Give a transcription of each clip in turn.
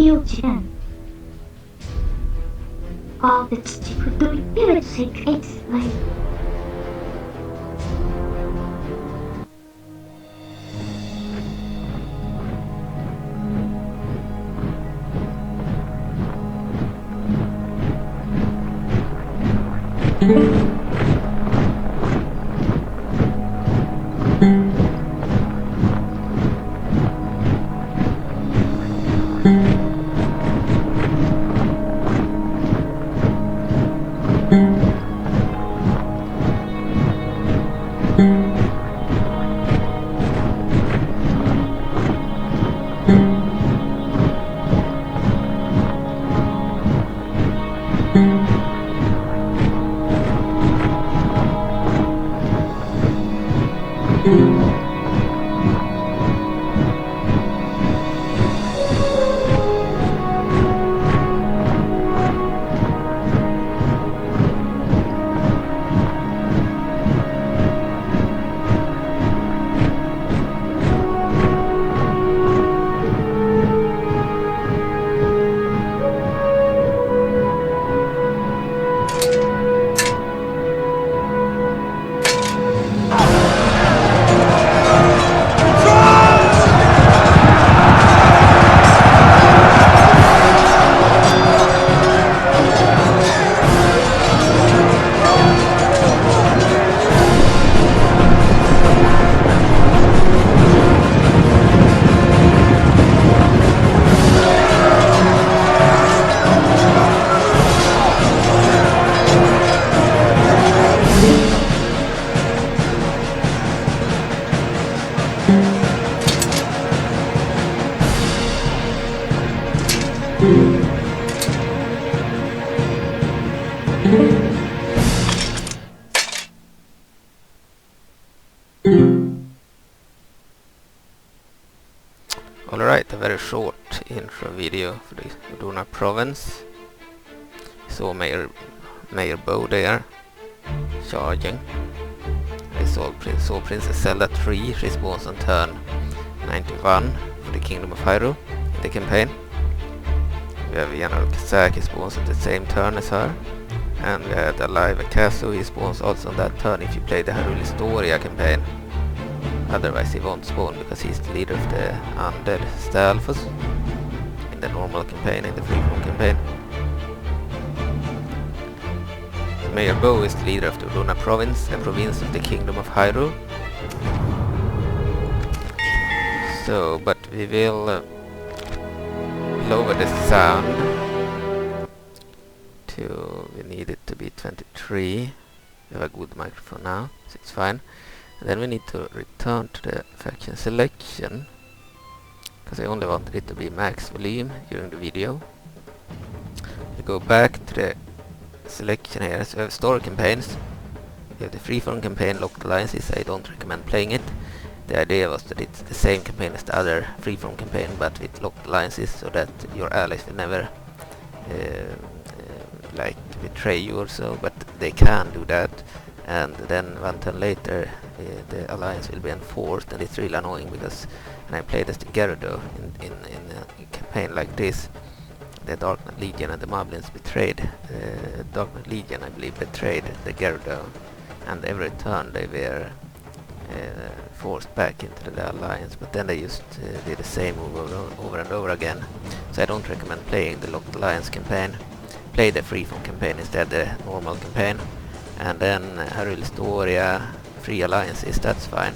지연. All that's to do it secrets like. Alright, a very short intro video for the Ordona Province. Saw Mayor Bo there, charging. I saw Princess Zelda 3, she spawns on turn 91 for the Kingdom of Hyrule in the campaign. We have General Kazaki spawns at the same turn as her. And we had Alive Akazu, he spawns also on that turn if you play the Hyrule Historia campaign. Otherwise he won't spawn because he's the leader of the undead Stalfos in the normal campaign, in the freeform campaign. So Mayor Bo is the leader of the Ordona Province, a province of the Kingdom of Hyrule. So, but we will lower the sound to, we need it to be 23. We have a good microphone now, so it's fine. And then we need to return to the faction selection, because I only wanted it to be max volume during the video. We go back to the selection here, so we have story campaigns. We have the freeform campaign, locked alliances. I don't recommend playing it. The idea was that it's the same campaign as the other freeform campaign, but with locked alliances, so that your allies will never like betray you or so, but they can do that. And then one turn later the alliance will be enforced, and it's really annoying because when I played as the Gyarados in a campaign like this, the Dark Knight Legion and the Moblins betrayed, Dark Knight Legion I believe betrayed the Gyarados, and every turn they were forced back into the alliance, but then they just did the same over and over again. So I don't recommend playing the locked alliance campaign. Play the freeform campaign instead, the normal campaign. And then Hyrule Historia, free alliances, that's fine.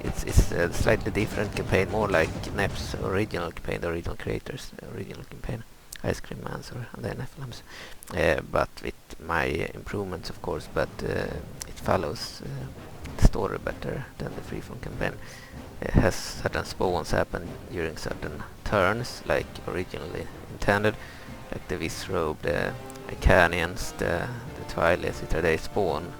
It's a slightly different campaign, more like Nep's original campaign, the original creators' original campaign, IceCreamMan or TheUndyingNephalim, but with my improvements of course, but it follows the story better than the freeform campaign. It has certain spawns happen during certain turns, like originally intended, like the Visrobe, the Canyons, the Twilight, etc. They spawn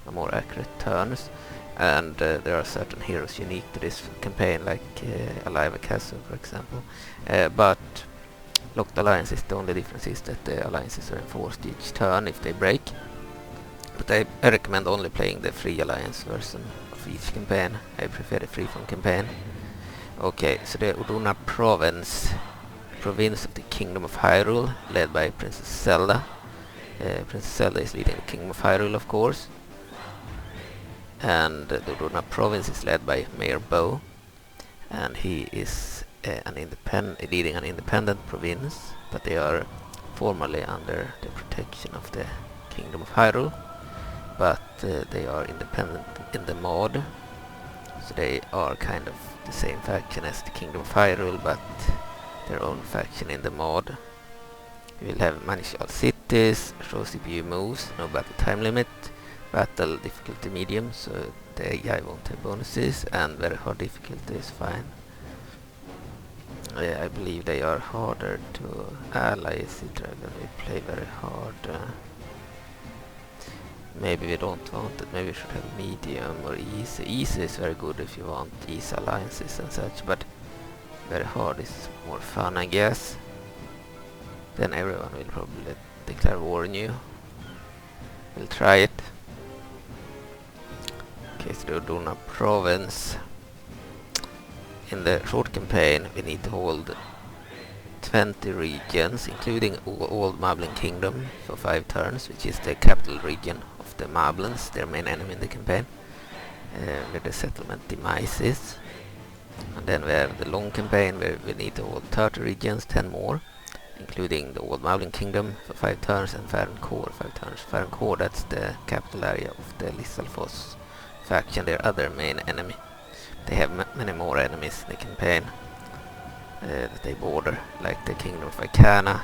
a more accurate turns, and there are certain heroes unique to this campaign, like Alive Akazu, for example. But locked alliances, the only difference is that the alliances are enforced each turn if they break. But I recommend only playing the free alliance version of each campaign. I prefer the freeform campaign. Okay, so the Ordona Province Province of the Kingdom of Hyrule, led by Princess Zelda. Princess Zelda is leading the Kingdom of Hyrule, of course. And the Ordona Province is led by Mayor Bo, and he is leading an independent province, but they are formally under the protection of the Kingdom of Hyrule, but they are independent in the mod, so they are kind of the same faction as the Kingdom of Hyrule, but their own faction in the mod. You will have manage all cities, show CPU moves, no battle time limit, battle difficulty medium, so the AI won't have bonuses, and very hard difficulty is fine. I believe they are harder to ally, etc. We play very hard. Maybe we don't want it, maybe we should have medium or easy. Easy is very good if you want easy alliances and such, but very hard is more fun, I guess. Then everyone will probably declare war on you. We'll try it. Okay, so the Ordona Province. In the short campaign we need to hold 20 regions, including Old Moblin Kingdom for 5 turns, which is the capital region of the Moblins, their main enemy in the campaign, where the settlement demises. And then we have the long campaign where we need to hold 30 regions, 10 more, including the Old Moblin Kingdom for 5 turns and Faron Core 5 turns. Faron Core, that's the capital area of the Lissalfoss faction, their other main enemy. They have many more enemies in the campaign that they border, like the Kingdom of Icana,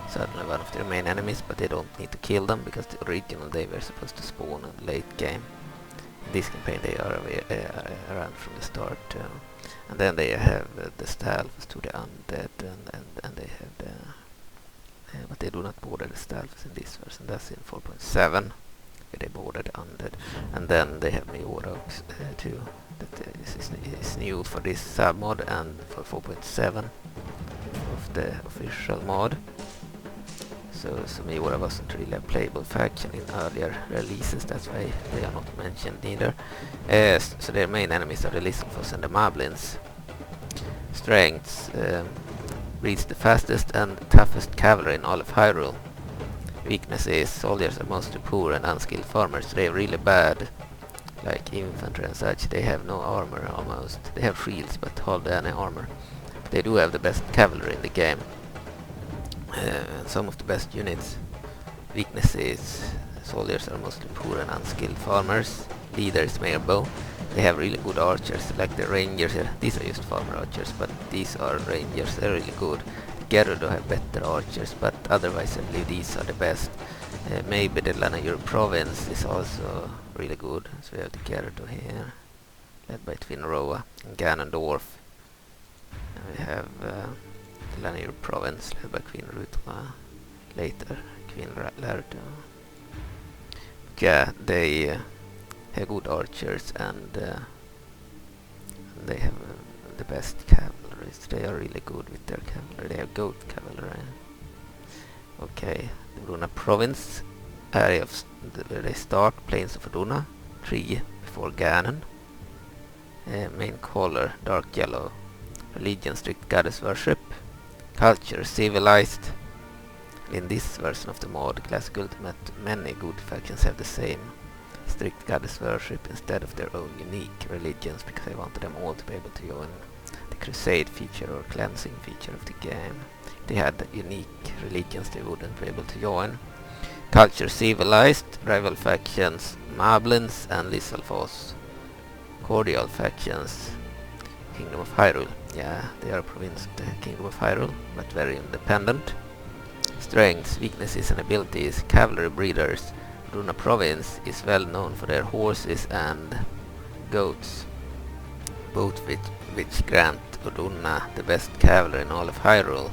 certainly one of their main enemies, but they don't need to kill them because the original they were supposed to spawn in the late game. In this campaign they are around from the start. And then they have the Stalfos to the undead, and they have the... but they do not border the Stalfos in this version, that's in 4.7, where they border the undead. And then they have Majora too. That is new for this submod and for 4.7 of the official mod. So Majora wasn't really a playable faction in earlier releases, that's why they are not mentioned either. So their main enemies are the Lissalfoss and the Moblins. Strengths breeds the fastest and toughest cavalry in all of Hyrule. Weaknesses: soldiers are mostly poor and unskilled farmers, so they are really bad. Like infantry and such, they have no armor almost. They have shields but hardly any armor. They do have the best cavalry in the game. Some of the best units. Weaknesses: soldiers are mostly poor and unskilled farmers. Leader is Mayor Bo. They have really good archers, like the rangers here. These are just farmer archers, but these are rangers, they're really good. Gerudo have better archers, but otherwise I believe these are the best. Maybe the Legend of Province is also really good. So we have the Gerudo here, led by Twin Roa and Ganondorf. And we have the Legend of Province, led by Queen Rutula, later Queen Lardo. Yeah, they have good archers, and they have the best cavalry. They are really good with their cavalry. They have goat cavalry. Okay, the Ordona Province, area of where they start, Plains of Ordona, 3 before Ganon. Main color, dark yellow. Religion, strict goddess worship. Culture, civilized. In this version of the mod, Classic Ultimate, many good factions have the same strict goddess worship instead of their own unique religions, because I wanted them all to be able to join the crusade feature or cleansing feature of the game. If they had unique religions, they wouldn't be able to join. Culture, civilized. Rival factions, Moblins and Lissalfoss. Cordial factions, Kingdom of Hyrule. Yeah, they are a province of the Kingdom of Hyrule, but very independent. Strengths, weaknesses and abilities. Cavalry breeders. Ordona Province is well known for their horses and goats, both which grant Ordona the best cavalry in all of Hyrule.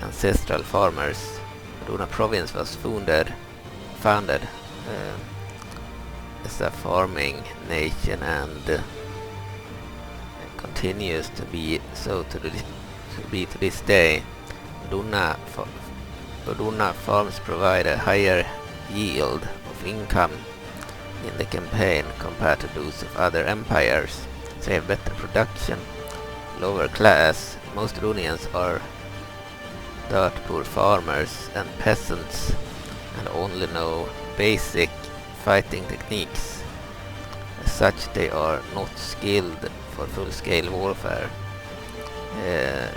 Ancestral farmers. Ordona Province was founded as a farming nation, and continues to be so to this day. Ordona farms provide a higher yield of income in the campaign compared to those of other empires. So they have better production, lower class. Most Ordonians are dirt poor farmers and peasants and only know basic fighting techniques. As such, they are not skilled for full-scale warfare.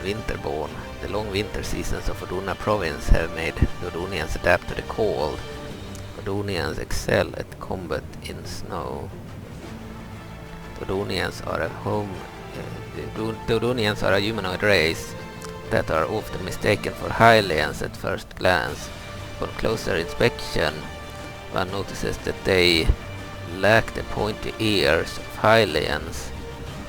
Winterborn. The long winter seasons of Ordona Province have made the Ordonians adapt to the cold. Ordonians excel at combat in snow. The Ordonians are the Ordonians are a humanoid race that are often mistaken for Hylians at first glance. On closer inspection, one notices that they lack the pointy ears of Hylians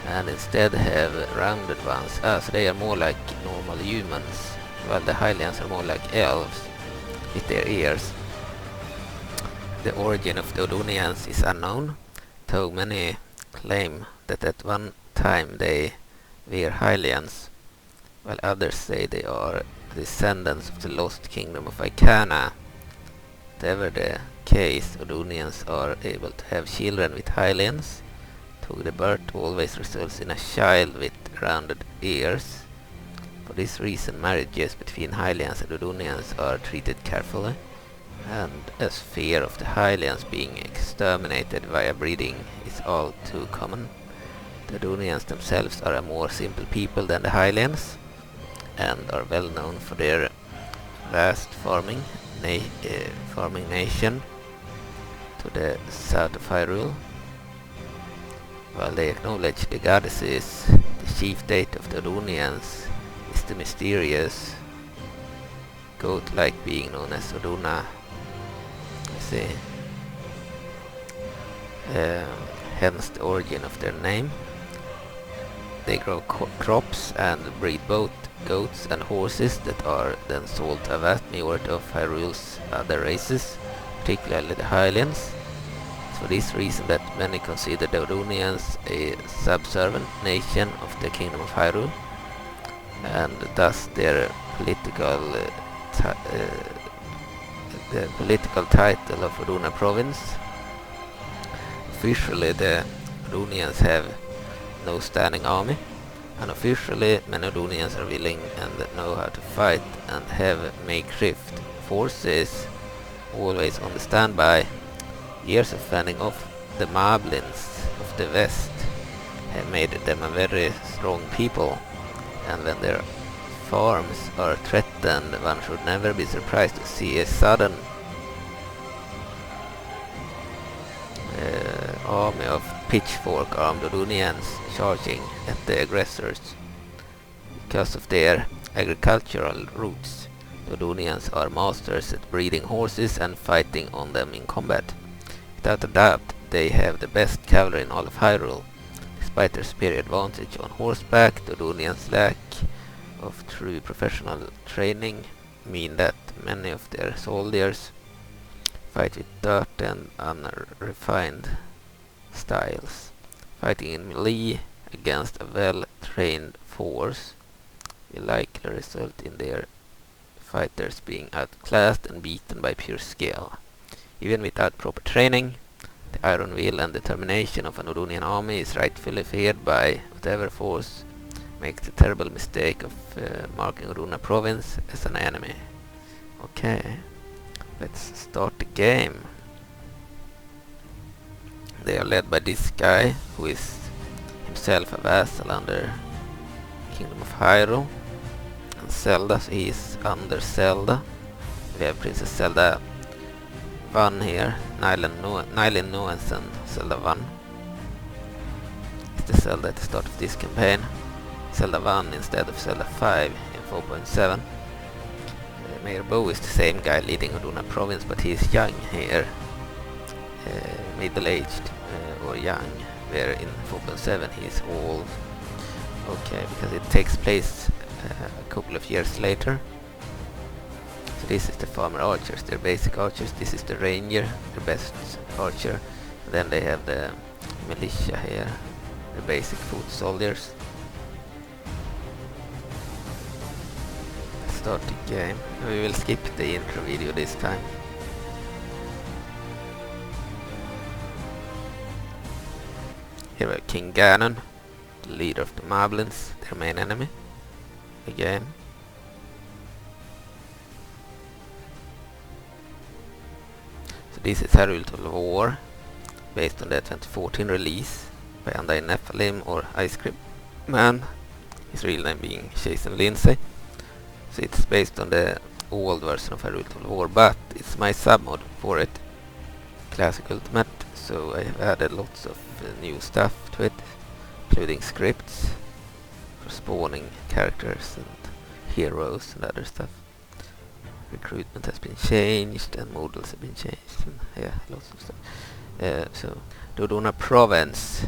and instead have rounded ones, so they are more like normal humans, while the Hylians are more like elves with their ears. The origin of the Ordonians is unknown, though many claim that at one time they were Hylians, while others say they are descendants of the lost kingdom of Icana. Whatever the case, Ordonians are able to have children with Hylians. The birth always results in a child with rounded ears. For this reason, marriages between Hylians and Ordonians are treated carefully, and as fear of the Hylians being exterminated via breeding is all too common, the Ordonians themselves are a more simple people than the Hylians, and are well known for their vast farming nation to the south of Hyrule. While they acknowledge the goddesses, the chief deity of the Ordonians is the mysterious goat-like being known as Ordona. Hence the origin of their name. They grow crops and breed both goats and horses that are then sold to a vast majority of Hyrule's other races, particularly the Hylians. It's for this reason that many consider the Ordonians a subservient nation of the Kingdom of Hyrule, and thus their political title of Ordona Province. Officially, the Ordonians have no standing army. Unofficially, many Ordonians are willing and know how to fight and have makeshift forces always on the standby. Years of fending off the Moblins of the West have made them a very strong people, and when their farms are threatened, one should never be surprised to see a sudden army of pitchfork-armed Ordonians charging at the aggressors. Because of their agricultural roots, the Ordonians are masters at breeding horses and fighting on them in combat. Without a doubt, they have the best cavalry in all of Hyrule. Despite their superior advantage on horseback, the Ordonians' lack of true professional training mean that many of their soldiers fight with dirt and unrefined styles. Fighting in melee against a well-trained force will likely result in their fighters being outclassed and beaten by pure skill. Even without proper training, the iron will and determination of an Ordonian army is rightfully feared by whatever force makes the terrible mistake of marking Ordona Province as an enemy. Okay, let's start the game. They are led by this guy, who is himself a vassal under Kingdom of Hyrule, and Zelda, so he is under Zelda. We have Princess Zelda 1 here, Nylin Noensen Zelda 1. It's the Zelda at the start of this campaign. Zelda 1 instead of Zelda 5 in 4.7. Mayor Bo is the same guy leading Ordona Province, but he is young here. Middle-aged or young, where in 4.7 he is old. Okay, because it takes place a couple of years later. So this is the farmer archers, they're basic archers. This is the ranger, the best archer. And then they have the militia here, the basic foot soldiers. Let's start the game. We will skip the intro video this time. Here we have King Ganon, the leader of the Moblins, their main enemy, the game. So this is Hyrule Total War, based on the 2014 release by TheUndyingNephalim or IceCreamMan, his real name being Jason Lindsay. So it's based on the old version of Hyrule Total War, but it's my submod for it, Classic Ultimate. So I have added lots of new stuff to it, including scripts for spawning characters and heroes and other stuff. Recruitment has been changed and models have been changed, and yeah, lots of stuff. So the Ordona Province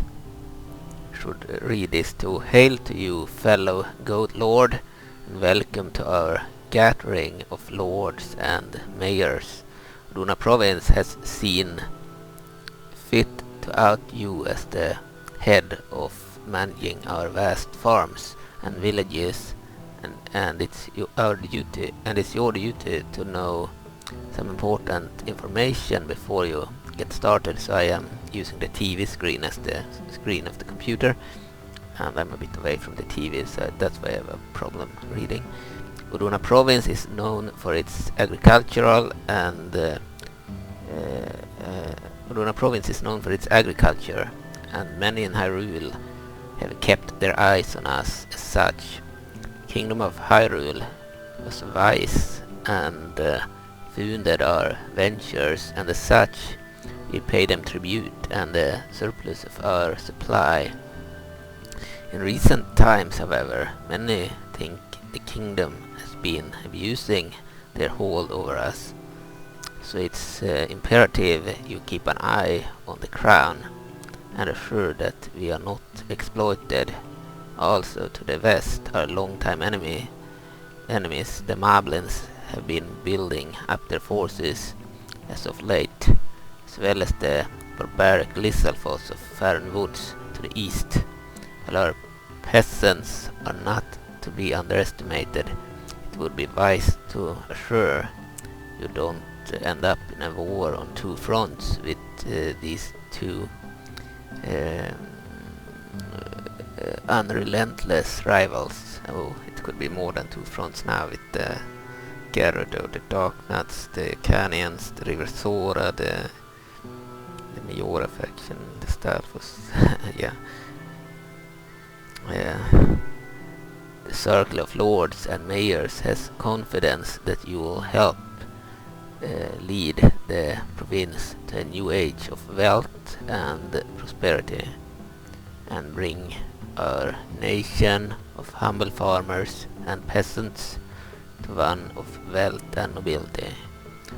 should read this to: "Hail to you, fellow Goat Lord, and welcome to our gathering of lords and mayors. Ordona Province has seen fit to out you as the head of managing our vast farms and villages, and it's your duty to know some important information before you get started." So I am using the TV screen as the screen of the computer, and I'm a bit away from the TV, so that's why I have a problem reading. Ordona Province is known for its agricultural and Ordona Province is known for its agriculture, and many in Hyrule have kept their eyes on us as such. Kingdom of Hyrule was wise and funded our ventures, and as such we pay them tribute and the surplus of our supply. In recent times, however, many think the kingdom has been abusing their hold over us. So it's imperative you keep an eye on the crown and assure that we are not exploited. Also to the west, our longtime enemies, the Moblins, have been building up their forces as of late, as well as the barbaric Lizalfos of Farron Woods to the east. While our peasants are not to be underestimated, it would be wise to assure you don't end up in a war on two fronts with these two unrelentless rivals. Oh, it could be more than two fronts now with the Gerudo, the Darknuts, the Canyons, the River Sora, the Majora faction, the Stalfos. Yeah. The Circle of Lords and Mayors has confidence that you will help lead the province to a new age of wealth and prosperity, and bring our nation of humble farmers and peasants to one of wealth and nobility.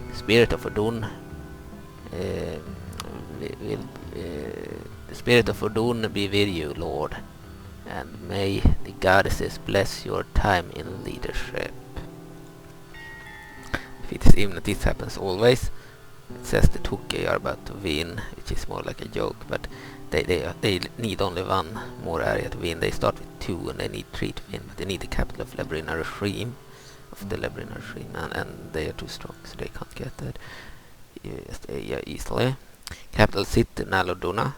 The spirit of Ordon the spirit of Ordon be with you, Lord, and may the goddesses bless your time in leadership. Even that this happens always. It says the Toki are about to win, which is more like a joke, but they need only one more area to win. They start with 2 and they need 3 to win, but they need the capital of Lebrina Regime, and they are too strong, so they can't get that easily. Capital city Naloduna,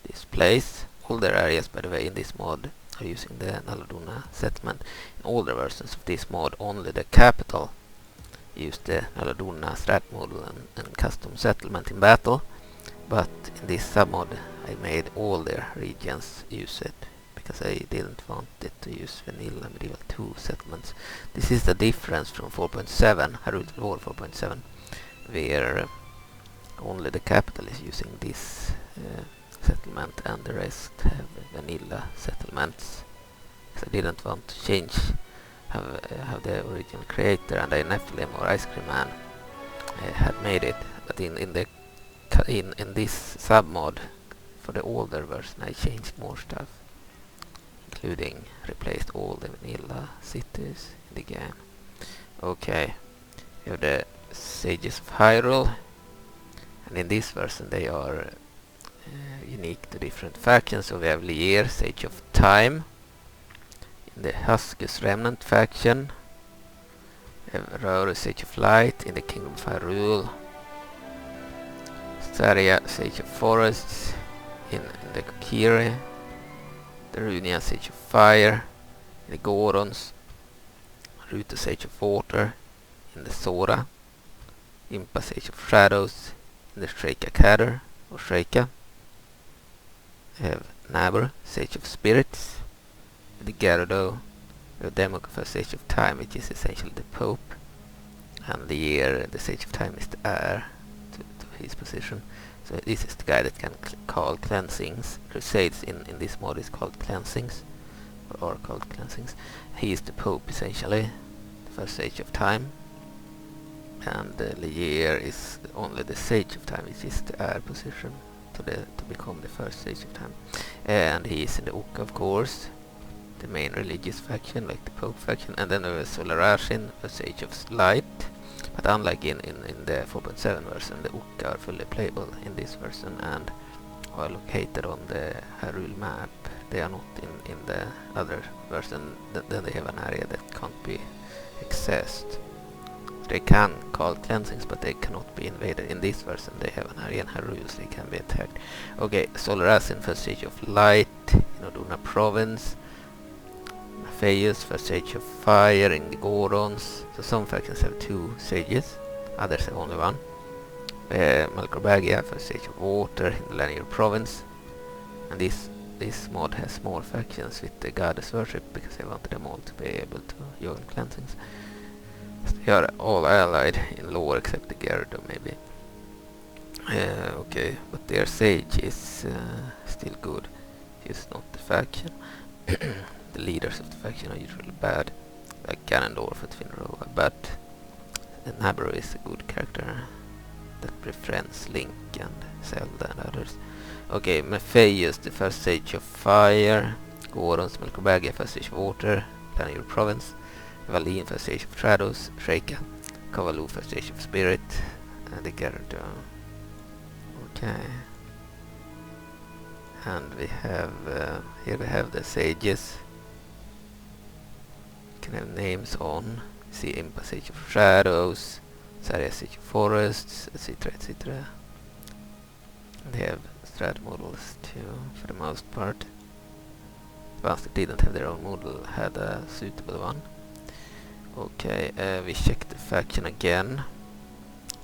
this place. All their areas, by the way, in this mod are using the Naloduna settlement. In all the versions of this mod, only the capital used the Naloduna strat model and custom settlement in battle, but in this submod I made all their regions use it because I didn't want it to use vanilla medieval 2 settlements. This is the difference from 4.7, Hyrule Total War 4.7, where only the capital is using this settlement and the rest have vanilla settlements, because I didn't want to change how the original creator and TheUndyingNephalim or IceCreamMan had made it. But in this submod for the older version I changed more stuff, including replaced all the vanilla cities in the game. Okay, we have the Sages of Hyrule, and in this version they are unique to different factions. So we have Lier, Sage of Time. In the Huskus Remnant faction, we have Rauru, Sage of Light. In the Kingdom of Hyrule, Staria, Sage of Forests. In the Kokiri, Runia, Sage of Fire, in the Gorons, Ruta, Sage of Water, in the Sora, Impa, Sage of Shadows, in the Shreka Cadder, or Shreka. We have Nabor, Sage of Spirits, in the Gyarados. We have Demogorgon, Sage of Time, which is essentially the Pope, and the Sage of Time is the heir to his position. So this is the guy that can call cleansings. Crusades in this mod is called cleansings, or are called cleansings. He is the Pope essentially, the first Sage of Time, and Lier is only the Sage of Time, which is the heir position to become the first Sage of Time. And he is in the Uka, of course, the main religious faction, like the Pope faction. And then there was Solarashin, a Sage of Light. But unlike in the 4.7 version, the Uka are fully playable in this version and are located on the Hyrule map. They are not in the other version. Then they have an area that can't be accessed. They can call cleansings, but they cannot be invaded. In this version they have an area in Hyrule, so they can be attacked. Okay, Solarashin, first Sage of Light in Ordona Province. Feus, first Sage of Fire in the Gorons. So some factions have 2 sages, others have only 1. Malcorbagia, first Sage of Water in the Linear Province. And this mod has more factions with the goddess worship, because they wanted them all to be able to join cleansings. So they are all allied in lore except the Gyarados maybe. Okay, but their sage is still good. He's not the faction. The leaders of the faction are usually bad, like Ganondorf and Finro, but Nabor is a good character that befriends Link and Zelda and others. Okay, Mephius, the first Sage of Fire, Gorons, Malcorbagia, first Sage of Water, Linear Province, Valin, first Sage of Shadows, Shreka, Kavalu, first Sage of Spirit, and the Gyarados. Okay. And we have here we have the sages. You can have names on. See Impa, Sage of Shadows, Saria, Sage of Forests, etc, etc. And they have strat models too, for the most part. The ones that didn't have their own model had a suitable one. Okay, we check the faction again.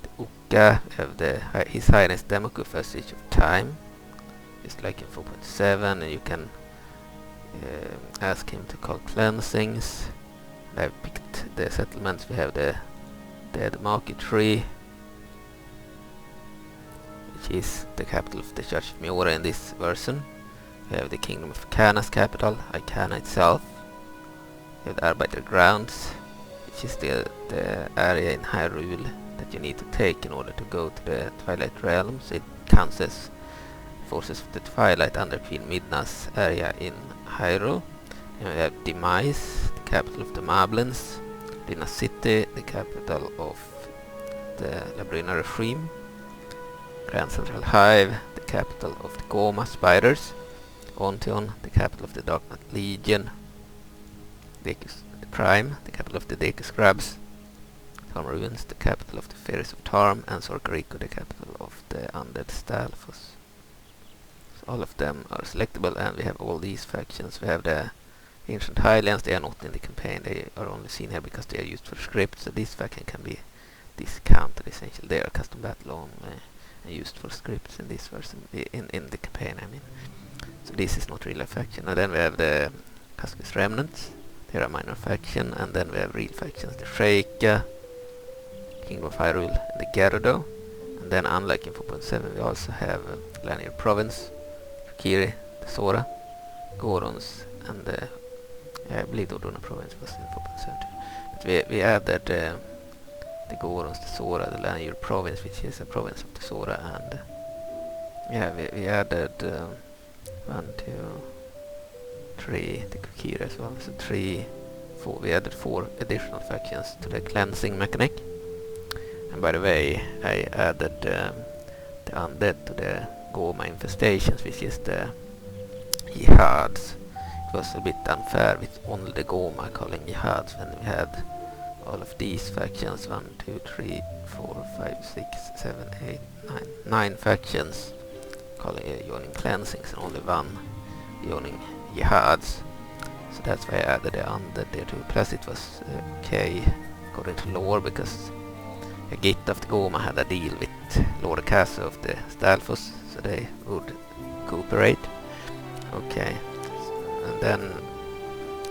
The Uka, we have His Highness Demogorgon, first Sage of Time. Just like in 4.7, and you can ask him to call cleansings. I've picked the settlements. We have the Dead Market Tree, which is the capital of the Church of Majora in this version. We have the Kingdom of Icana's capital, Icana itself. We have the Arbeiter Grounds, which is the area in Hyrule that you need to take in order to go to the Twilight Realms. It counts as forces of the Twilight under Queen Midna's area in Hyrule. And we have Demise, the capital of the Moblins. Dina City, the capital of the Labrina regime. Grand Central Hive, the capital of the Goma Spiders. Ontion, the capital of the Dark Knight Legion. Dekus the Prime, the capital of the Deku Scrubs. Tarm Ruins, the capital of the Fairies of Tarm. And Sorkariko, the capital of the Undead Stalfos. All of them are selectable, and we have all these factions. We have the Ancient Highlands. They are not in the campaign, they are only seen here because they are used for script, so this faction can be discounted essentially. They are custom battle only and used for scripts in this version, in the campaign I mean. So this is not really a faction. And then we have the Kaskis Remnants. They are a minor faction, and then we have real factions, the Shreka, Kingdom of Hyrule, and the Gyarados. And then unlike in 4.7 we also have Linear Province, Kiri, the Sora, Gorons, and I believe the Ordona Province was in 4.7 too. But we added the Gorons, the Sora, the Linear Province, which is a province of the Sora, and yeah, we added 1, 2, 3, the Kukira as well. So 3, 4. We added 4 additional factions to the cleansing mechanic. And by the way, I added the undead to the Goma infestations, which is the jihads. It was a bit unfair with only the Goma calling jihads when we had all of these factions. 1, 2, 3, 4, 5, 6, 7, 8, 9 factions calling joining cleansings, and only 1 joining jihads. So that's why I added the undead there too. Plus it was okay according to lore, because a gate of the Goma had a deal with Lord Casa of the Stalfos, so they would cooperate. Okay, and then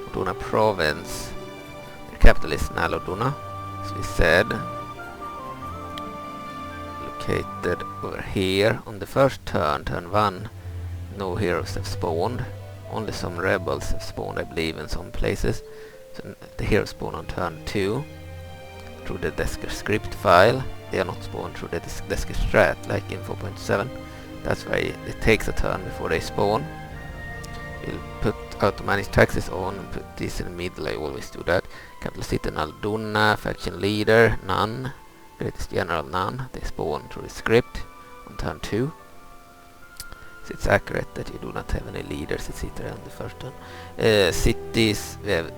Ordona Province. The capital is Ordona, as we said. Located over here. On the first turn, turn 1, no heroes have spawned. Only some rebels have spawned, I believe, in some places. So the heroes spawn on turn 2 through the Desker script file. They are not spawned through the Desker strat like in 4.7. That's why it takes a turn before they spawn. We'll put auto-managed taxes on and put this in the middle. I always do that. Capital city Aldona, faction leader none, greatest general none. They spawn through the script on turn 2. So it's accurate that you do not have any leaders, etc. on the first turn. Cities, we have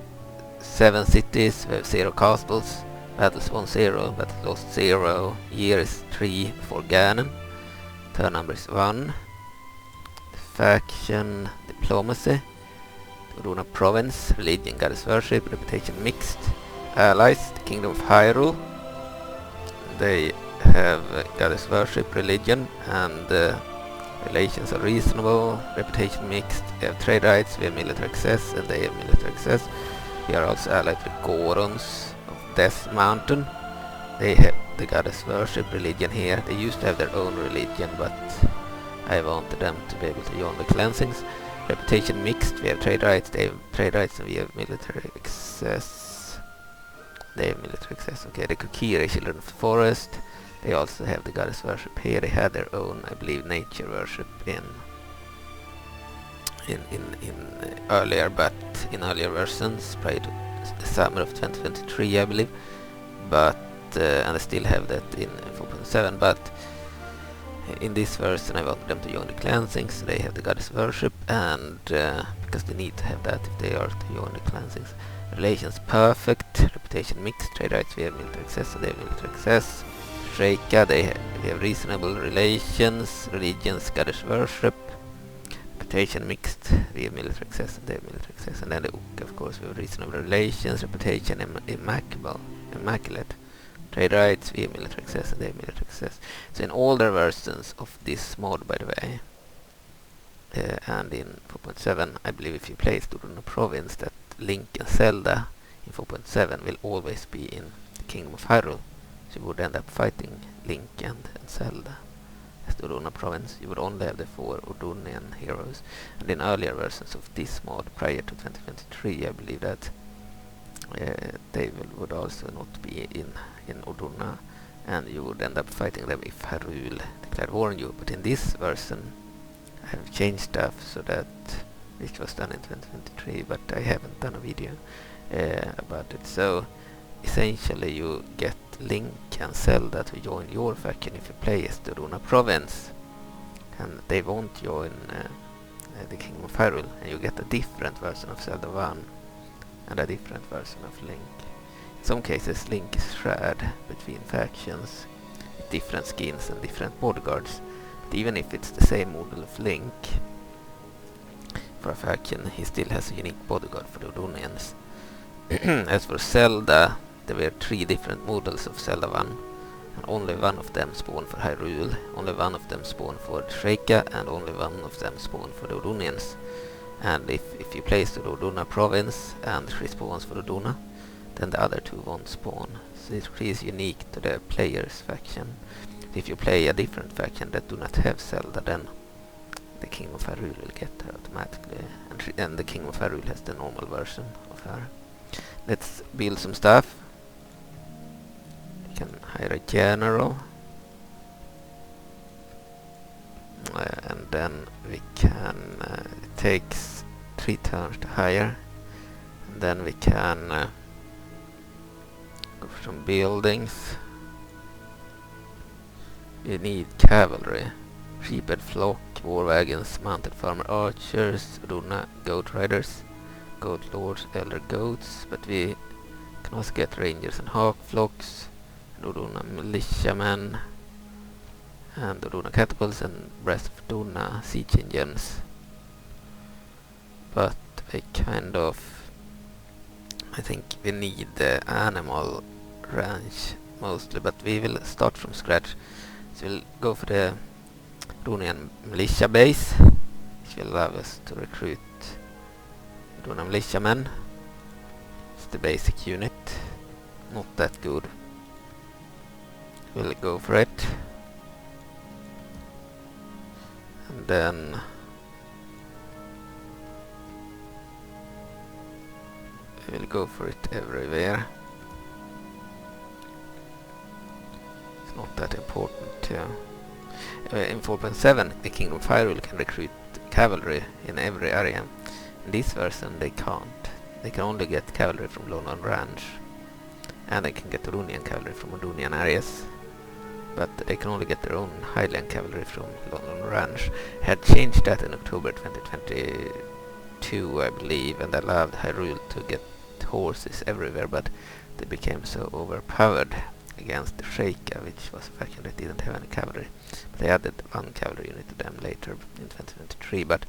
7 cities, we have 0 castles. Battles won 0, battle lost 0. Year is 3 before Ganon. Turn number is 1. Faction diplomacy. Ordona Province, religion, goddess worship, reputation mixed. Allies, the kingdom of Hyrule. They have goddess worship, religion, and relations are reasonable. Reputation mixed. We have trade rights, we have military access, and they have military access. We are also allied with Gorons of Death Mountain. They have the goddess worship, religion here. They used to have their own religion, but I wanted them to be able to join the cleansings. Reputation mixed. We have trade rights. They have trade rights, and we have military access. They have military access. Okay, the Kokiri, children of the forest. They also have the goddess worship here. They had their own, I believe, nature worship in earlier, but in earlier versions, prior to the summer of 2023, I believe. But and I still have that in 4.7. But in this version, I want them to join the cleansings. They have the goddess worship, and because they need to have that if they are to join the cleansings. Relations perfect, reputation mixed, trade rights, we have military access, and they have military access. Shreka, we have reasonable relations, religions, goddess worship. Reputation mixed, we have military access, and they have military access. And then the Ook, of course, we have reasonable relations, reputation immaculate. Trade rights, we have military access, and they have military access. So in older versions of this mod, by the way, and in 4.7, I believe if you play Ordona Province, that Link and Zelda in 4.7 will always be in the Kingdom of Hyrule. So you would end up fighting Link and Zelda as the Ordona Province. You would only have the 4 Ordonian heroes. And in earlier versions of this mod, prior to 2023, I believe that they would also not be in Ordona, and you would end up fighting them if Hyrule declared war on you. But in this version, I have changed stuff so that which was done in 2023, but I haven't done a video about it. So essentially, you get Link and Zelda to join your faction if you play as the Ordona Province, and they won't join the Kingdom of Hyrule, and you get a different version of Zelda 1 and a different version of Link. In some cases, Link is shared between factions with different skins and different bodyguards. But even if it's the same model of Link for a faction, he still has a unique bodyguard for the Ordonians. As for Zelda, there were 3 different models of Zelda 1, and only one of them spawned for Hyrule, only one of them spawned for Shreka, and only one of them spawned for the Ordonians. And if you place the Ordona Province and she spawns for Ordona, then the other 2 won't spawn. So this is unique to the player's faction. If you play a different faction that do not have Zelda, then the King of Hyrule will get her automatically, and the King of Hyrule has the normal version of her. Let's build some stuff. We can hire a general, and then we can it takes 3 turns to hire, and then we can go for some buildings. We need cavalry, sheephead flock, war wagons, mounted farmer archers, Ordona goat riders, goat lords, elder goats, but we can also get rangers and hawk flocks, and Ordona militiamen, and Ordona catapults, and breast of Ordona siege engines. but I think we need the animal ranch mostly, but we will start from scratch. So we'll go for the Ordonian militia base, which will allow us to recruit Ordona militiamen. It's the basic unit, not that good. We'll go for it, and then we'll go for it everywhere. It's not that important. In 4.7 the Kingdom of Hyrule can recruit cavalry in every area. In this version they can't. They can only get cavalry from London Ranch, and they can get Ordonian cavalry from Ordonian areas, but they can only get their own Highland cavalry from London Ranch. Had changed that in October 2022, I believe, and allowed Hyrule to get horses everywhere, but they became so overpowered against the Sheikah, which was a faction that didn't have any cavalry. But they added one cavalry unit to them later in 2023, but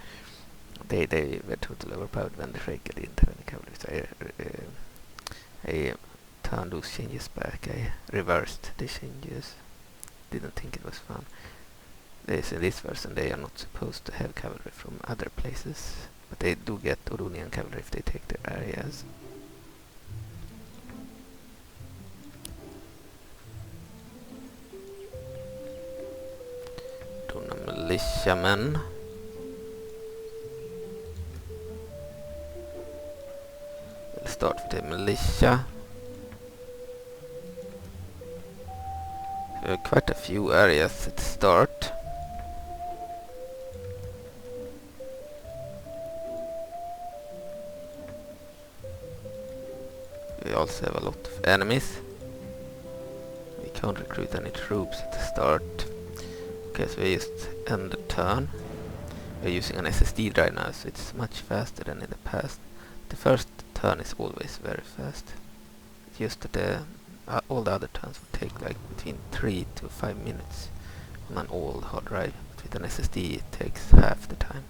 they were totally overpowered when the Sheikah didn't have any cavalry. So I turned those changes back. I reversed the changes. Didn't think it was fun. In this version they are not supposed to have cavalry from other places, but they do get Ordonian cavalry if they take their areas. Ordona militiamen. We'll start with the militia. Quite a few areas at the start. We also have a lot of enemies. We can't recruit any troops at the start. Okay, so we just end the turn. We're using an SSD drive now, so it's much faster than in the past. The first turn is always very fast. It's just that all the other turns would take like between 3 to 5 minutes on an old hard drive. But with an SSD it takes half the time.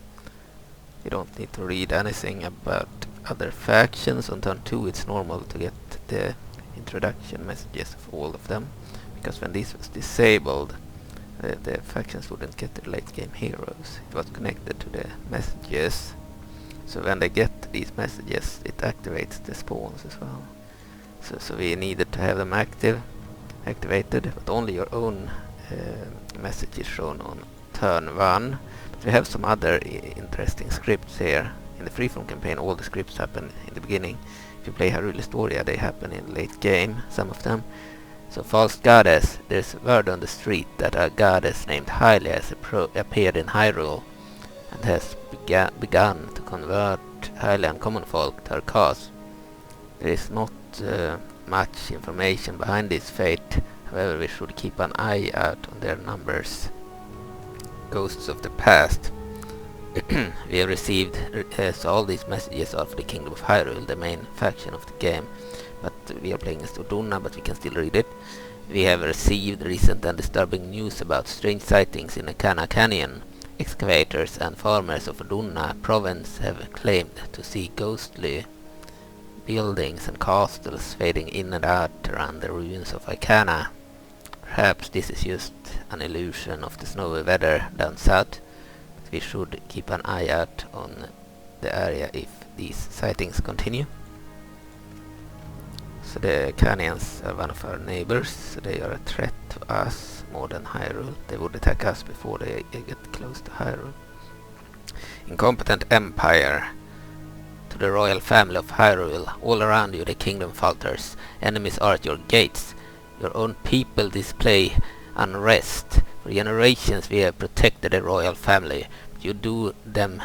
You don't need to read anything about other factions. On turn 2 it's normal to get the introduction messages of all of them, because when this was disabled the factions wouldn't get their late game heroes. It was connected to the messages, so when they get these messages it activates the spawns as well. So we needed to have them activated, but only your own message is shown on turn 1. But we have some other interesting scripts here. In the freeform campaign all the scripts happen in the beginning. If you play Hyrule Historia they happen in late game, some of them. So false goddess, there's word on the street that a goddess named Hylia has appeared in Hyrule and has begun to convert Hylian common folk to her cause. There is not much information behind this fate. However, we should keep an eye out on their numbers. Ghosts of the past. We have received so all these messages are for the Kingdom of Hyrule, the main faction of the game, but we are playing as Ordona, but we can still read it. We have received recent and disturbing news about strange sightings in the Kana Canyon. Excavators and farmers of Ordona Province have claimed to see ghostly buildings and castles fading in and out around the ruins of Icana. Perhaps this is just an illusion of the snowy weather down south, but we should keep an eye out on the area if these sightings continue. So the Canyons are one of our neighbors, so they are a threat to us more than Hyrule. They would attack us before they get close to Hyrule. Incompetent Empire. To the royal family of Hyrule, all around you the kingdom falters. Enemies are at your gates. Your own people display unrest. For generations we have protected the royal family. But you do them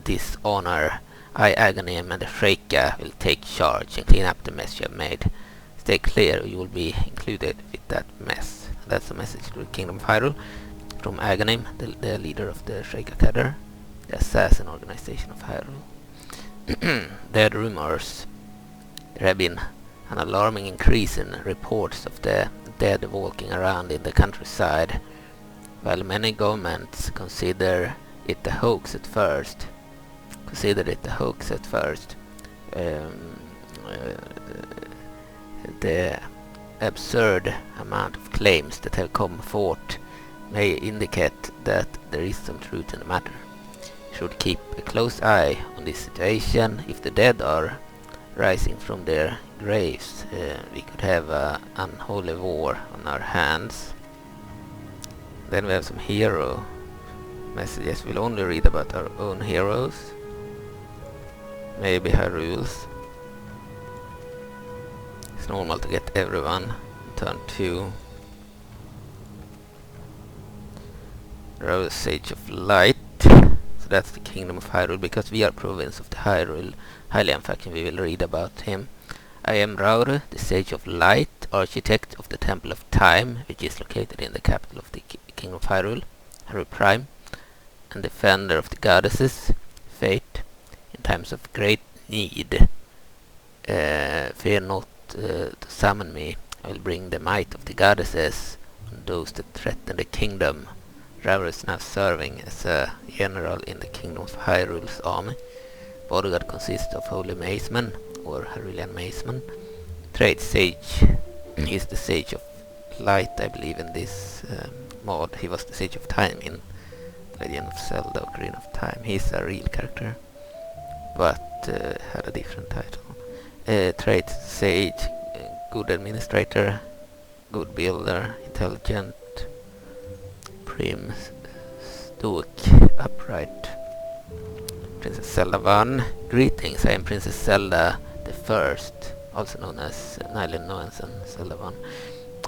dishonor. I, Aghanim, and the Sheikah will take charge and clean up the mess you have made. Stay clear or you will be included with that mess. That's a message to the Kingdom of Hyrule from Aghanim, the leader of the Sheikah cadre, the assassin organization of Hyrule. Dead rumors. There have been an alarming increase in reports of the dead walking around in the countryside. While many governments consider it a hoax at first, considered it a hoax at first. Um, uh, the absurd amount of claims that have come forth may indicate that there is some truth in the matter. You should keep a close eye on this situation. If the dead are rising from their graves, we could have an unholy war on our hands. Then we have some hero messages. We'll only read about our own heroes. Maybe Hyrule's. It's normal to get everyone on turn 2. Rose Sage of Light. So that's the Kingdom of Hyrule, because we are province of the Hyrule Hylian faction. We will read about him. I am Rauru, the Sage of Light, architect of the Temple of Time, which is located in the capital of the Kingdom of Hyrule, Hyrule Prime, and defender of the goddesses, Fate, in times of great need. Fear not to summon me. I will bring the might of the goddesses on those that threaten the kingdom. Rauru is now serving as a general in the Kingdom of Hyrule's army. Bodyguard consists of Holy Maceman, or Hyrulean Maceman. Trade Sage. He's the Sage of Light, I believe, in this mod. He was the Sage of Time in Legend of Zelda, Ocarina of Time. He's a real character, but had a different title. Trade Sage, good administrator, good builder, intelligent, prim, stoic, upright. Princess Zelda 1. Greetings, I am Princess Zelda the First, also known as Nylon Noensen Zelda 1.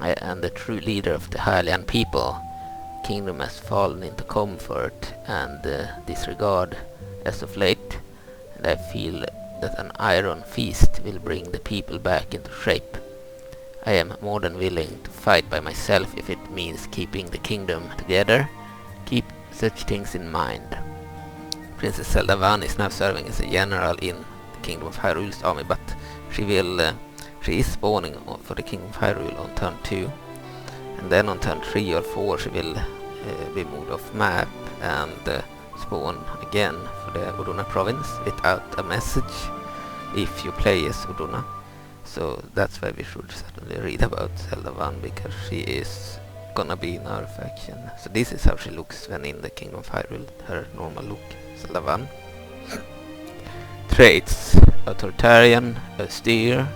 I am the true leader of the Hylian people. Kingdom has fallen into comfort and disregard as of late, and I feel that an iron feast will bring the people back into shape. I am more than willing to fight by myself if it means keeping the kingdom together. Keep such things in mind. Princess Zelda 1 is now serving as a general in the Kingdom of Hyrule's army, but she is spawning for the Kingdom of Hyrule on turn 2, and then on turn 3 or 4 she will be moved off map and spawn again for the Ordona Province without a message if you play as Ordona. So that's why we should certainly read about Zelda 1, because she is gonna be in our faction. So this is how she looks when in the Kingdom of Hyrule, her normal look. Zelda 1. Traits: authoritarian, austere,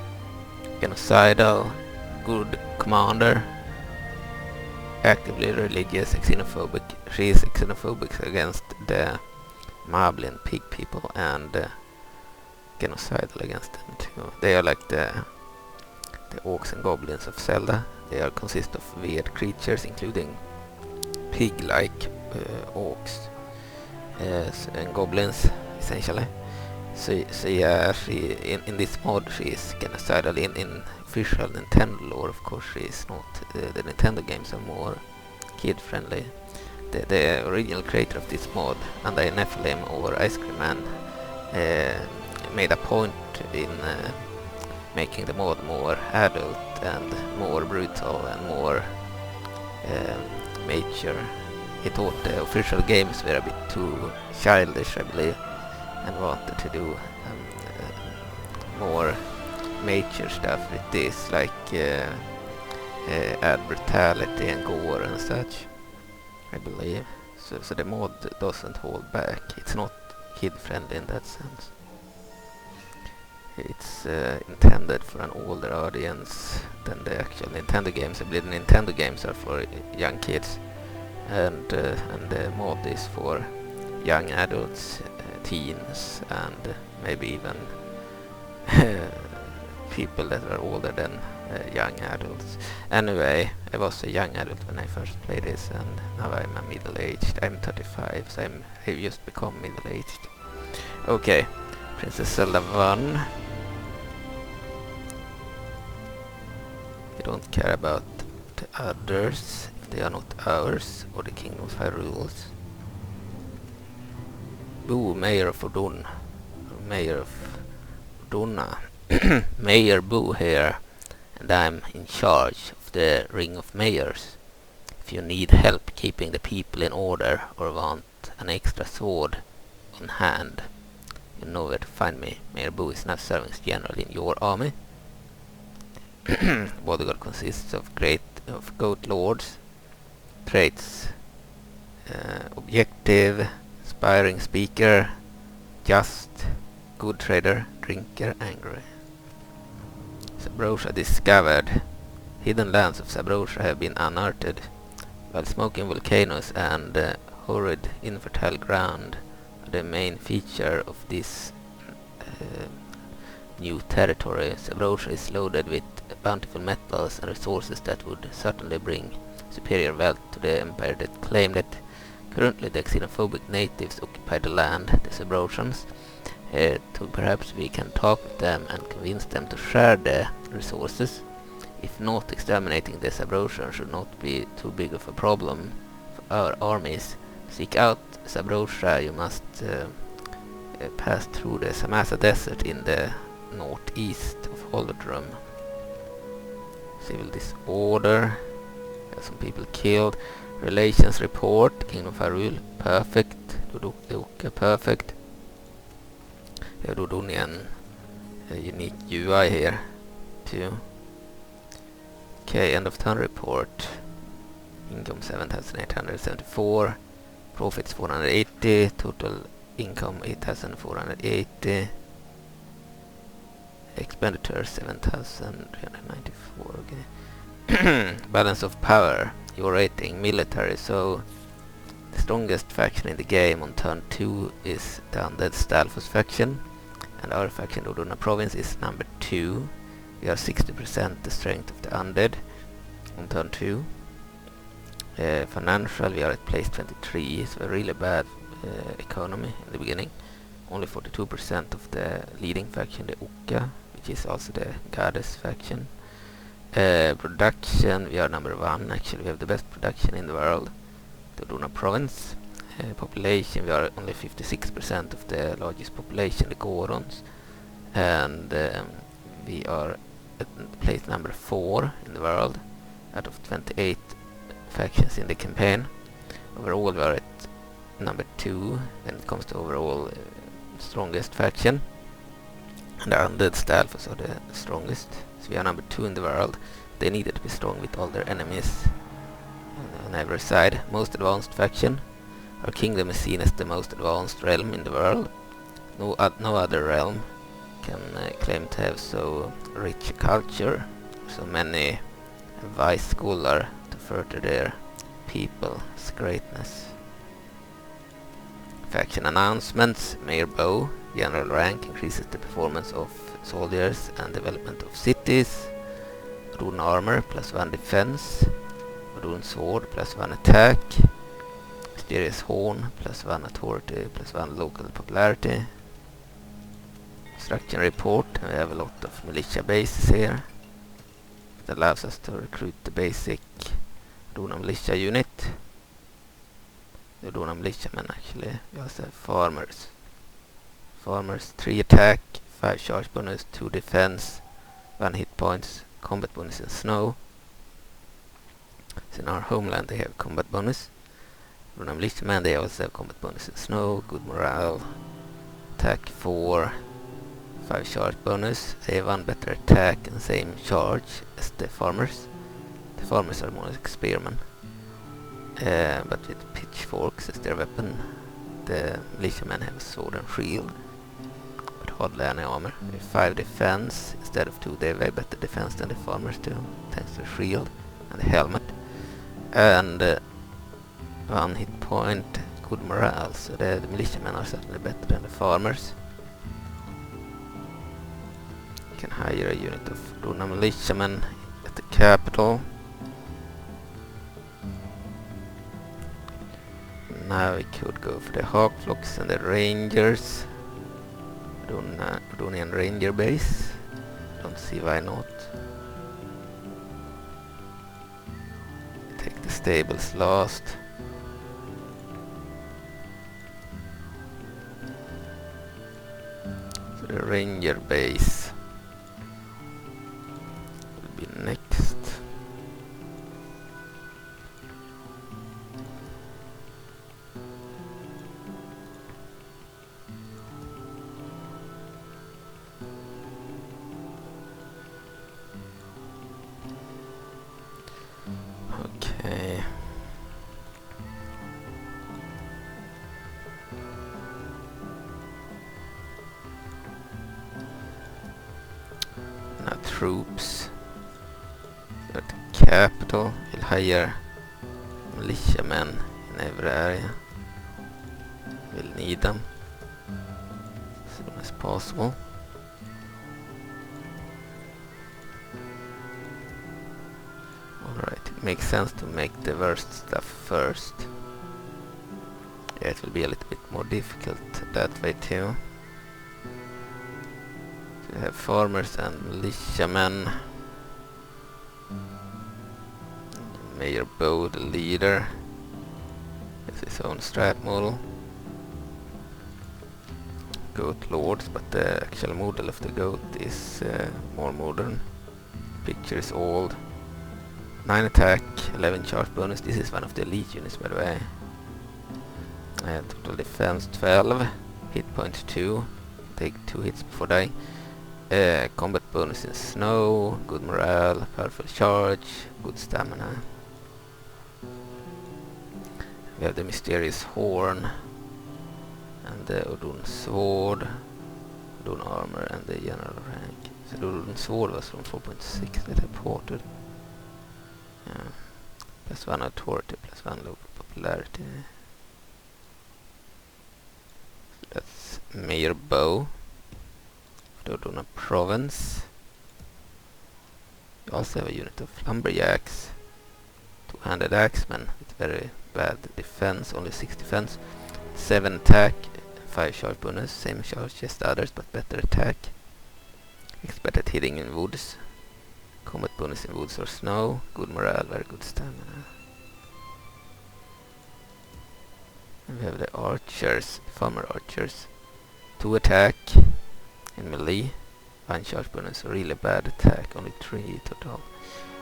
genocidal, good commander, actively religious, xenophobic. She is xenophobic against the Moblin pig people and genocidal against them too. They are like the orcs and goblins of Zelda. They are consist of weird creatures, including pig-like orcs and goblins, essentially. So yeah, she in this mod she is genocidal. In official Nintendo lore, of course, she is not. The Nintendo games are more kid-friendly. The original creator of this mod, TheUndyingNephalim or IceCreamMan, made a point in making the mod more adult and more brutal and more mature. He thought the official games were a bit too childish, I believe, and wanted to do more mature stuff with this, like add brutality and gore and such, I believe. So the mod doesn't hold back. It's not kid-friendly in that sense. It's intended for an older audience than the actual Nintendo games. I believe the Nintendo games are for young kids, and the mod is for young adults, teens, and maybe even people that are older than young adults. Anyway, I was a young adult when I first played this, and now I'm a middle-aged. I'm 35, so I've just become middle-aged. Okay, Princess Zelda 1. We don't care about the others if they are not ours or the Kingdom of Hyrule's. Boo, Mayor of Ordona. Mayor of Ordona. Mayor Boo here, and I'm in charge of the Ring of Mayors. If you need help keeping the people in order or want an extra sword on hand, You know where to find me. Mayor Boo is now serving as general in your army. Bodyguard consists of goat lords. Traits: objective, inspiring speaker, just, good trader, drinker, angry. Sabrosia discovered. Hidden lands of Sabrosia have been unearthed, while smoking volcanoes and horrid infertile ground are the main feature of this new territory. Sabrosia is loaded with bountiful metals and resources that would certainly bring superior wealth to the empire that claimed it. Currently the xenophobic natives occupy the land, the Sabrosians. Perhaps we can talk with them and convince them to share the resources. If not, exterminating the Sabrosians should not be too big of a problem for our armies. Seek out Sabrosia. You must pass through the Samasa Desert in the northeast of Holodrum. Civil disorder. Some people killed. Relations report. Kingdom of Hyrule. Perfect. Duduka. Perfect. We have Dodonian unique UI here too. Okay, end of turn report. Income 7,874. Profits 480. Total income 8,480. Expenditure 7,394. Okay. Balance of power. Your rating military. So the strongest faction in the game on turn 2 is the Undead Stalfos faction, and our faction Ordona Province is number 2. We are 60% the strength of the Undead on turn 2. Financial, we are at place 23, so a really bad economy in the beginning. Only 42% of the leading faction, the Uka, which is also the goddess faction. Production, we are number 1. Actually, we have the best production in the world, the Ordona Province. Population, we are only 56% of the largest population, the Gorons. And we are at place number 4 in the world out of 28 factions in the campaign. Overall, we are at number 2 when it comes to overall strongest faction. And the Undead Stalfos are the strongest. So we are number 2 in the world. They needed to be strong with all their enemies on every side. Most advanced faction. Our kingdom is seen as the most advanced realm in the world. No other realm can claim to have so rich a culture, so many wise scholars to further their people's greatness. Faction announcements. Mayor Bow, general rank, increases the performance of soldiers and development of cities. Rune armor, +1 defense. Rune sword, +1 attack. Mysterious horn, +1 authority, +1 local popularity. Construction report. We have a lot of militia bases here. That allows us to recruit the basic Rune militia unit. The Rune militiamen actually. We also have farmers. Farmers, 3 attack, 5 charge bonus, 2 defense, 1 hit points, combat bonus in snow. So in our homeland they have combat bonus. Rune militiamen, they also have combat bonus in snow, good morale, attack 4, 5 charge bonus. They have 1 better attack and same charge as the farmers. The farmers are more like spearmen, but with pitchforks as their weapon. The militiamen have a sword and shield, but hardly any armor. They have 5 defense instead of 2. They have way better defense than the farmers too, thanks to the shield and the helmet. And 1 hit point, good morale. So the militiamen are certainly better than the farmers. You can hire a unit of Rune militiamen at the capital. Now we could go for the Hawkflocks and the Rangers. Ordonian Ranger base. Don't see why not. Take the stables last. So the Ranger base will be next. troops. At the capital, we'll hire militiamen in every area. We'll need them as soon as possible. Alright, it makes sense to make the worst stuff first. Yeah, it will be a little bit more difficult that way too. So we have farmers and militiamen. Mayor Bo, the leader, has his own strat model. Goat lords, but the actual model of the goat is more modern. Picture is old. 9 attack, 11 charge bonus. This is one of the elite units, by the way. Total defense 12, hit point 2. Take 2 hits before dying. Combat bonus in snow, good morale, powerful charge, good stamina. We have the mysterious horn, and the Ordona sword, Ordona armor, and the general rank. So the Ordona sword was from 4.6 that I ported. +1 authority, +1 local popularity. So that's Mayor Bo, the Ordona Province. We also have a unit of lumberjacks, 2-handed axemen with very bad defense, only 6 defense, 7 attack, 5 charge bonus, same charge as the others but better attack. Expert at hitting in woods, combat bonus in woods or snow, good morale, very good stamina. And we have the archers, farmer archers, 2 attack in melee, 1 charge bonus, really bad attack, only 3 total.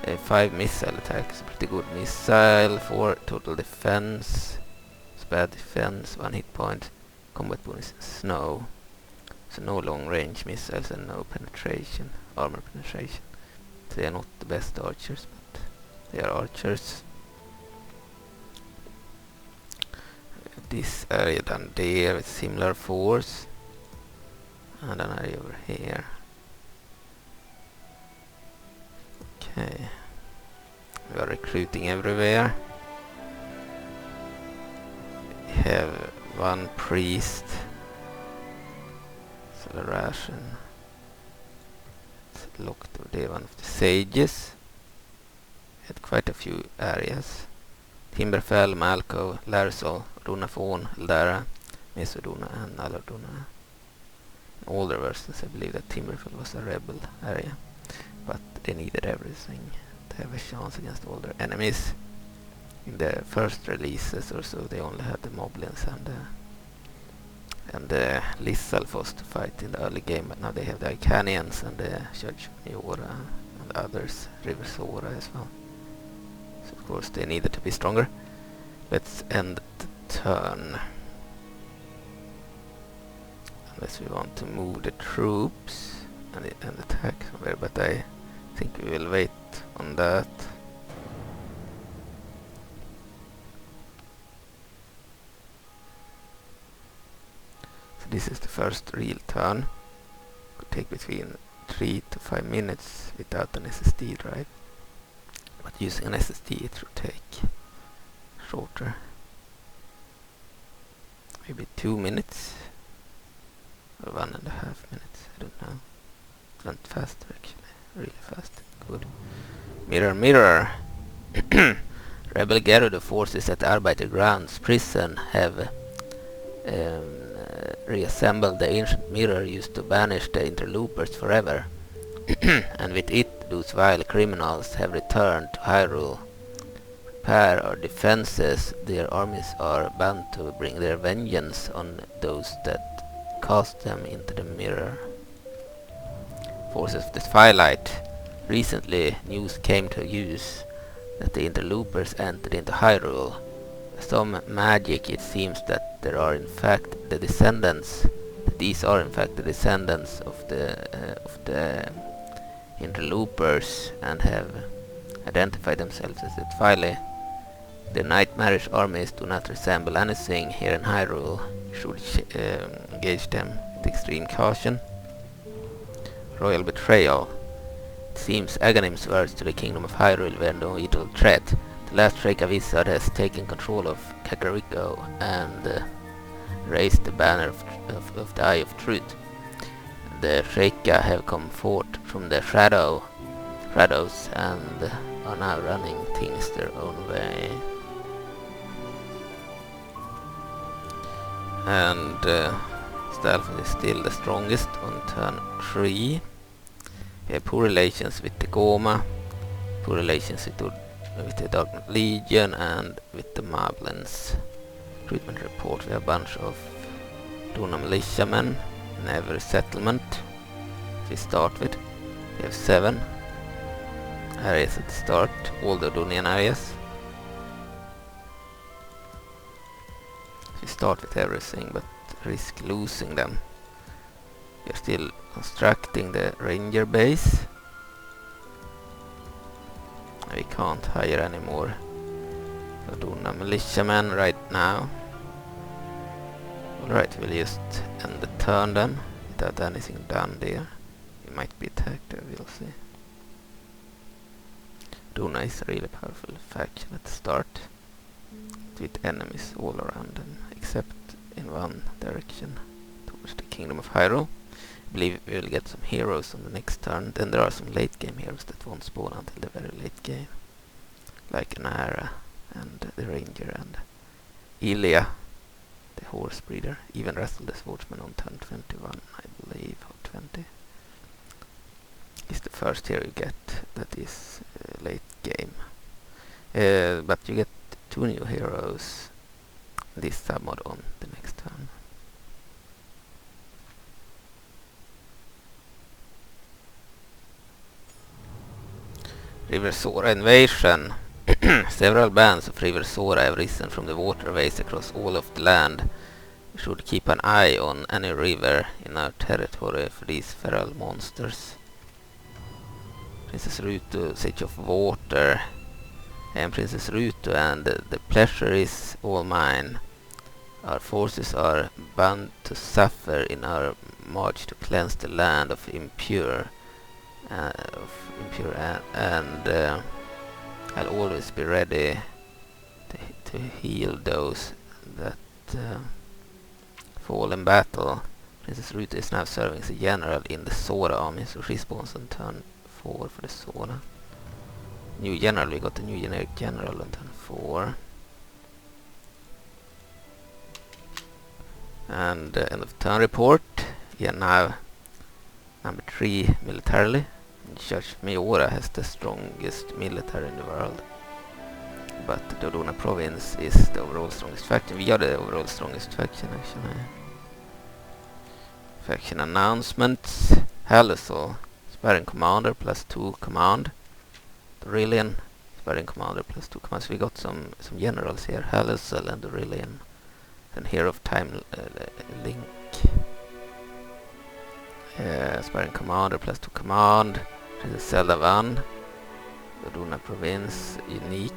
5 missile attacks, pretty good missile, 4 total defense, it's bad defense, 1 hit point, combat bonus in snow, so no long range missiles and no penetration, armor penetration. So they are not the best archers, but they are archers. This area down there with similar force, and an area over here. Okay, we are recruiting everywhere. We have 1 priest, acceleration. It's locked over there, one of the sages. We had quite a few areas. Timberfell, Malco, Larsol, Ordona Fawn, Eldara, Mesodona, and Alardona. In older versions I believe that Timberfell was a rebel area, but they needed everything to have a chance against older enemies. In the first releases or so they only had the Moblins and the Lissalfos to fight in the early game, but now they have the Icanians and the Judge Majora and others, River Sora as well. So of course they needed to be stronger. Let's end the turn. Unless we want to move the troops and attack somewhere, but I think we will wait on that. So this is the first real turn. Could take between 3 to 5 minutes without an SSD drive, but using an SSD it should take shorter, maybe 2 minutes or 1.5 minutes, I don't know. It went faster actually, really fast. Good. Mirror, mirror. Rebel Gerudo forces at Arbeitergrounds prison have reassembled the ancient mirror used to banish the interlopers forever. And with it, those vile criminals have returned to Hyrule. Prepare our defenses, their armies are bound to bring their vengeance on those that cast them into the mirror. Forces of the Twilight. Recently, news came to use that the interlopers entered into Hyrule. Some magic, it seems that there are in fact the descendants. These are in fact the descendants of the interlopers and have identified themselves as the Twilight. The nightmarish armies do not resemble anything here in Hyrule. You should engage them with extreme caution. Royal Betrayal. It seems Aghanim's words to the kingdom of Hyrule were no idle threat. The last Shreka wizard has taken control of Kakariko and raised the banner of the Eye of Truth. The Shreka have come forth from the shadows and are now running things their own way. And Stalfos is still the strongest on turn 3. We have poor relations with the Goma, poor relations with the Dark Knight Legion and with the Moblins. Recruitment report, we have a bunch of Ordona militiamen in every settlement we start with. We have 7 areas at the start, all the Ordonian areas. We start with everything but risk losing them. We are still constructing the ranger base. We can't hire any more Ordona militiamen right now. Alright, we'll just end the turn then, without anything done there. We might be attacked there, we'll see. Ordona is a really powerful faction at the start, with enemies all around them, except in one direction, towards the kingdom of Hyrule. I believe we will get some heroes on the next turn. Then there are some late game heroes that won't spawn until the very late game, like Anara and the ranger and Ilia, the horse breeder. Even Wrestle the swordsman on turn 21, I believe, or 20. Is the first hero you get that is late game. But you get 2 new heroes this submod on the next turn. River Sora invasion. Several bands of River Sora have risen from the waterways across all of the land. We should keep an eye on any river in our territory for these feral monsters. Princess Ruto, Sage of Water. I am Princess Ruto and the pleasure is all mine. Our forces are bound to suffer in our march to cleanse the land of impure and I'll always be ready to heal those that fall in battle. Princess Ruto is now serving as a general in the Sora army, so she spawns on turn 4 for the Sora. New general, we got a new generic general on turn 4. And end of turn report. We are now number 3 militarily. Judge Majora has the strongest military in the world. But the Ordona Province is the overall strongest faction. We are the overall strongest faction actually. Faction announcements. Halisol, Sparring Commander plus 2 command. Dorillian, Sparring Commander plus 2 command. So we got some generals here. Halisol and Dorillian. And Hero of Time Link. Sparring Commander plus 2 command. Princess Zelda 1. Ordona Province, unique,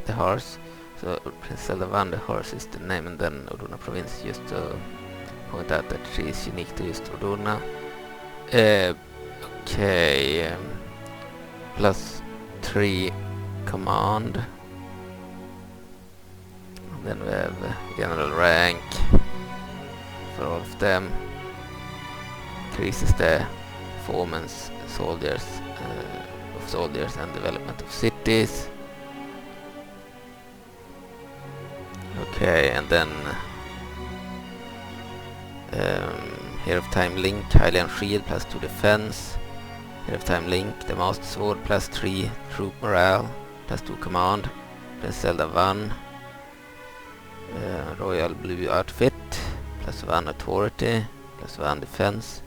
the horse. So Princess Zelda 1, the horse is the name, and then Ordona Province, just to point out that she is unique to just Ordona. Okay, plus 3 command. And then we have general rank for all of them. Increases the performance of soldiers and development of cities. Okay, and then Hero of Time Link, Hylian Shield plus 2 defense. Hero of Time Link, the Master Sword plus 3 troop morale plus 2 command. Princess Zelda 1. Royal Blue Outfit plus 1 authority plus 1 defense.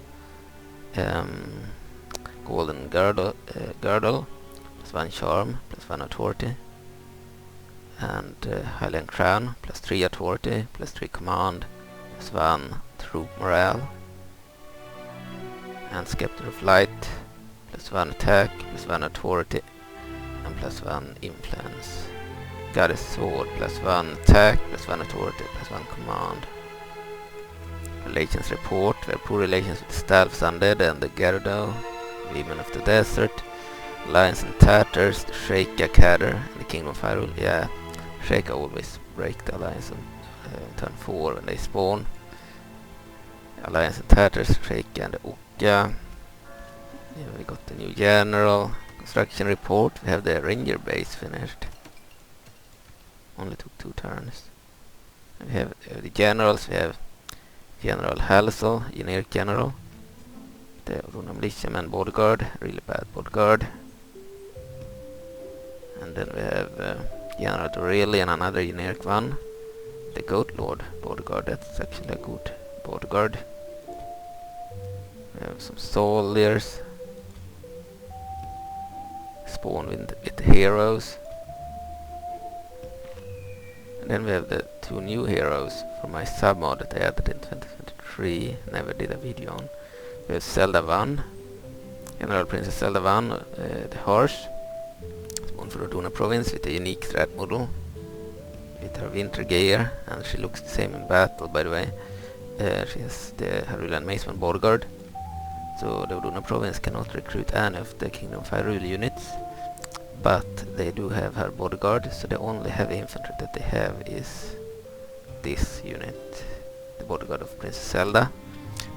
Golden Girdle plus 1 charm plus 1 authority. And Hylian Crown plus 3 authority plus 3 command plus 1 troop morale. And Scepter of Light plus 1 attack plus 1 authority and plus 1 influence. Goddess Sword plus 1 attack plus 1 authority plus 1 command. Relations report. We have poor relations with the Stalfos Undead and the Gerudo, Women of the Desert. Alliance in Tatters, the Sheikah Cadder, and the Kingdom of Hyrule. Yeah, Sheikah always break the Alliance on turn 4 when they spawn. Alliance in Tatters, Sheikah and the Oka. Yeah, we got the new General. Construction report. We have the Ranger base finished. Only took 2 turns. We have the generals. We have General Halsel, generic general. The Ordona Militiaman bodyguard, really bad bodyguard. And then we have General Dorelli and another generic one. The Goat Lord bodyguard, that's actually a good bodyguard. We have some soldiers. Spawn with the heroes. And then we have the 2 new heroes from my submod that I added in 2023. Never did a video on. We have Zelda 1. General Princess Zelda 1, the horse. Spawned for Ordona Province with a unique threat model. With her winter gear, and she looks the same in battle, by the way. She has the Hyrule and Maceman bodyguard. So the Ordona Province cannot recruit any of the Kingdom of Hyrule units. But they do have her bodyguard, so the only heavy infantry that they have is this unit, the bodyguard of Princess Zelda.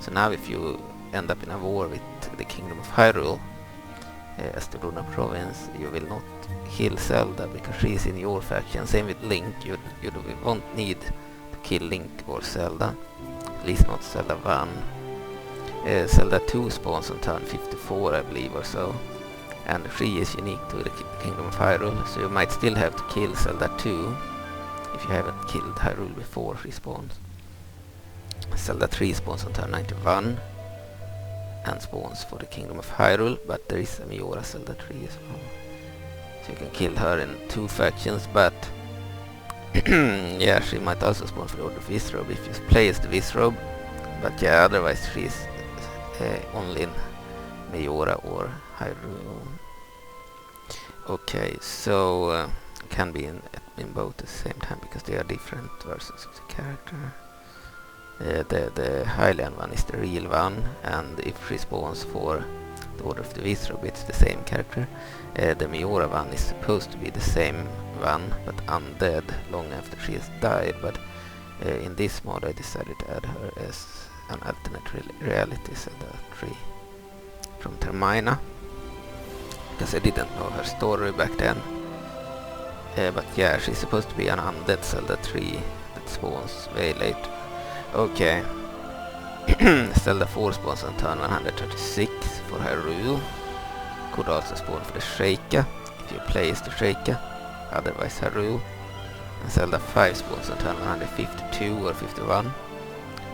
So now if you end up in a war with the Kingdom of Hyrule as the Ordona Province, you will not kill Zelda because she is in your faction. Same with Link, you won't need to kill Link or Zelda, at least not Zelda 1. Zelda 2 spawns on turn 54, I believe, or so. And she is unique to the Kingdom of Hyrule, so you might still have to kill Zelda 2 if you haven't killed Hyrule before she spawns. Zelda 3 spawns on turn 91 and spawns for the Kingdom of Hyrule, but there is a Majora Zelda 3 as well. So you can kill her in 2 factions, but yeah, she might also spawn for the Order of Visrobe if you play as the Visrobe. But yeah, otherwise she is only in Majora or Hyrule. Okay, so can be in both at the same time because they are different versions of the character. The Hylian one is the real one, and if she spawns for the Order of the Visrobe, it's the same character. The Majora one is supposed to be the same one, but undead long after she has died. But in this mod, I decided to add her as an alternate reality Zelda 3 from Termina, because I didn't know her story back then. But yeah, she's supposed to be an undead Zelda 3 that spawns way later. Okay. Zelda 4 spawns on turn 136 for Hyrule. Could also spawn for the Sheikah if you play as the Sheikah, otherwise Hyrule. And Zelda 5 spawns on turn 152 or 51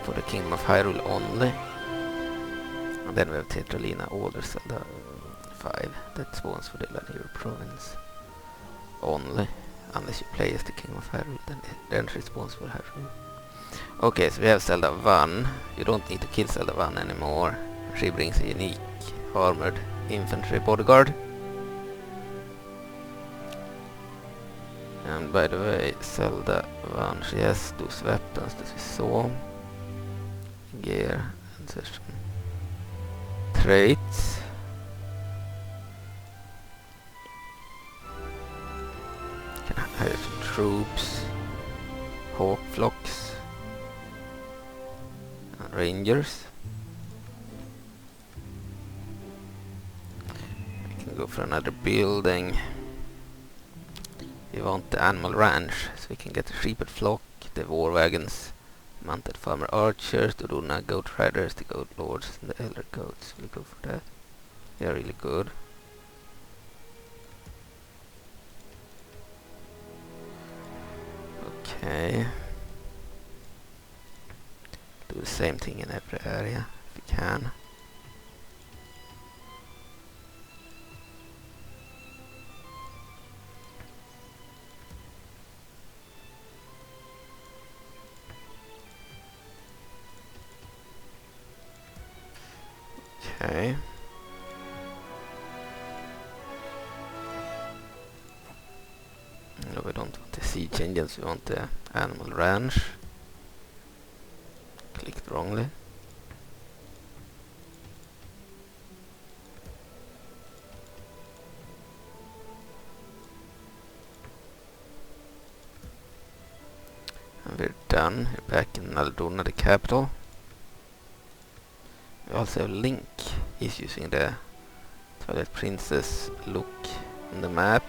for the Kingdom of Hyrule only. And then we have Tetralina older Zelda 5 that spawns for the Legend of Province only, unless you play as the King of Hyrule, then she spawns for Hyrule. Okay, so we have Zelda 1. You don't need to kill Zelda 1 anymore. She brings a unique armored infantry bodyguard. And by the way, Zelda 1, she has those weapons that we saw. Gear and some traits. Can hire some troops, hawk flocks, and rangers. We can go for another building. We want the animal ranch, so we can get the shepherd flock, the war wagons, mounted farmer archers, the Ordona goat riders, the goat lords, and the elder goats. We'll go for that. They are really good. Okay. Do the same thing in every area if we can. Okay. No, we don't want the siege engines, we want the animal ranch. Clicked wrongly. We're done. We're back in Ordona, the capital. We also have Link. He's using the Twilight Princess look on the map.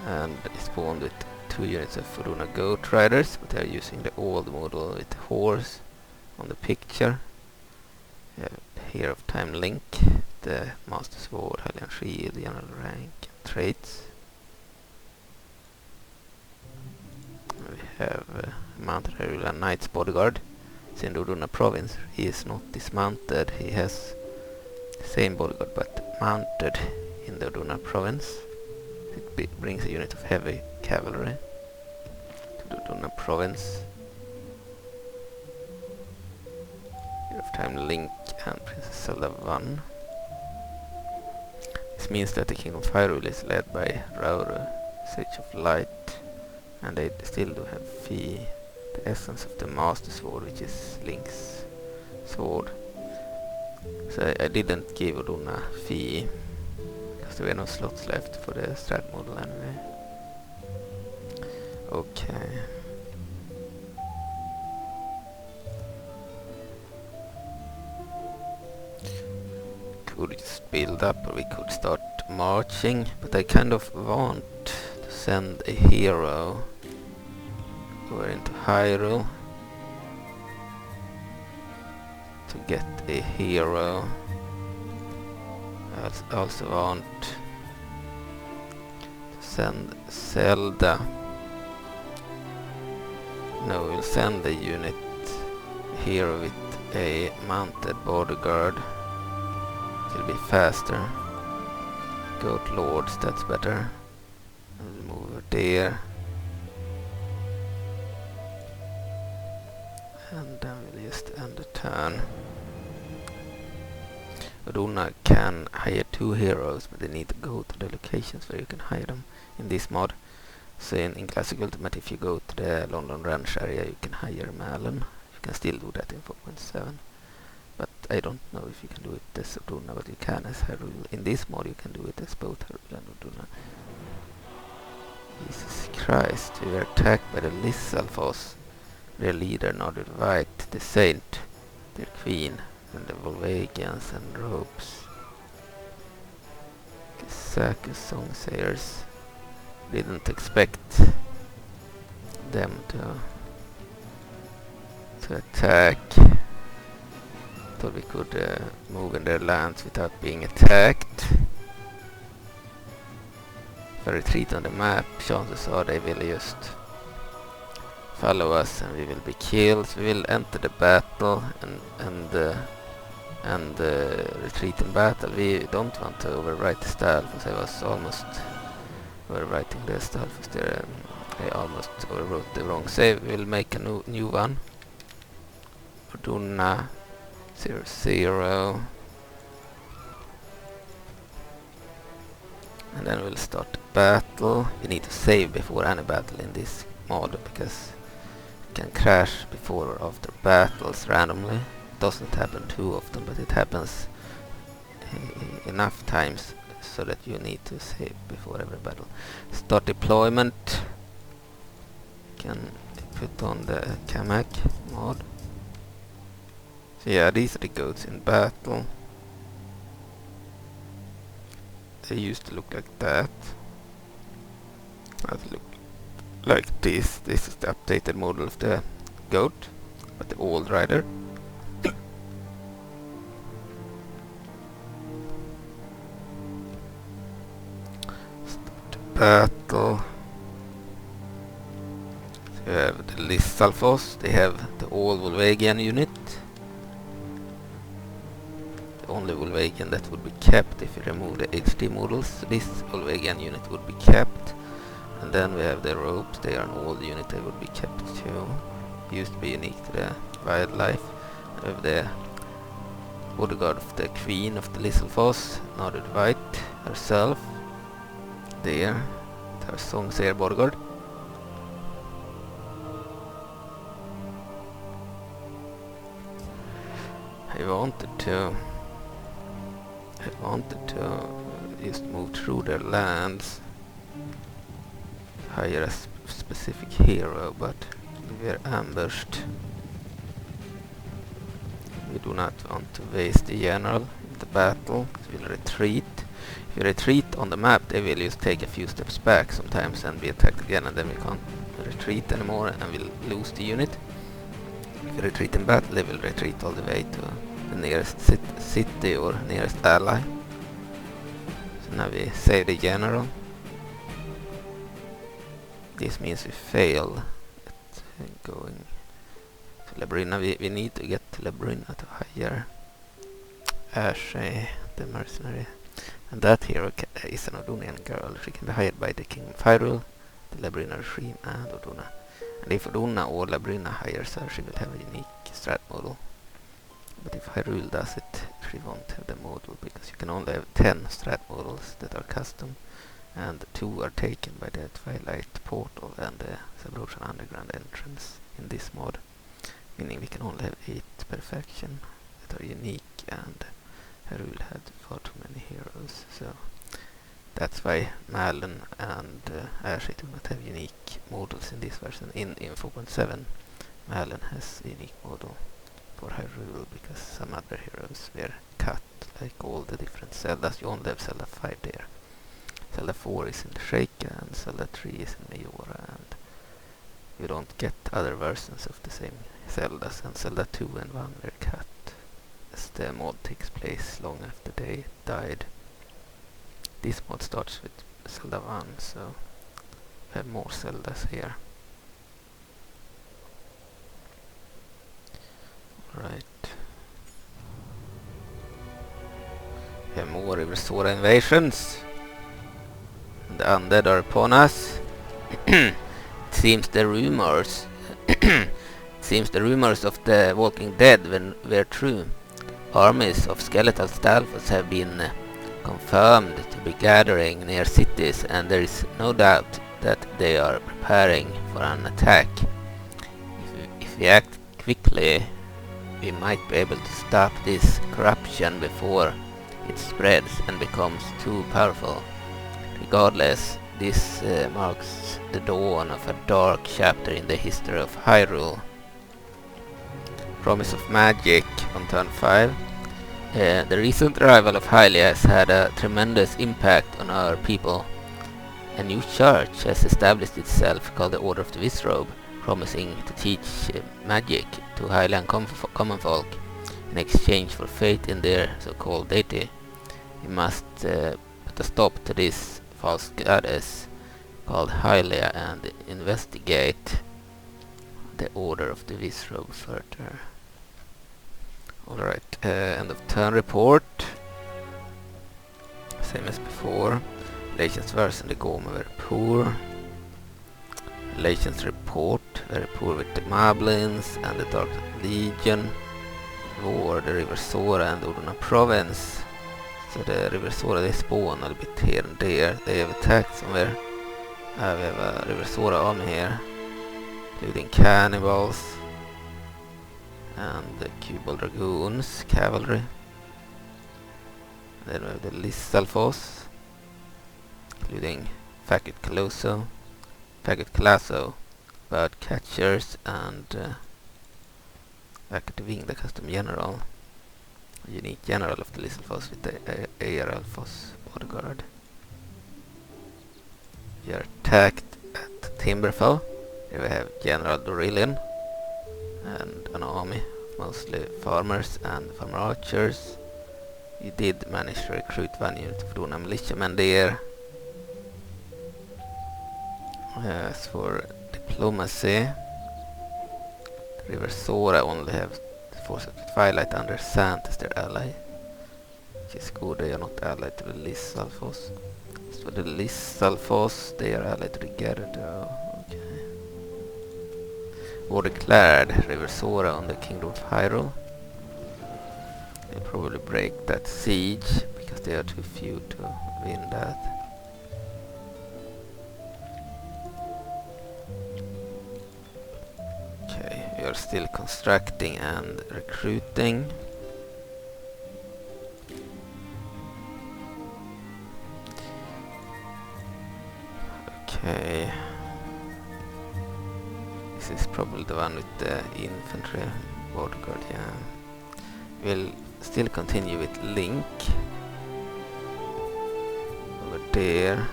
And he spawned with 2 units of Ordona Goat Riders, but they're using the old model with the horse on the picture. We have Hero of Time Link, the Master Sword, Hylian Shield, General Rank, and traits. We have mounted Hyrule Knight's Bodyguard. It's in the Ordona Province. He is not dismounted. He has the same bodyguard but mounted in the Ordona Province. It brings a unit of heavy cavalry to the Ordona Province. Hero of Time Link and Princess Zelda 1. This means that the King of Hyrule is led by Rauru, Sage of Light. And they still do have Fee, the essence of the Master Sword, which is Link's sword. So I didn't give Ordona Fee, because there were no slots left for the strat model anyway. Okay. Could just build up, or we could start marching, but I kind of want to send a hero over into Hyrule to get a hero. I also want to send Zelda. No, we'll send a unit hero with a mounted bodyguard. It'll be faster. Goat Lords, that's better. We'll move over there. And then we'll just end the turn. Ordona can hire 2 heroes, but they need to go to the locations where you can hire them in this mod. So in Classic Ultimate, if you go to the London Ranch area, you can hire Malon. You can still do that in 4.7. But I don't know if you can do it as Ordona, but you can as Hyrule. In this mod, you can do it as both Hyrule and Ordona. Jesus Christ, we were attacked by the Lyssalfos. Their leader nodded white, the saint, their queen, and the Volvagians and robes. Kisaku Songsayers. Didn't expect them to attack. Thought we could move in their lands without being attacked. If I retreat on the map, chances are they will just follow us and we will be killed. So we will enter the battle and retreat in battle. We don't want to overwrite the Stalfos. I was almost overwriting the Stalfos there. I almost overwrote the wrong save. We'll make a new one. Ordona 0-0. And then we'll start the battle. We need to save before any battle in this mod, because it can crash before or after battles randomly. It doesn't happen too often, but it happens enough times so that you need to save before every battle. Start deployment. Can put on the Kamak mod. So yeah, these are the goats in battle. They used to look like that. Now they look like this. This is the updated model of the goat, but the old rider. Start battle. So you have the Lyssalfos. They have the old Volvagian unit. The only Volvagian that would be kept if you remove the HD models. This Volvagian unit would be kept. And then we have the robes. They are an old unit. They would be kept too. Used to be unique to the wildlife. We have the bodyguard of the queen of the Lyssalfos, nodded white herself. There. With her Songsayer bodyguard. I wanted to just move through their lands. hire a specific hero, but we were ambushed. We do not want to waste the general in the battle, so we'll retreat. If we retreat on the map, they will just take a few steps back sometimes and be attacked again, and then we can't retreat anymore and we'll lose the unit. If we retreat in battle, they will retreat all the way to the nearest city or nearest ally. So now we save the general. This means we fail at going to Labrina. We need to get to Labrina to hire Ashe, the mercenary. And that hero is an Ordonian girl. She can be hired by the King of Hyrule, the Labrina regime, and Ordona. And if Ordona or Labrina hires her, she will have a unique strat model. But if Hyrule does it, she won't have the model, because you can only have 10 strat models that are custom, and 2 are taken by the Twilight Portal and the Subrotian Underground entrance in this mod, meaning we can only have 8 perfection that are unique, and Hyrule had far too many heroes, so that's why Malin and Ashe do not have unique models in this version. In 4.7, Malin has a unique model for Hyrule, because some other heroes were cut, like all the different Zeldas. You only have Zelda 5 there. Zelda 4 is in the Sheikah, and Zelda 3 is in Majora, and you don't get other versions of the same Zeldas, and Zelda 2 and 1 were cut, as the mod takes place long after they died. This mod starts with Zelda 1, so we have more Zeldas here. Alright. We have more River Sora invasions. The undead are upon us. It seems the rumors of the Walking Dead were true. Armies of skeletal stalfos have been confirmed to be gathering near cities, and there is no doubt that they are preparing for an attack. If we act quickly, we might be able to stop this corruption before it spreads and becomes too powerful. Regardless, this marks the dawn of a dark chapter in the history of Hyrule. Promise of Magic on turn 5. The recent arrival of Hylia has had a tremendous impact on our people. A new church has established itself called the Order of the Wizrobe, promising to teach magic to Hylian common folk in exchange for faith in their so-called deity. We must put a stop to this false goddess called Hylia and investigate the Order of the Wizrobe further. Alright, end of turn report. Same as before. Relations versus the Goma very poor. Relations report very poor with the Moblins and the Dark Legion. War, the River Sora and Ordona Province. So the River Sora, they spawn a little bit here and there. They have attacked somewhere. We have a River Sora army here, including cannibals and the Cubal Dragoons, cavalry. And then we have the Lissalfos, including Facut Colosso, Bird Catchers, and Facut Wing, the custom general. A unique general of the Lissalfos with the Aeralfos bodyguard. We are attacked at Timberfell. Here we have General Dorillion and an army of mostly farmers and farmer archers. We did manage to recruit one unit of Ordona militiamen there. As for diplomacy, the River Sora only have the forces of Twilight under Sant as their ally, which is good. They are not allied to the Lissalfos. As for the Lissalfos, they are allied to the Gyarados. War declared, River Sora on the Kingdom of Hyrule. They'll probably break that siege because they are too few to win that. Okay, we are still constructing and recruiting. Okay. This is probably the one with the infantry border guard, yeah. We'll still continue with Link. Over there.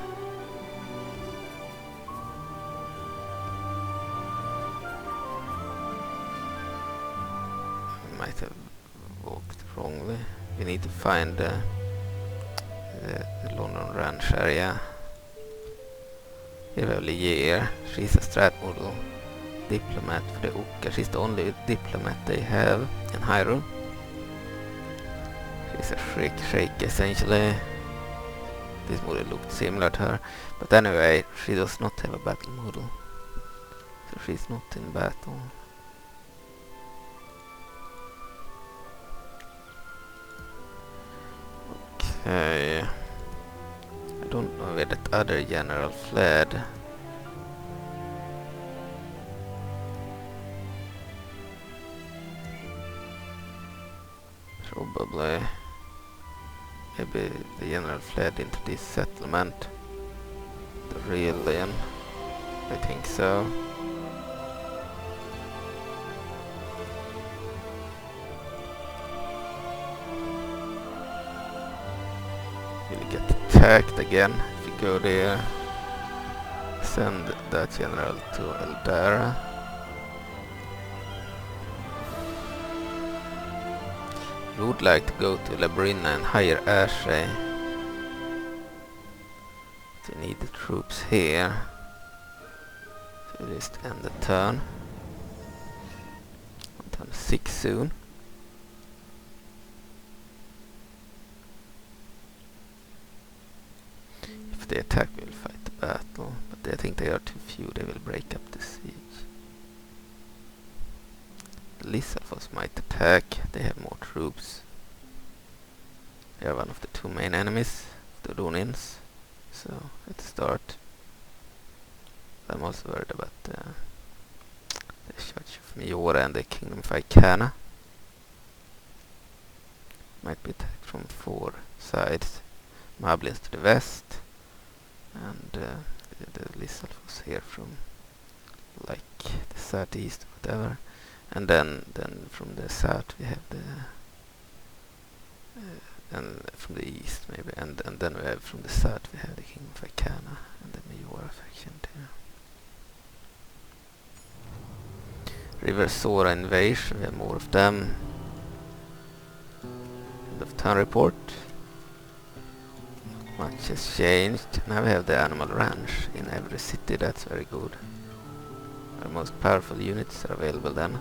Might have walked wrongly. We need to find the London Ranch area. Here we have Lier. She's a strat model diplomat for the Oka. She's the only diplomat they have in Hyrule. She's a shake essentially. This model looked similar to her. But anyway, she does not have a battle model. So she's not in battle. Okay. I don't know where that other general fled. Probably. Maybe the general fled into this settlement. The real one. I think so. We'll get attacked again if we go there. Send that general to Eldara. We would like to go to Labrina and hire Ashe. We need the troops here. So just end the turn. On turn 6 soon. If they attack, we'll fight the battle. But I think they are too few, they will break up the siege. The Lyssalfos might attack, they have more troops. They are one of the two main enemies, the Donins. So, let's start. I'm also worried about the Church of Majora and the Kingdom of Icana. Might be attacked from 4 sides. Moblins to the west. And the Lyssalfos here from like the southeast or whatever. And then from the south we have the and from the east maybe, and then we have from the south we have the King of Icana and the Majora faction too. River Sora invasion, we have more of them. End of town report. Not much has changed. Now we have the Animal Ranch in every city, that's very good. Our most powerful units are available then.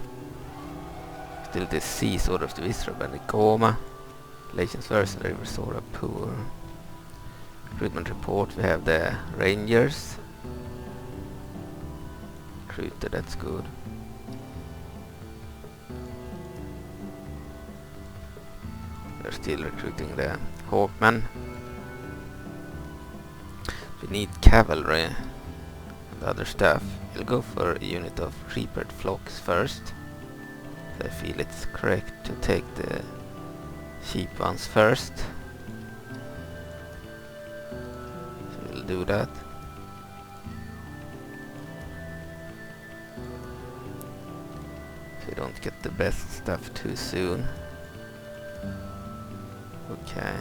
Still the Sea Sword of the Visra Bandicoma. Legends version River Sora poor. Recruitment report, we have the Rangers. Recruited, that's good. We're still recruiting the Hawkmen. We need cavalry and other stuff. We'll go for a unit of shepherd flocks first. I feel it's correct to take the sheep ones first. So we'll do that. So we don't get the best stuff too soon. Okay.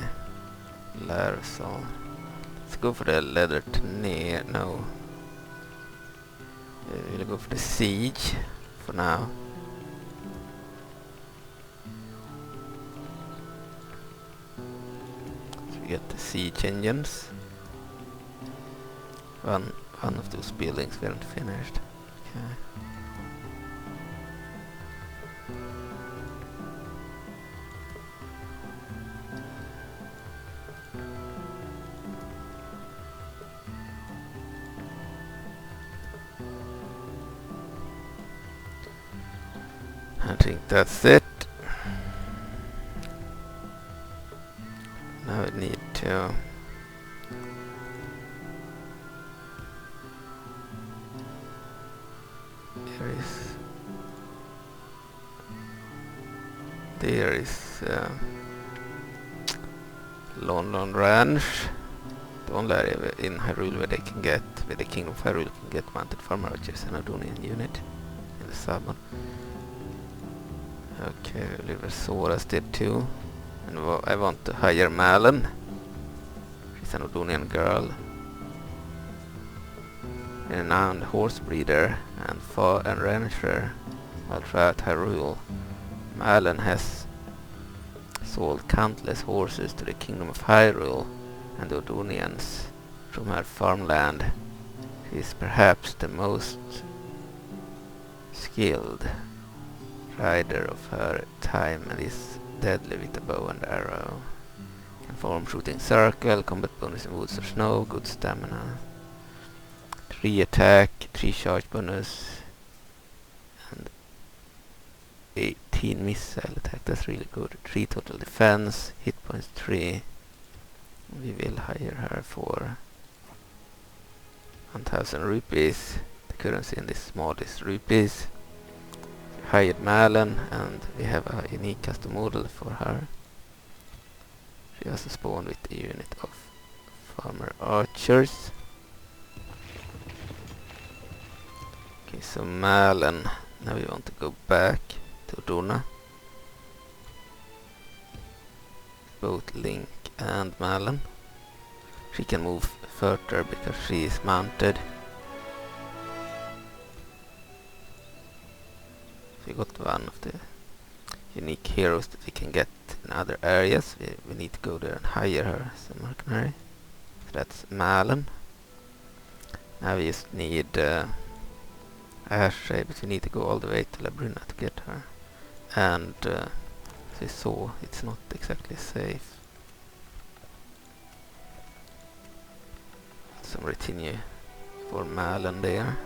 Larsal. Let's go for the leather near. No. We'll go for the siege for now. So we get the siege engines. One of those buildings weren't finished. Okay. I think that's it. Now we need to there is London Ranch, the only area in Hyrule where they can get, where the King of Hyrule can get mounted farm archers and Ordonian unit. the Submod. Okay, River Sora's dead too. And I want to hire Malin. She's an Ordonian girl. Renowned horse breeder and rancher all throughout Hyrule. Malin has sold countless horses to the Kingdom of Hyrule and the Ordonians from her farmland. She is perhaps the most skilled rider of her time and is deadly with a bow and arrow. Can form shooting circle, combat bonus in woods or snow, good stamina. 3 attack, 3 charge bonus, and 18 missile attack. That's really good. 3 total defense, hit points 3. We will hire her for 1000 rupees. The currency in this mod is rupees. Hired Malin, and we have a unique custom model for her. She has spawned with a unit of farmer archers. Okay, so Malin. Now we want to go back to Ordona. Both Link and Malin. She can move further because she is mounted. We got one of the unique heroes that we can get in other areas. We need to go there and hire her as a mercenary. So that's Malin. Now we just need Ashay, but we need to go all the way to Labruna to get her. And as we saw, it's not exactly safe. Some retinue for Malin there.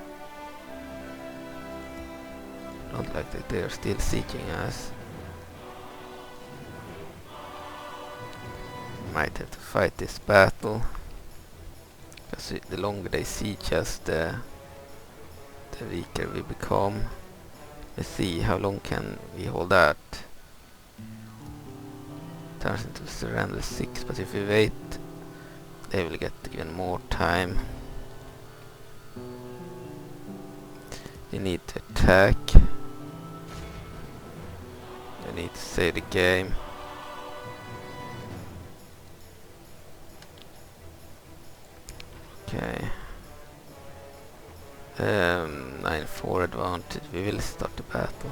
Don't like that they are still seeking us. Might have to fight this battle. Because the longer they siege us, the weaker we become. Let's see how long can we hold that. Turns into surrender 6, but if we wait, they will get even more time. We need to attack. I need to save the game. Okay. 9-4 advantage. We will start the battle.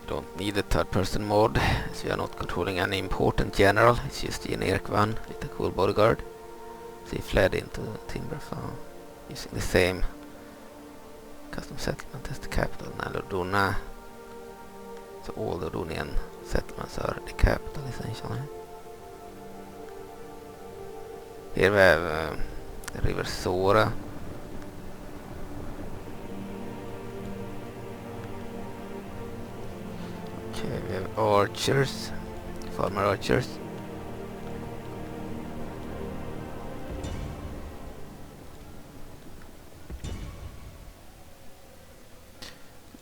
Don't need a third person mod, as we are not controlling any important general. It's just a generic one with a cool bodyguard. So he fled into Timberfall using the same custom settlement as the capital, Ordona. So all the Ordonian settlements are the capital essentially. Here we have the River Sora. Okay, we have archers, farmer archers.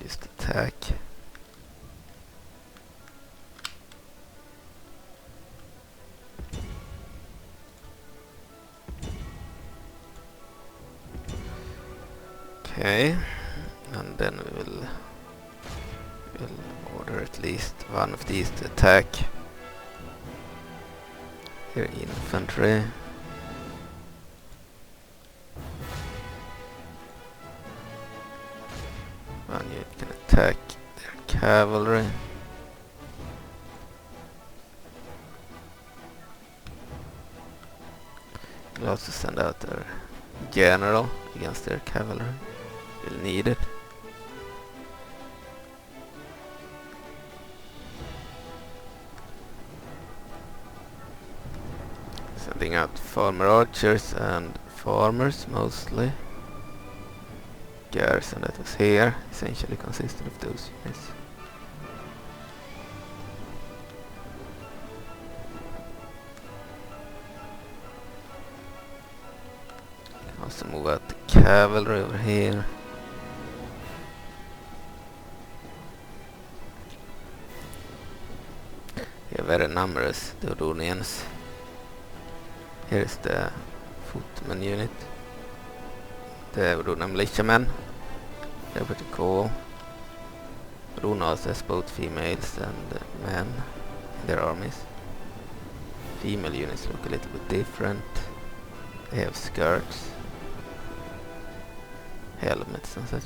Just attack. Okay, and then we will order at least one of these to attack. Here, infantry. One unit can attack their cavalry. We'll also send out their general against their cavalry. We'll need it. Sending out farmer archers and farmers mostly. Garrison that was here essentially consisted of those units. Can also move out the cavalry over here. very numerous, the Ordonians. Here's the footman unit. The Ordona militiamen. They're pretty cool. Ordona also has both females and men in their armies. Female units look a little bit different. They have skirts, helmets and such.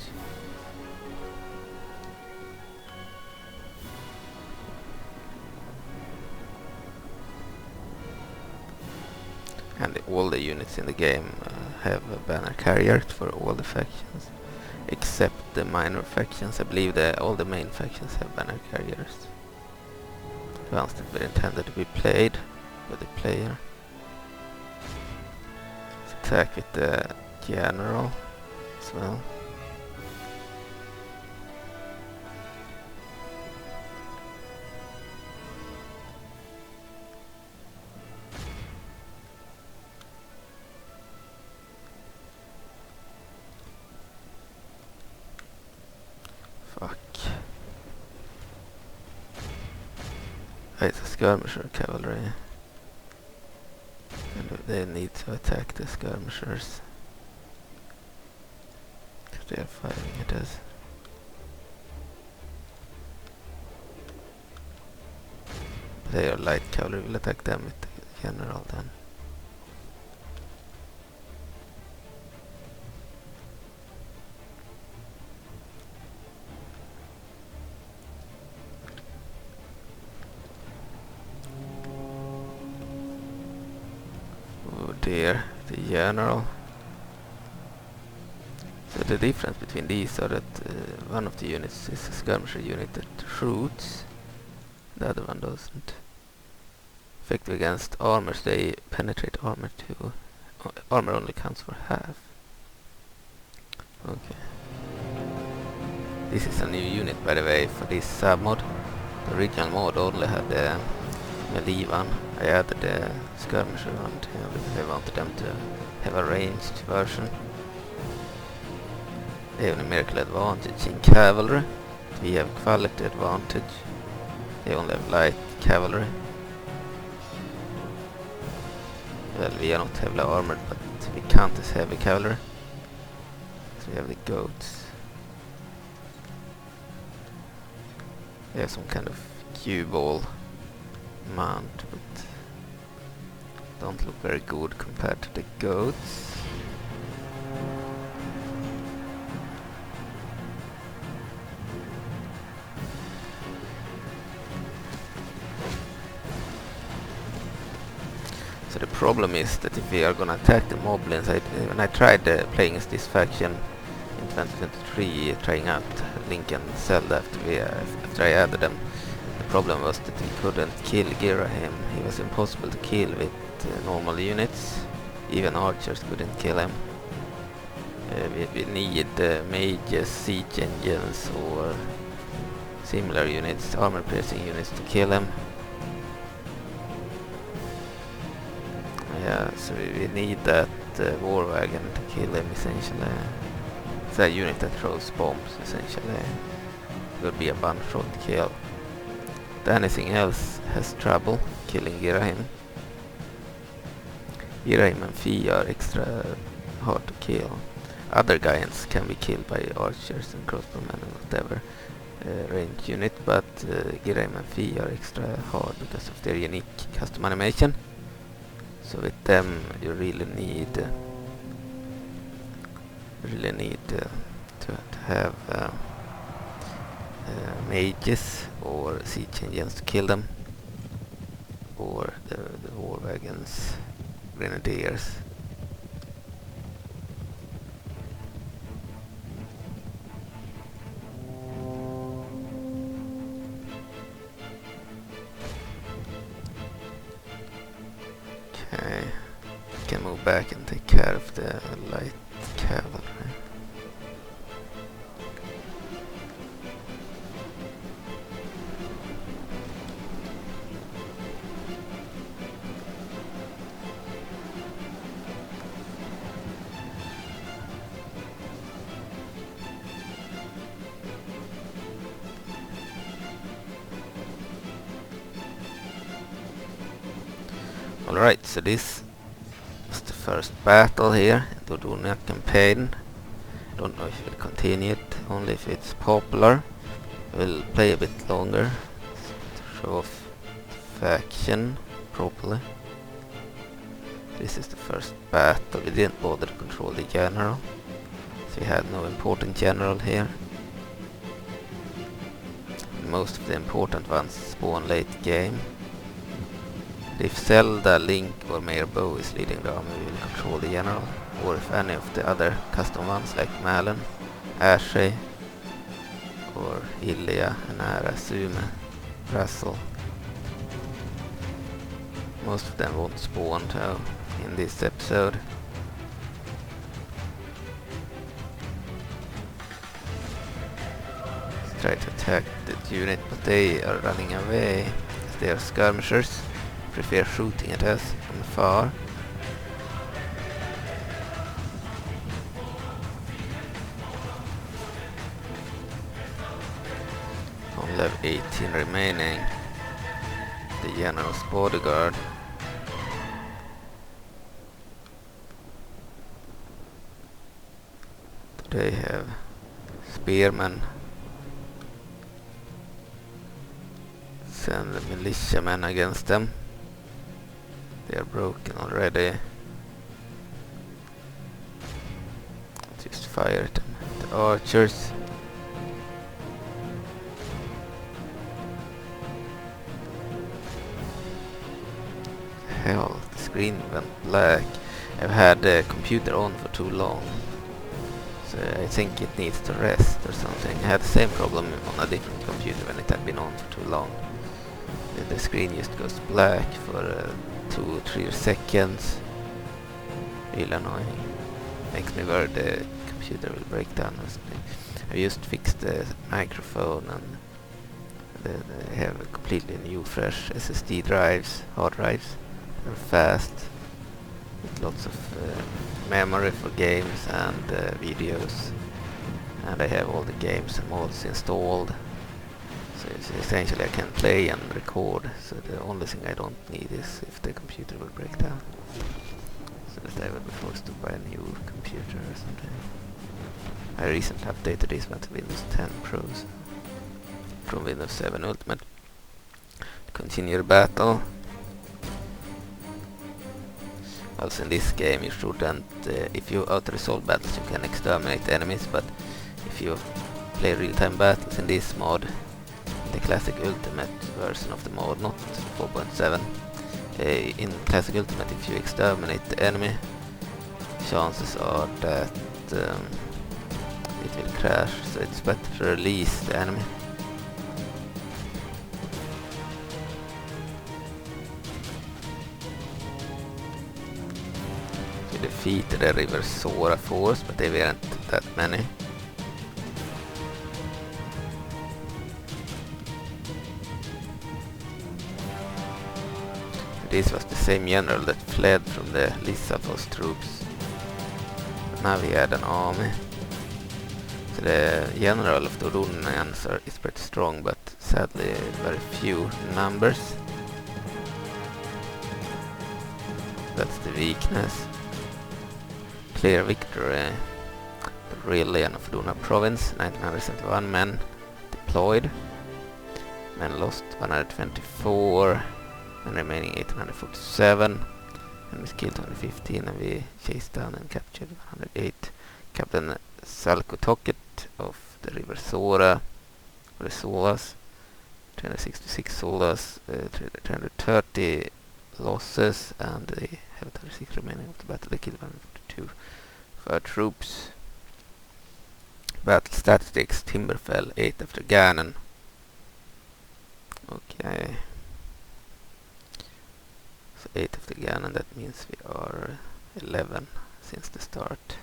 And all the units in the game have a banner carrier for all the factions, except the minor factions. I believe all the main factions have banner carriers. The ones that were intended to be played by the player. Let's attack with the general as well. Fuck. It's a skirmisher cavalry. And they need to attack the skirmishers. Because they are firing at us. They are light cavalry, will attack them with the general then. Oh dear, the general. So the difference between these are that one of the units is a skirmisher unit that shoots, the other one doesn't. Effective against armors, they penetrate armor too. Armor only counts for half. Okay. This is a new unit, by the way, for this submod. The original mod only had the melee one. I added the skirmisher one too, because I wanted them to have a ranged version. They have numerical advantage in cavalry. We have quality advantage. They only have light cavalry. Well, we are not heavily armored, but we count as heavy cavalry. So we have the goats. They have some kind of cue ball mount, but don't look very good compared to the goats. So the problem is that if we are gonna attack the moblins, when I tried playing as this faction in 2023, trying out Link and Zelda after I added them, the problem was that we couldn't kill Girahim. He was impossible to kill with normal units. Even archers couldn't kill him. We need mages, siege engines or similar units, armor piercing units to kill him. Yeah, so we need that war wagon to kill him essentially. It's a unit that throws bombs essentially. It would be a one-shot kill. But anything else has trouble killing Girahim. Girahim and Fi are extra hard to kill. Other giants can be killed by archers and crossbowmen and whatever range unit, but Girahim and Fi are extra hard because of their unique custom animation. So with them you really need to have mages or siege engines to kill them, or the war wagons, grenadiers. Okay, can move back and take care of the light cavalry. Alright, so this was the first battle here in the Ordona campaign. I don't know if we'll continue it, only if it's popular. We'll play a bit longer to show off faction properly. This is the first battle. We didn't bother to control the general, so we had no important general here. Most of the important ones spawn late game. If Zelda, Link or Mayor Bow is leading the army, we will control the general. Or if any of the other custom ones like Malin, Ashe or Ilia, Anara, Sume, Russell. Most of them won't spawn though in this episode. Let's try to attack the unit, but they are running away. They are skirmishers, prefer shooting at us from afar. Only have 18 remaining. The general's bodyguard. They have spearmen. Send the militiamen against them. They are broken already. Just fire at them. The archers. Hell, the screen went black. I've had the computer on for too long. So I think it needs to rest or something. I had the same problem on a different computer when it had been on for too long. The screen just goes black for 2 or 3 seconds. Really annoying. Makes me worried the computer will break down or something. I just fixed the microphone and I have a completely new fresh SSD drives, hard drives. They're fast with lots of memory for games and videos, and I have all the games and mods installed, so essentially I can play and record. So the only thing I don't need is if the computer will break down, so that I will be forced to buy a new computer or something. I recently updated this one to Windows 10 Pro from Windows 7 Ultimate. Continue the battle. Also in this game you shouldn't, if you auto-resolve battles you can exterminate enemies, but if you play real-time battles in this mod, the classic ultimate version of the mod, not 4.7, in classic ultimate if you exterminate the enemy, chances are that it will crash, so it's better to release the enemy. Defeated the River Sora force, but they weren't that many. This was the same general that fled from the Lissafos troops. Now we had an army. So the general of the Ordonians is pretty strong, but sadly very few in numbers. That's the weakness. Clear victory. The real Legend of Ordona Province, 1971 men deployed. Men lost 124, and remaining 1847. And we killed 115, and we chased down and captured 108. Captain Salko Tocket of the River Sora, or the Solas, 366 Solas, 330 losses, and they have 36 remaining of the battle. They killed 142 for our troops. Battle statistics: Timberfell 8 after Ganon. Okay. So 8 after Ganon, that means we are 11 since the start.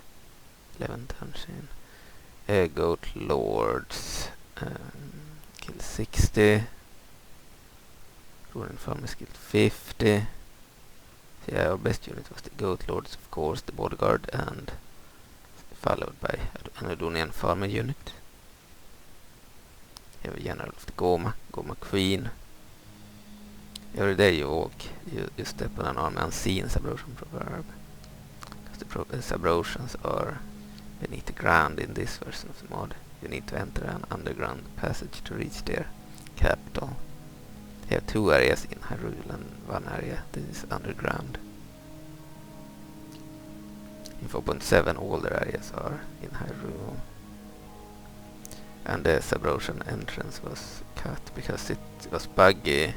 11 turns in. Goat Lords killed 60. Ruin Farmers killed 50. So yeah, our best unit was the Goat Lords, of course, the bodyguard, and followed by an Ordonian farmer unit. We have a general of the Goma Queen. Every day you walk, you step on an army unseen subrotion proverb. Because the subrotions are beneath the ground in this version of the mod. You need to enter an underground passage to reach their capital. They have 2 areas in Hyrule and 1 area that is underground. In 4.7 all their areas are in Hyrule. And the subrotion entrance was cut because it was buggy.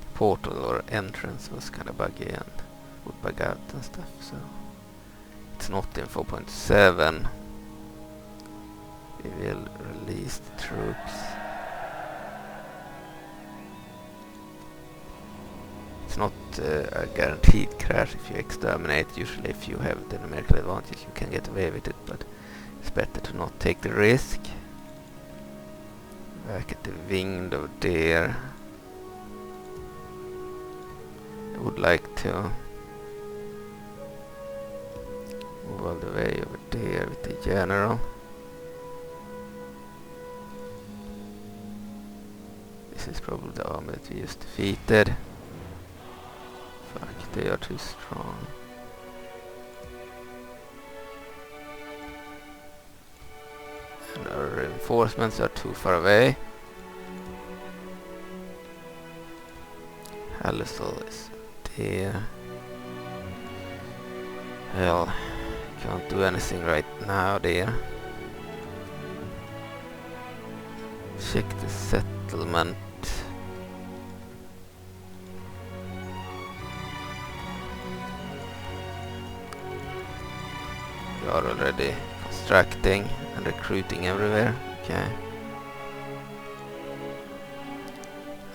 The portal or entrance was kind of buggy and would bug out and stuff, so it's not in 4.7. We will release the troops. It's not a guaranteed crash if you exterminate. Usually if you have the numerical advantage you can get away with it, but it's better to not take the risk. Back at the winged over there. I would like to move all the way over there with the general. This is probably the army that we just defeated. Fuck, they are too strong. And our reinforcements are too far away. Halisol is there. Well, can't do anything right now there. Check the settlement. We are already constructing and recruiting everywhere. Okay.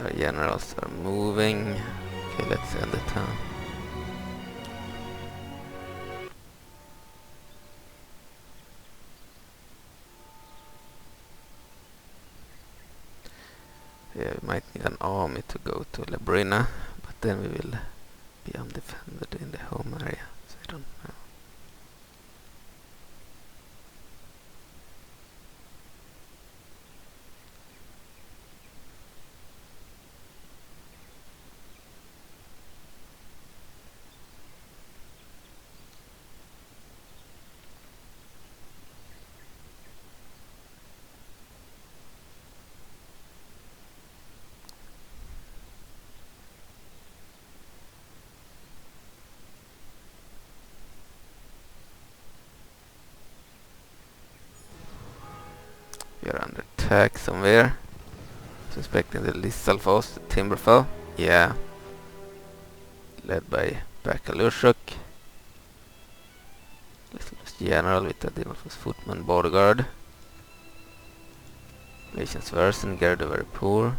Our generals are moving. Okay, let's end the town. Yeah, we might need an army to go to Labrina, but then we will be undefended in the home area, so I don't know. We are under attack somewhere. Suspecting the Lissalfos, the Timberfell. Yeah. Led by Bakalushuk. Little general with the Dimorphos footman bodyguard. Relations worse and Gerda very poor.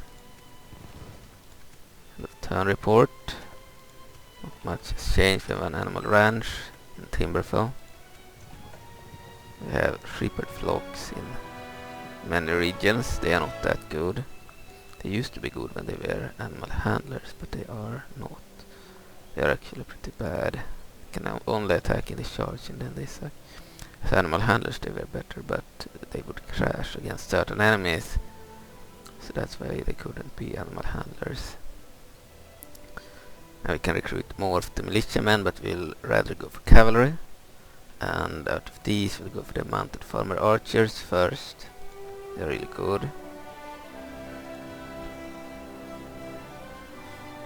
And the turn report. Not much has changed. We have an animal ranch in Timberfell. We have shepherd flocks in many regions. They are not that good. They used to be good when they were animal handlers, but they are not. They are actually pretty bad. They can only attack in the charge and then they suck. As animal handlers they were better, but they would crash against certain enemies. So that's why they couldn't be animal handlers. Now we can recruit more of the militiamen, but we'll rather go for cavalry. And out of these we'll go for the mounted farmer archers first. They're really good.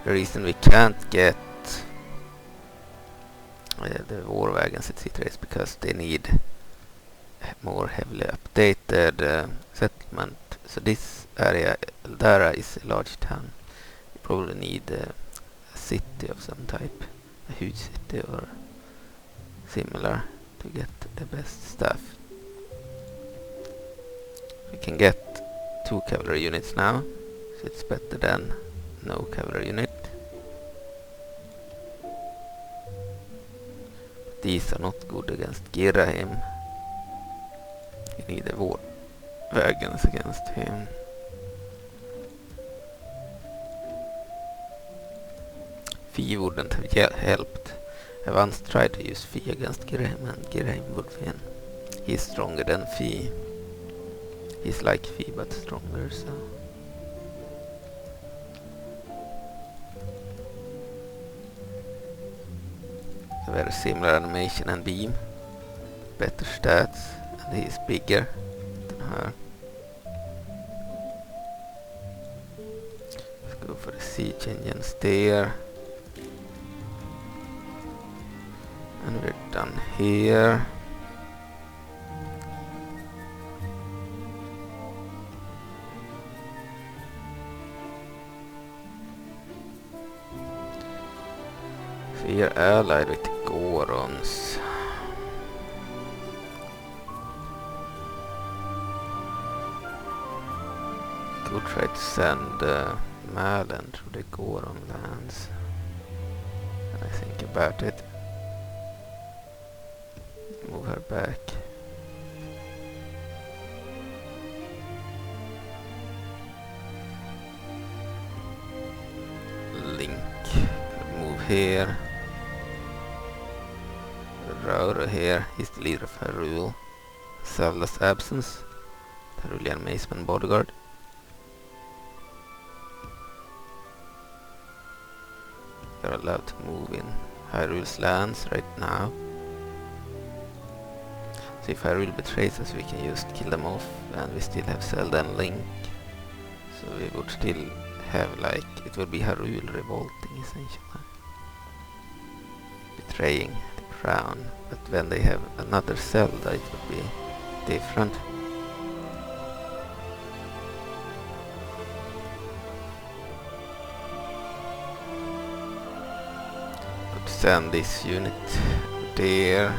The reason we can't get the war wagons etc. is because they need more heavily updated settlement. So this area, Eldara, is a large town. You probably need a city of some type, a huge city or similar, to get the best stuff. We can get 2 cavalry units now, so it's better than no cavalry unit. But these are not good against Girahim. You need a war wagons against him. Fee wouldn't have helped. I once tried to use Fee against Girahim and Girahim would win. He's stronger than Fee. He's like Fee but stronger, so... a very similar animation and beam, better stats, and he is bigger than her. Let's go for the siege engines there. And we're done here. We are allied with the Gorons. Could try to send Malin through the Goron lands. I think about it. Move her back. Link. Move here. Rauro here. He's the leader of Hyrule. Zelda's absence. Hyrulean Maceman bodyguard. You're allowed to move in Hyrule's lands right now. So if Hyrule betrays us, we can just kill them off, and we still have Zelda and Link. So we would still have, like, it would be Hyrule revolting essentially. Betraying the crown. But when they have another Zelda, it would be different. Could send this unit there.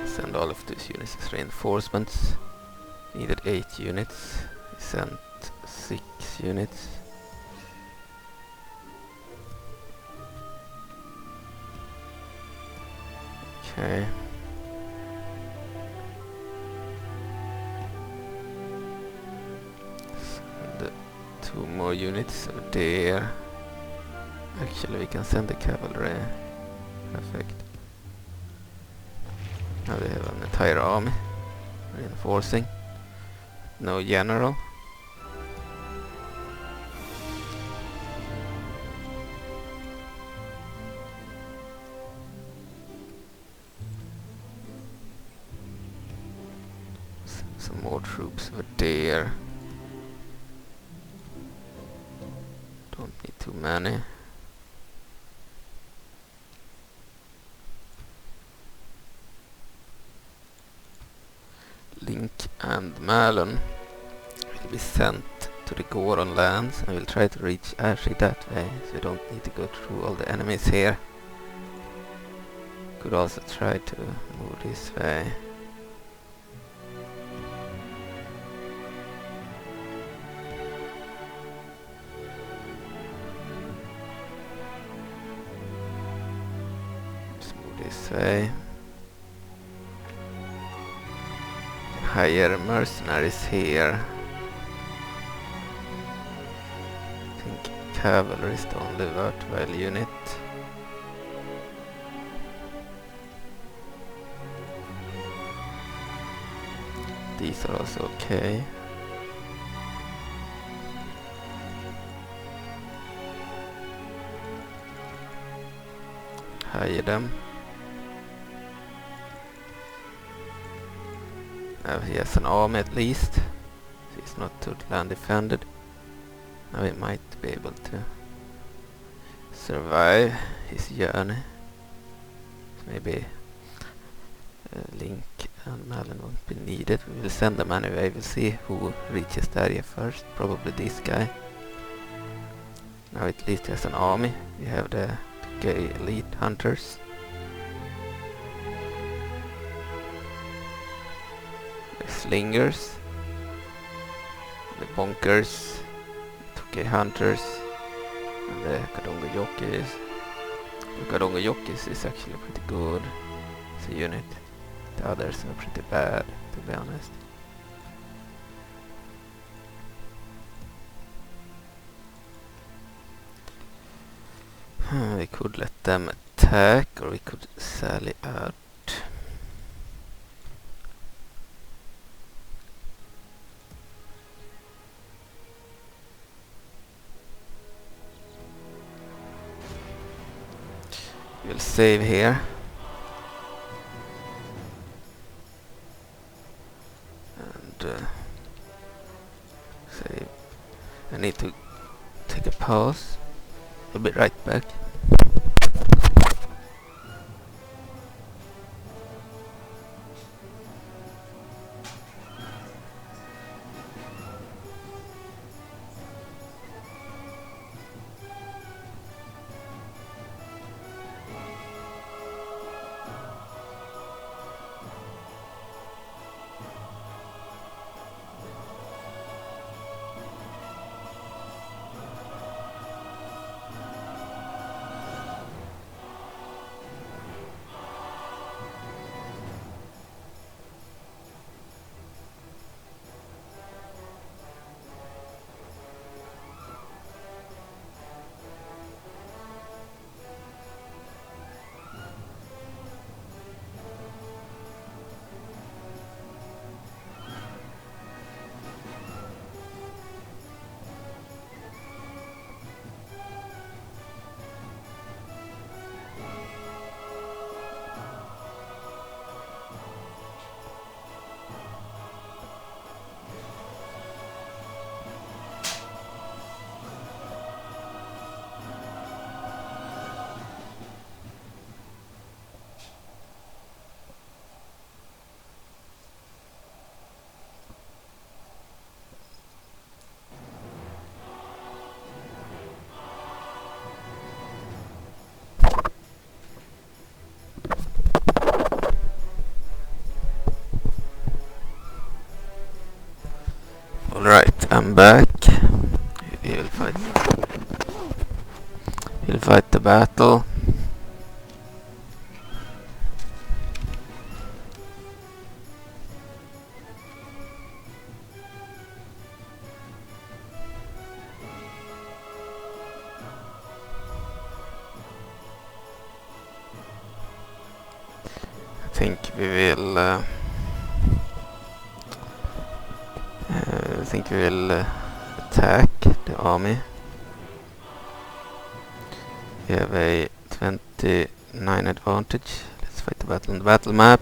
Send all of these units as reinforcements. Needed 8 units. We sent 6 units. Okay. Send 2 more units over there. Actually, we can send the cavalry. Perfect. Now they have an entire army reinforcing. No general. Some more troops over there. Don't need too many. Link and Malin will be sent to the Goron lands, and we'll try to reach Ashi that way, so we don't need to go through all the enemies here. Could also try to move this way. Let's move this way. Hire mercenaries here. I think cavalry is the only worthwhile unit. These are also okay. Hire them. Now he has an army at least. He's not totally undefended. Now he might be able to survive his journey. So maybe Link and Malin won't be needed. We will send them anyway. We'll see who reaches the area first. Probably this guy. Now at least he has an army. We have the gay elite hunters. The slingers. The bonkers. The hunters. And the Kadonga jockeys. The Kadonga jockeys is actually pretty good as a unit. The others are pretty bad, to be honest. We could let them attack, or we could sally out. We'll save here. And save. I need to take a pause. I'll be right back. Alright, I'm back. He'll fight the battle. I think we will attack the army. We have a 29 advantage. Let's fight the battle on the battle map.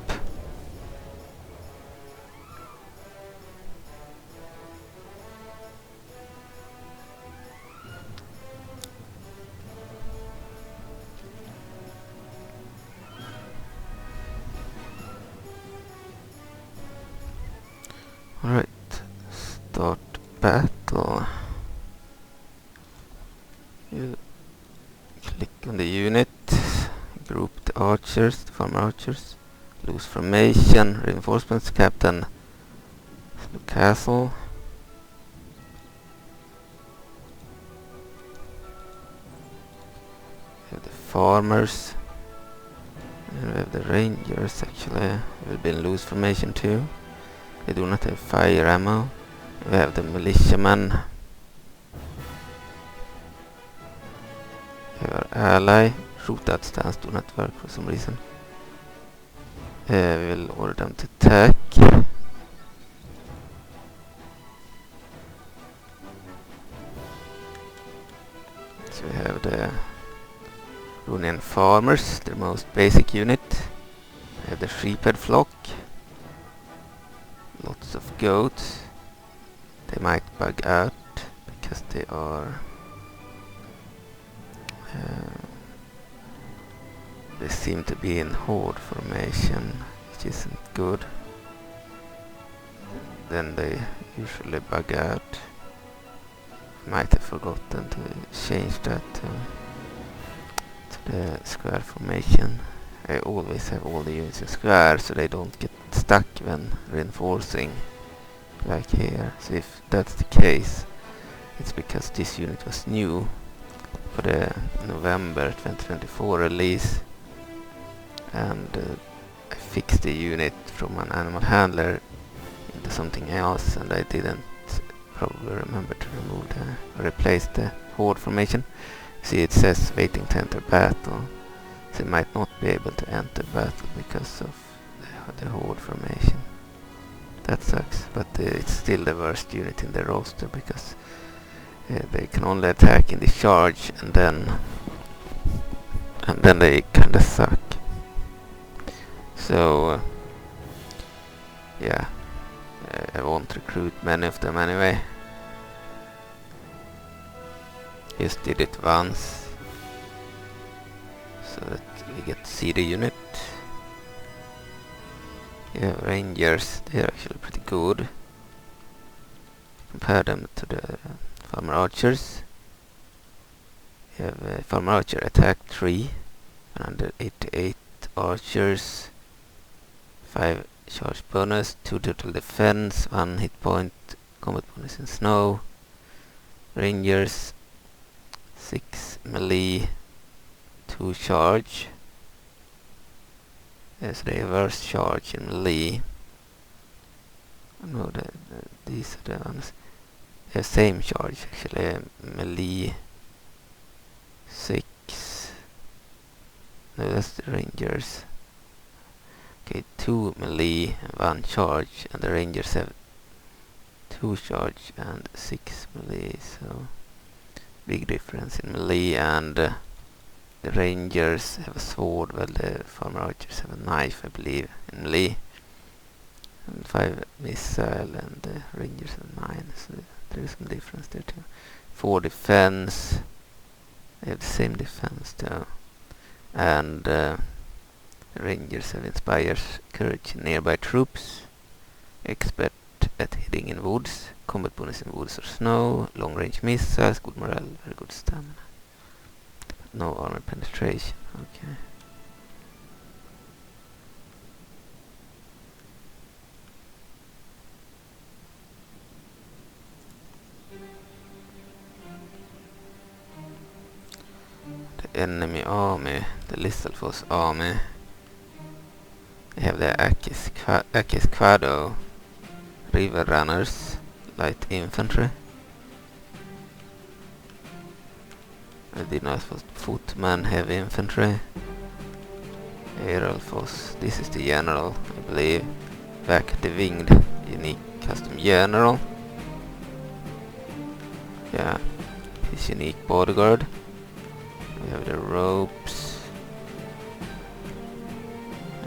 Alright, start battle. You click on the unit, group the archers, the farmer archers, lose formation, reinforcements, captain, the castle. We have the farmers, and we have the rangers. Actually, we've been loose formation too. They do not have fire ammo. We have the militiamen. We have our ally. Shootout stance do not work for some reason. We will order them to attack. So we have the Runian farmers, the most basic unit. We have the sheephead flock. Lots of goats. They might bug out because they are they seem to be in horde formation, which isn't good. Then they usually bug out. Might have forgotten to change that to the square formation. I always have all the units in square so they don't get stuck when reinforcing, like here. So if that's the case, it's because this unit was new for the November 2024 release, and I fixed the unit from an animal handler into something else, and I didn't probably remember to remove or replace the horde formation. See, it says waiting to enter battle. They might not be able to enter battle because of the horde formation. That sucks, but it's still the worst unit in the roster because they can only attack in the charge, and then and then they kinda suck. So yeah, I won't recruit many of them anyway. Just did it once so that we get to see the unit. Yeah, Rangers, they're actually pretty good. Compare them to the Farmer Archers. You have Farmer Archer attack 3, 188 archers, 5 charge bonus, 2 total defense, 1 hit point, combat bonus in snow. Rangers 6 melee, 2 charge. So they reverse charge in melee. No, these are the ones. They have same charge actually. Melee 6. No, that's the Rangers. Okay, 2 melee and 1 charge, and the Rangers have 2 charge and 6 melee, so big difference in melee. And the Rangers have a sword, while the Farmer Archers have a knife, I believe, in melee. And 5 missile, and the Rangers have 9, so there is some difference there too. 4 defense, they have the same defense too. And the Rangers have inspires courage in nearby troops, expert at hitting in woods, combat bonus in woods or snow, long range missiles, good morale, very good stamina. No armor penetration, okay. The enemy army, the Lisselfoss army, they have the Akis Quado river runners, light infantry. The Dinarfoss footman, heavy infantry. Eralfoss, this is the general, I believe. Back the winged, unique custom general. Yeah, his unique bodyguard. We have the ropes.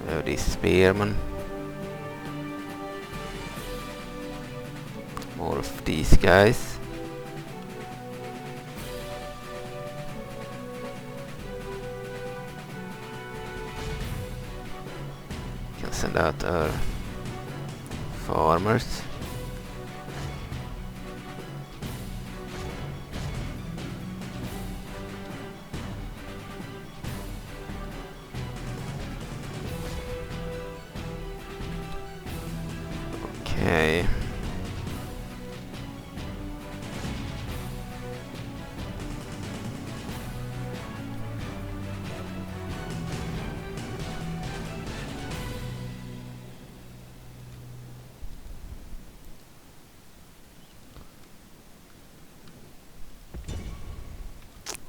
We have these spearmen. More of these guys. Can send out our farmers. Okay.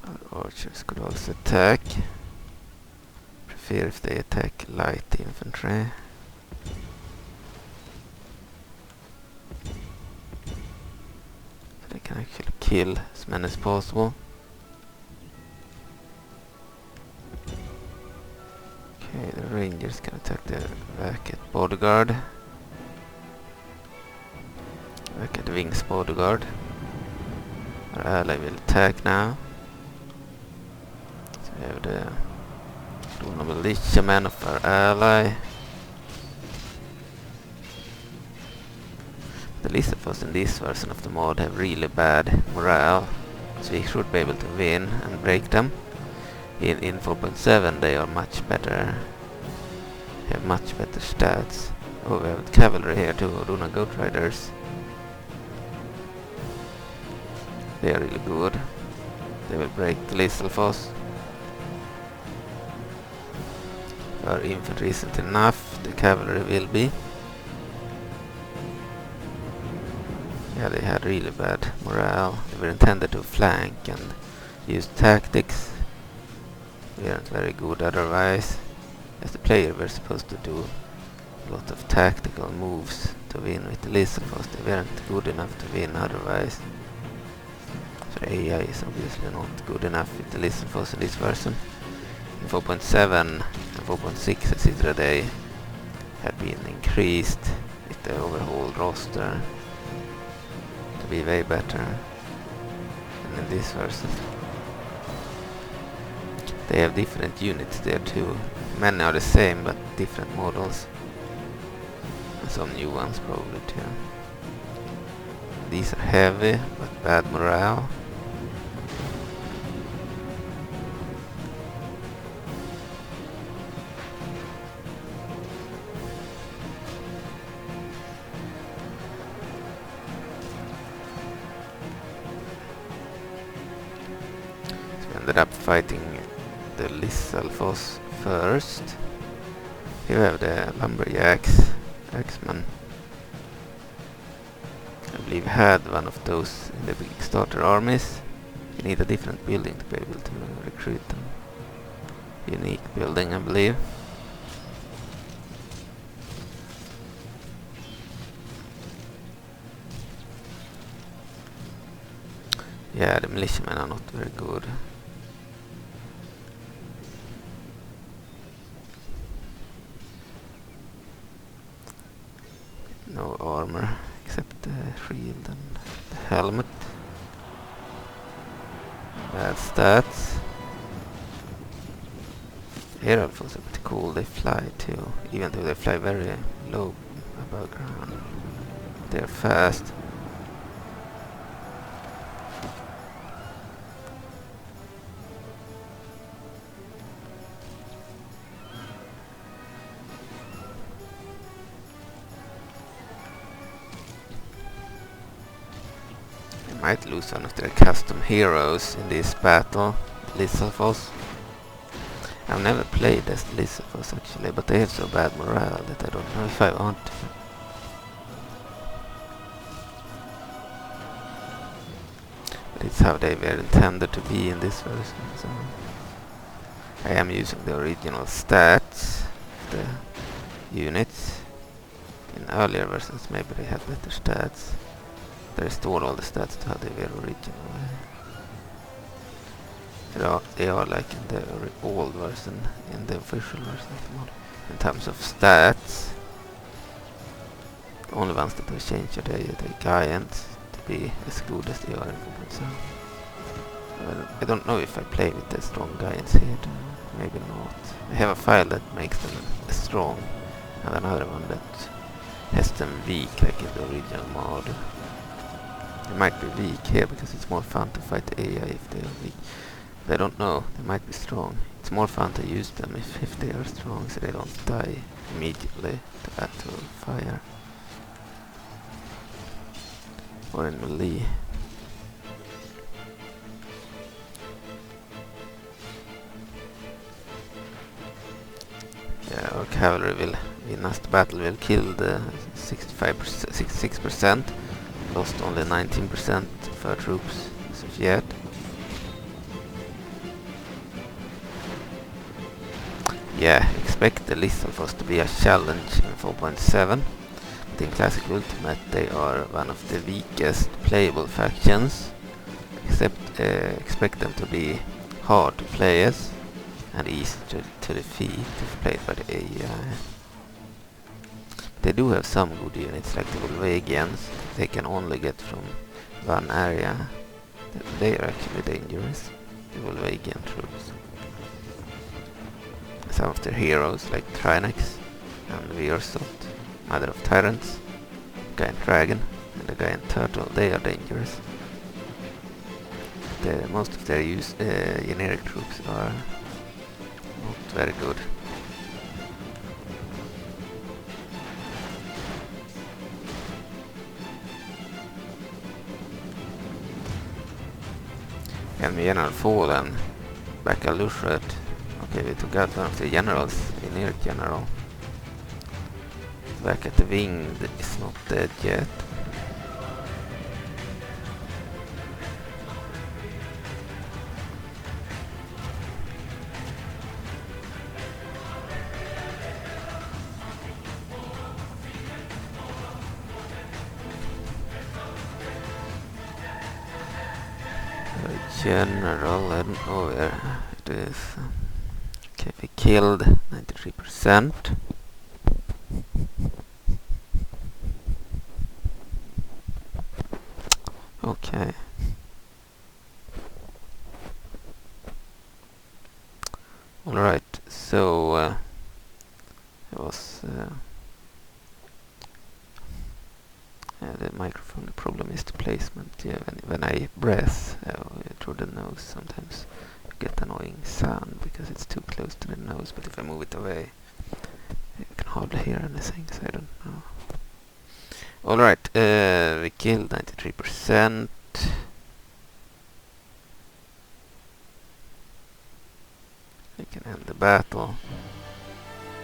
Our archers could also attack. Prefer if they attack light infantry. They can actually kill as many as possible. Okay, the Rangers can attack the Vacket bodyguard. Vacket wings bodyguard. Our ally will attack now. So we have the Ordona Militiaman of our ally. The Lisselfoss in this version of the mod have really bad morale, so we should be able to win and break them. In 4.7 they are much better, have much better stats. Oh, we have cavalry here too, Ordona Goat Riders. They are really good. They will break the Lisselfoss. Our infantry isn't enough, the cavalry will be. Yeah, they had really bad morale. They were intended to flank and use tactics. We aren't very good otherwise. As the player, we're supposed to do a lot of tactical moves to win with the Lisselfoss. They weren't good enough to win otherwise. So the AI is obviously not good enough with the Lisselfoss in this version. 4.7 and 4.6 I see today had been increased with the overhaul roster to be way better than in this version. They have different units there too. Many are the same but different models. And some new ones probably too. These are heavy but bad morale. Ended up fighting the Lizalfos first. Here we have the lumberjacks, Axeman. I believe had one of those in the big starter armies. You need a different building to be able to recruit them. Unique building, I believe. Yeah, the militiamen are not very good. No armor except the shield and the helmet. Bad stats. Hyrule are pretty cool, they fly too, even though they fly very low above ground. They're fast. Might lose one of their custom heroes in this battle, Lizalfos. I've never played as Lizalfos actually, but they have so bad morale that I don't know if I want to. But it's how they were intended to be in this version, so I am using the original stats of the units. In earlier versions maybe they had better stats. They restored all the stats to how they were originally. They are like in the old version, in the official version of the mod. In terms of stats, the only ones that have changed are the giants to be as good as they are in 4.7. Well, I don't know if I play with the strong giants here, maybe not. I have a file that makes them strong, and another one that has them weak, like in the original mod. They might be weak here because it's more fun to fight AI if they are weak. But I don't know, they might be strong. It's more fun to use them if they are strong, so they don't die immediately to battle fire. Or in melee. Yeah, our cavalry will, in last battle, will kill the 66%. Lost only 19% of our troops as of yet. Yeah, expect the Lizalfos to be a challenge in 4.7. But in Classic Ultimate they are one of the weakest playable factions. Expect them to be hard to play as and easy to defeat if played by the AI. They do have some good units like the Volvagians. They can only get from one area. They are actually dangerous, the Volvagian troops. Some of their heroes like Trinex and Veersot, Mother of Tyrants, Giant Dragon and the Giant Turtle, they are dangerous. Most of their generic troops are not very good. And General Fallen, Bakalushret. Okay, we took out one of the generals, generic general. Back at the wing is not dead yet. General, I don't know where it is. Okay, we killed 93%. Okay. Alright, so it was the microphone. The problem is the placement. Yeah, when I breathe through the nose, sometimes you get annoying sound because it's too close to the nose. But if I move it away, you can hardly hear anything. So I don't know. All right, we killed 93%. We can end the battle.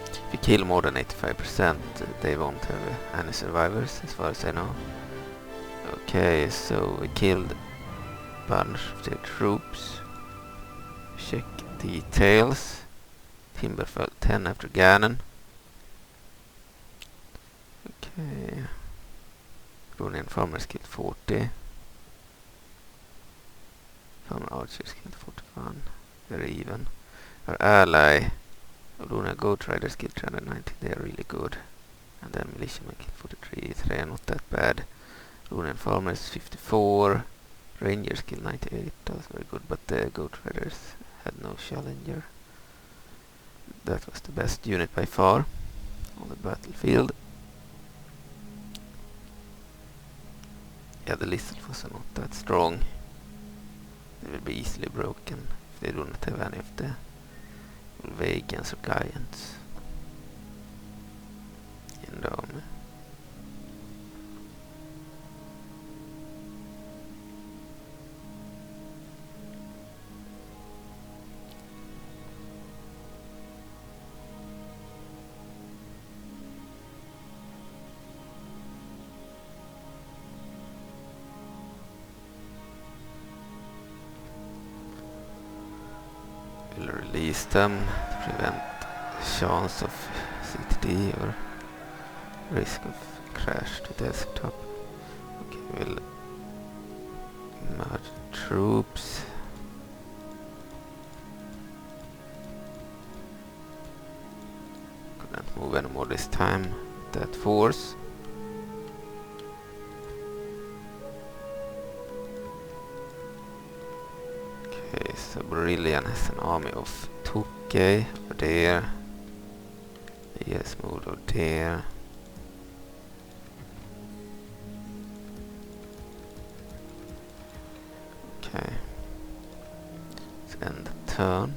If you kill more than 85%, they won't have any survivors, as far as I know. Okay, so we killed a bunch of their troops. Check details. Timber fell 10 after Ganon. Okay. Ronin farmers killed 40. Farmer archers killed 41. Very even. Our ally, Ordona Goat Riders killed 390. They are really good. And then militiamen killed 43. They are not that bad. Ronin farmers 54. Rangers killed 98. That was very good. But the Goat Riders had no challenger. That was the best unit by far on the battlefield. Yeah, the lizard was not that strong. They will be easily broken if they do not have any of the vegans or giants in the army. We'll release them to prevent chance of CTD or risk of crash to desktop. Okay, we'll merge troops. Couldn't move anymore this time. That force. Okay, so Brilliant has an army of Toke over there. Yes, moved over there. Okay. Let's end the turn.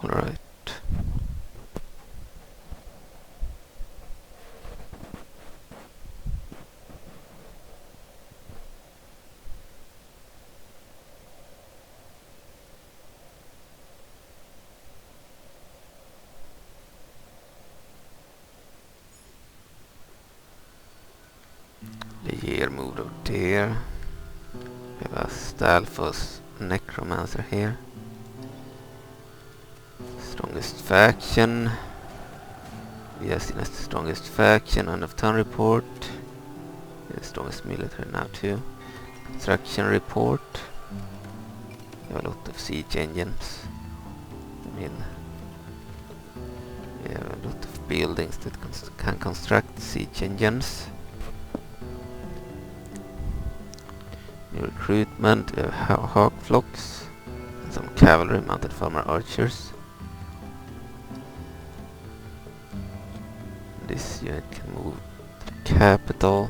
Alright. The year moved over there. We have a Stalfos Necromancer here. Strongest faction. Yes, that's the strongest faction. End of turn report. The strongest military now too. Construction report. We have a lot of siege engines. I mean, we have a lot of buildings that can construct siege engines. New recruitment. We have hawk flocks. And some cavalry, mounted farmer archers. This unit can move to the capital.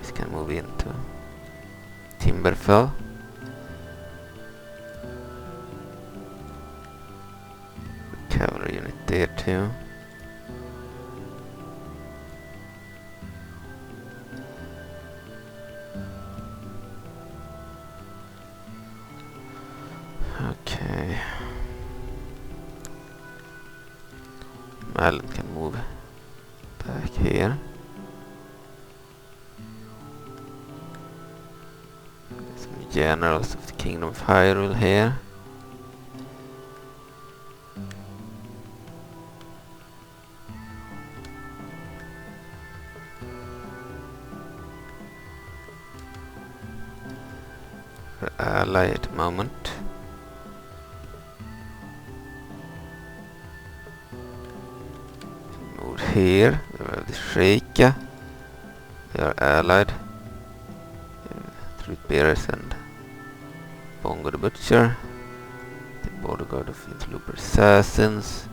This can move into Timberfell. Cavalry unit there too. Malin can move back here. Some generals of the Kingdom of Hyrule here. We're ally at the moment. Move here. We have the Sheikah. They are allied. Truth Bearers and Bongo the Butcher. The border guard of Interloper Assassins.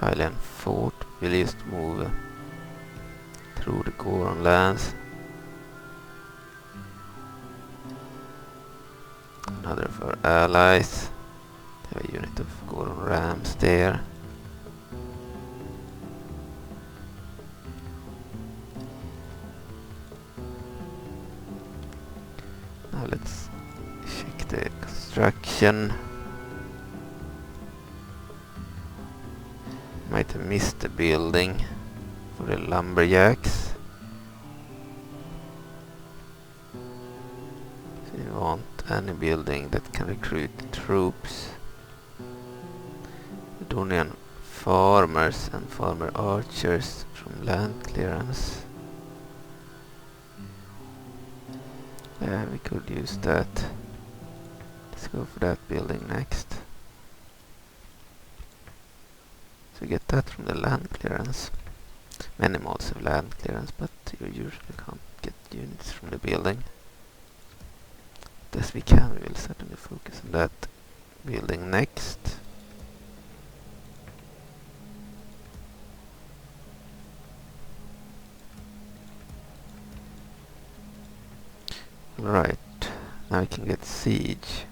Highland Fort. We'll just move through the Goron lands. Another of our allies. Have a unit of Goron Rams there. Now let's check the construction. Might have missed the building for the lumberjacks. So you want any building that can recruit troops. Ordonian farmers and farmer archers from land clearance. Yeah, we could use that. Let's go for that building next. So get that from the land clearance. Many mods have land clearance, but you usually can't get units from the building. As we can, we will certainly focus on that building next. Right, now we can get siege.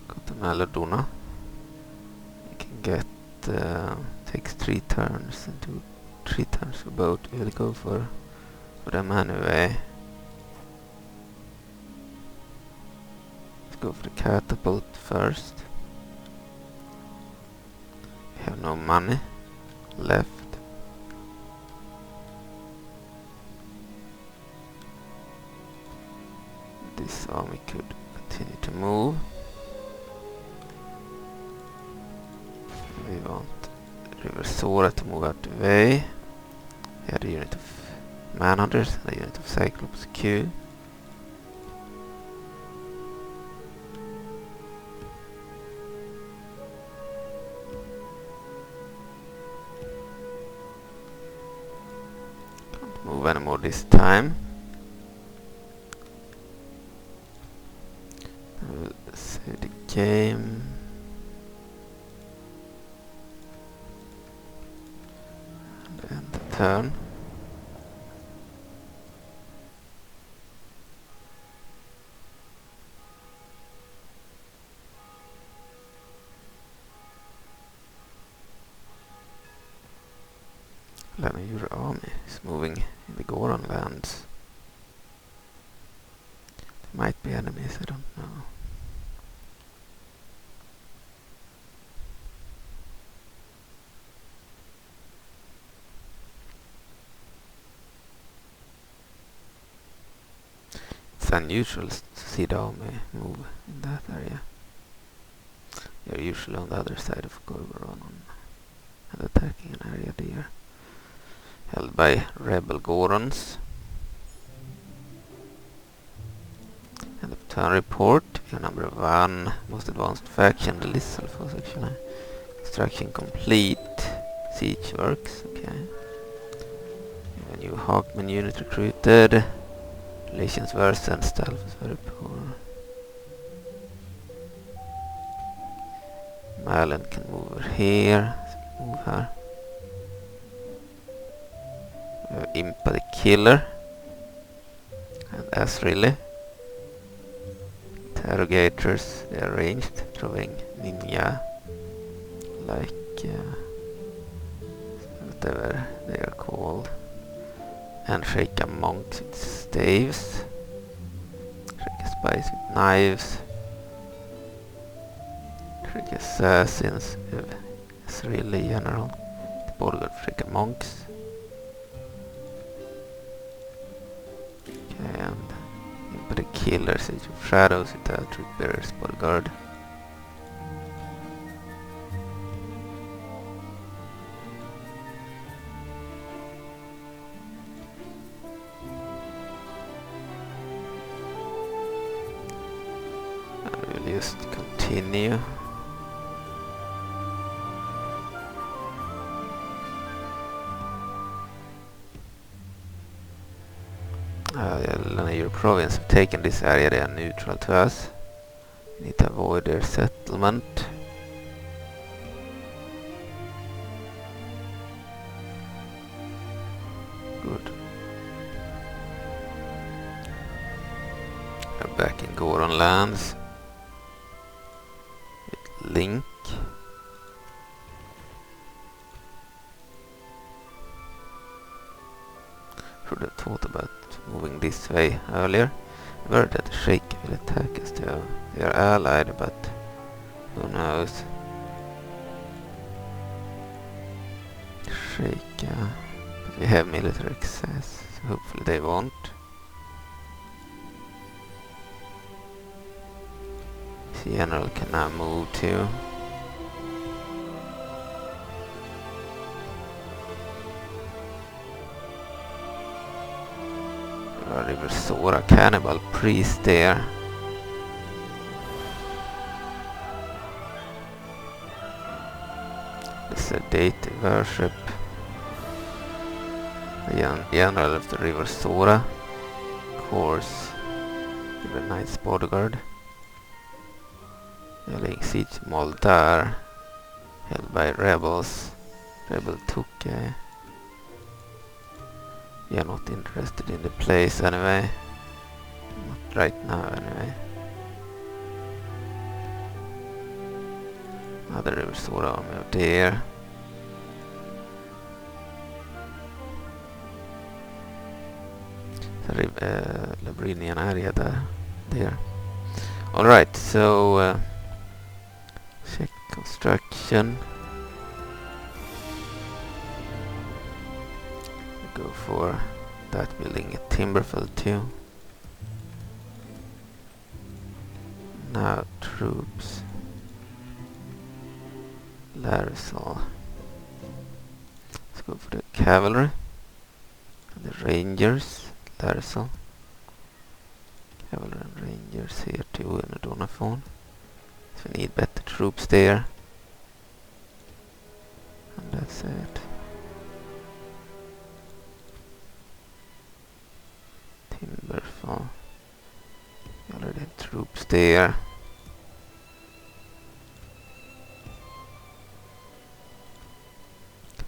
Go to Ordona. We can get takes 3 turns and do 3 turns for both. We'll go for them anyway. Let's go for the catapult first. We have no money left. This army could continue to move. We want River Sora to move out the way. We had a unit of Manhunters and a unit of Cyclops Q. Can't move anymore this time. We'll save the game. And end the turn. Your army is moving in the Goron lands. There might be enemies, I don't know. It's unusual to see the army move in that area. They're usually on the other side of Goron and attacking an area there held by rebel Gorons. And the turn report, your number 1, most advanced faction, the Lissal section. Construction complete. Siege works, okay. You have a new Hawkman unit recruited. Relations worse and stealth is very poor. Malin can move over here. So move her. Impa the Killer and Asrilli. Interrogators, they are ranged, throwing ninja like whatever they are called, and Sheikah monks with staves. Sheikah's spies with knives. Trick assassins. It's really general. The bodyguard freaking monks. Okay, and but the killers, Age of Shadows with the Truth Bearer's bodyguard. And we'll just continue. Majora Province have taken this area, they are neutral to us. We need to avoid their settlement. Good. We're back in Goron lands. With Link. Should have thought about moving this way earlier. Worried that the Shaker will attack us too. They are allied, but who knows? Shaker. But we have military access, so hopefully they won't. The general can now move too. River Sora cannibal priest there. The sedative worship. The general of the River Sora. Of course. River Knight's bodyguard. Laying siege to Moldar. Held by rebels. Rebel Tuke. We are not interested in the place anyway. Not right now anyway. Another River Sora army out there. The Labrinian area there. Alright, so check construction. Go for that building at Timberfell too. Now troops. Larisal. Let's go for the cavalry. And the rangers. Larisal. Cavalry and rangers here too in Ordona Province. So we need better troops there. And that's it. Timberfall. We already had troops there.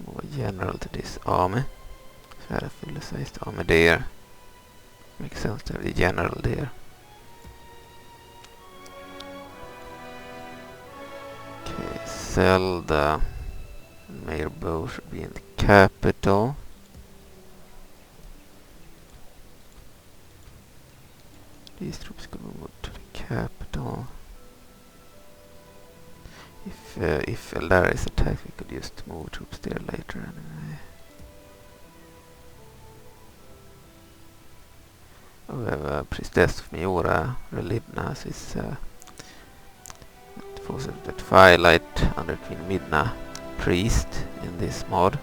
Move a general to this army. So I had a fully sized army there. Makes sense to have the general there. Okay, Zelda. Mayor Bow should be in the capital. These troops could move to the capital. If Eldar is attacked, we could just move troops there later anyway. We have a Priestess of Majora, Relivna, so it's forces the Twilight under Queen Midna priest in this mod.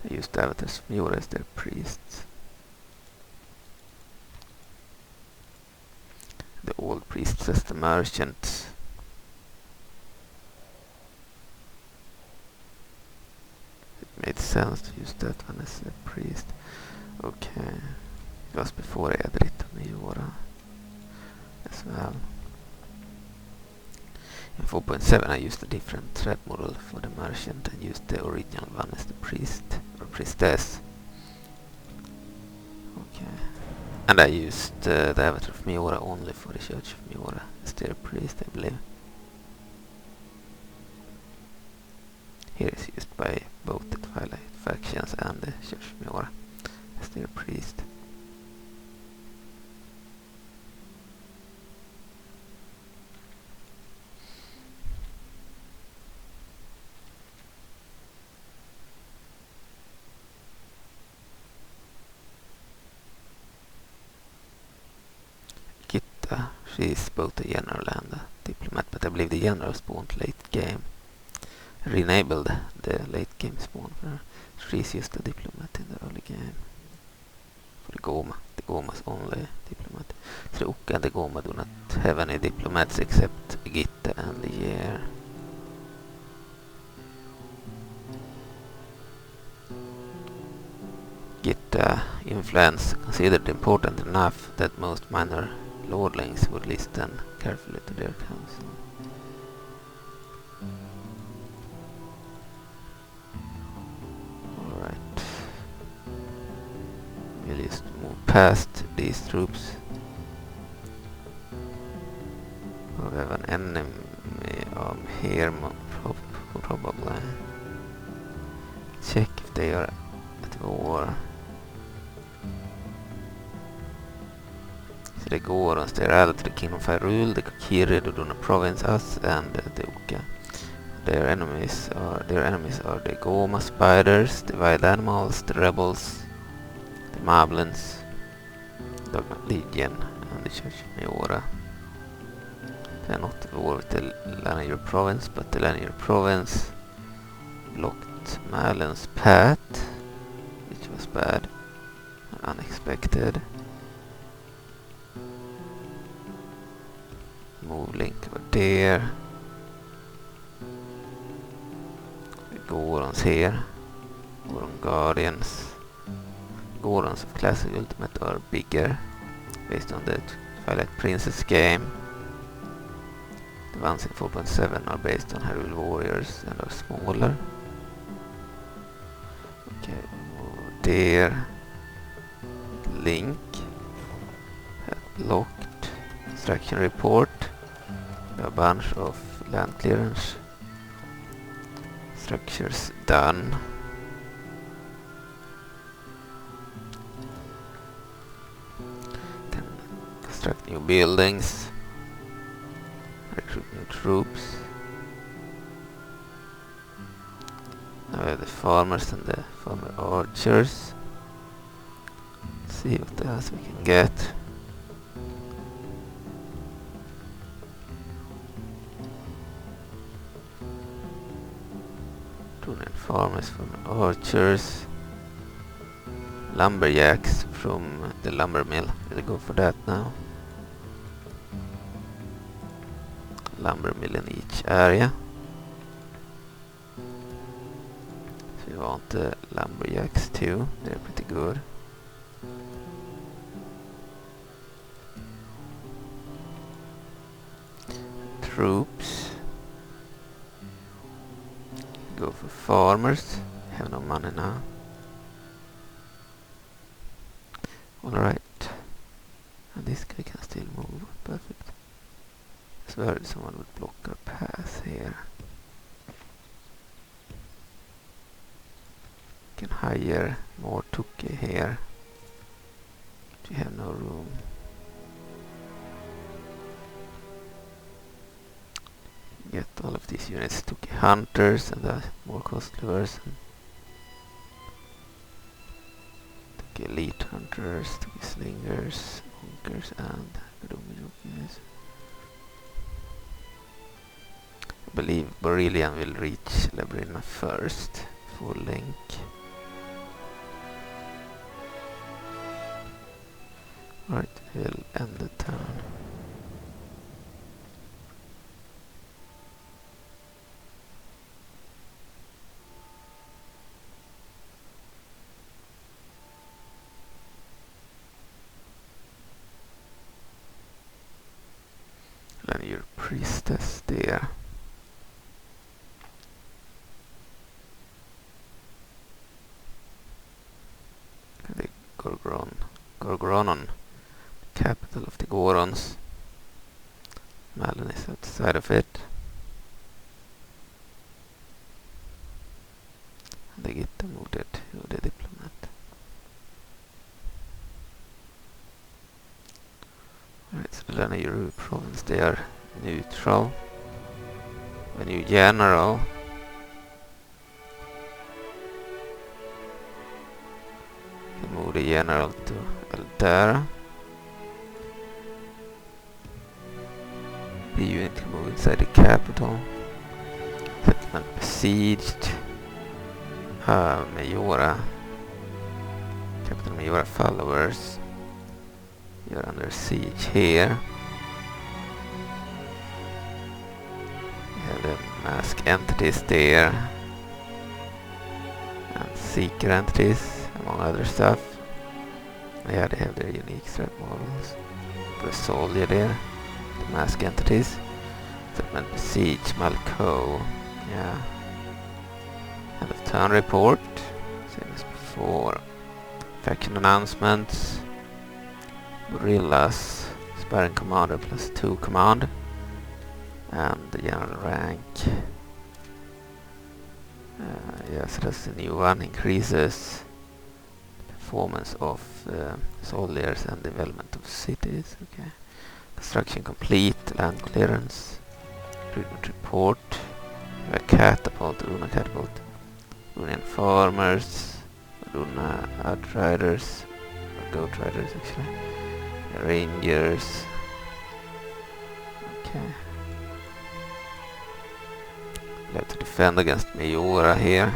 I used avatars of Majora as their priests. The old priest as the merchant. It made sense to use that one as a priest. Okay. It was before I had written Majora as well. In 4.7 I used a different thread model for the merchant and used the original one as the priest or priestess. Okay. And I used the avatar of Majora only for the Church of Majora as their priest, I believe. Here is used by both the Twilight factions and the Church of Majora as their priest. Gitta, she's both a general and a diplomat, but I believe the general spawned late game. Re-enabled the late game spawn for her. She's just a diplomat in the early game. For the Goma. The Goma's only diplomat. So the Uka and the Goma do not have any diplomats except Gitta and the Year. Gitta influence considered important enough that most minor lordlings would listen carefully to their counsel. Alright. We'll just move past these troops. Oh, we have an enemy here, probably. Check if they are at war. So the Gorons, they are allied to the Kingdom of Hyrule, the Kokiri, the Ordona Province, us, and the Uka. Their enemies are the Goma spiders, the wild animals, the rebels, the Moblins, the Legion, and the Church of Majora. They are not at war with the Linear Province, but the Linear Province blocked Malin's path, which was bad and unexpected. Move Link over there. The Gorons here. Goron Guardians. Gorons of Classic Ultimate are bigger, based on the Twilight Princess game. The ones in 4.7 are based on Hyrule Warriors and are smaller. Okay, over there. Link. Locked. Construction report. A bunch of land clearance structures done. Can construct new buildings, recruit new troops. Now we have the farmers and the farmer archers. Let's see what else we can get. Farmers from archers, lumberjacks from the lumber mill. We'll go for that now. Lumber mill in each area. So we want the lumberjacks too. They're pretty good. Troops. Go for farmers. Have no money now. Alright. And this guy can still move. Perfect. I swear someone would block our path here. Can hire more Tuki here. We have no room. Get all of these units to hunters and the more costly version. To elite hunters, to slingers, honkers, and jockeys. I believe Borelian will reach Labrina first. Full link. Right, we'll end the turn. And your priestess there. The Gorgronon, capital of the Gorons. Malin is outside of it. And they get moved it to the diplomat. and Hyrule Province, they are neutral. A new general. You move the general to Eldera. The unit can move inside the capital. Settlement besieged. Majora. Capital Majora followers. You're under siege here. You have the mask entities there. And seeker entities, among other stuff. Yeah, they have their unique threat models. The soldier there. The mask entities. Settlement besiege, Malco. Yeah. End of turn report. Same as before. Faction announcements. Gorillas. Sparring commander +2 command. And the general rank. Yes, that's the new one. Increases performance of soldiers and development of cities. Okay. Construction complete. Land clearance. Recruitment report. A catapult. Ordona catapult. Ordonian farmers. Ordona outriders. Or goat riders actually. Rangers. Okay. We'll have to defend against Majora here.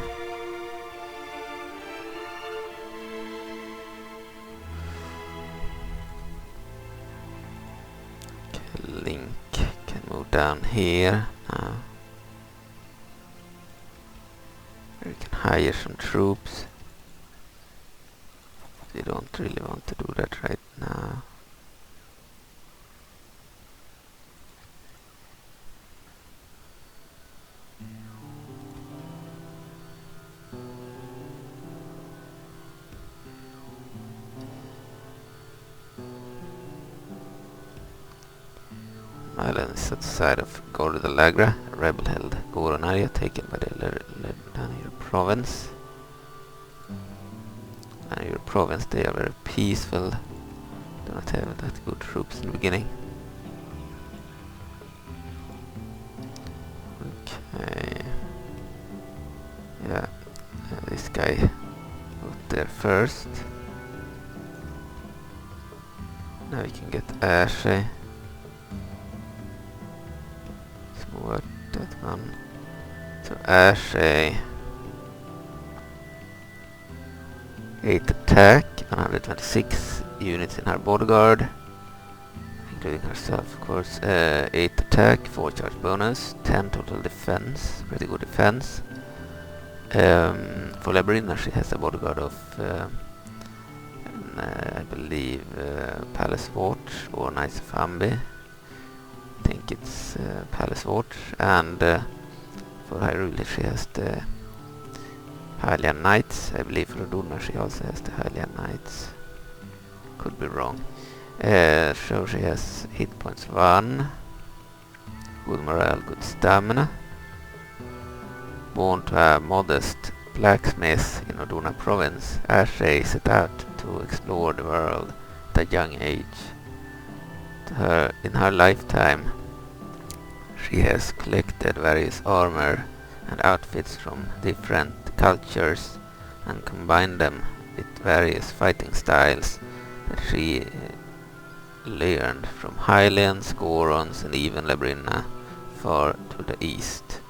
Okay, Link can move down here now. We can hire some troops. We don't really want to do that right now. Island is outside of Gordalagra, a rebel-held Goron area taken by the Legend Province. Your province, they are very peaceful. Do not have that good troops in the beginning. Okay. Yeah, this guy got there first. Now we can get Ashe. Let's move out that one. So Ashe. 8 attack, 126 units in her bodyguard, including herself of course. 8 attack, 4 charge bonus, 10 total defense, pretty good defense. For Labyrinth she has a bodyguard of I believe Palace Watch or Knights of Ambi. I think it's Palace Watch. And for Hyrule she has the Hylian Knights. I believe for Ordona she also has the Hylian Knights. Could be wrong. So she has hit points 1. Good morale, good stamina. Born to a modest blacksmith in Ordona Province, Ashe set out to explore the world at a young age. In her lifetime, she has collected various armor and outfits from different cultures and combined them with various fighting styles that she learned from Highlands, Gorons and even Labyrinth far to the east.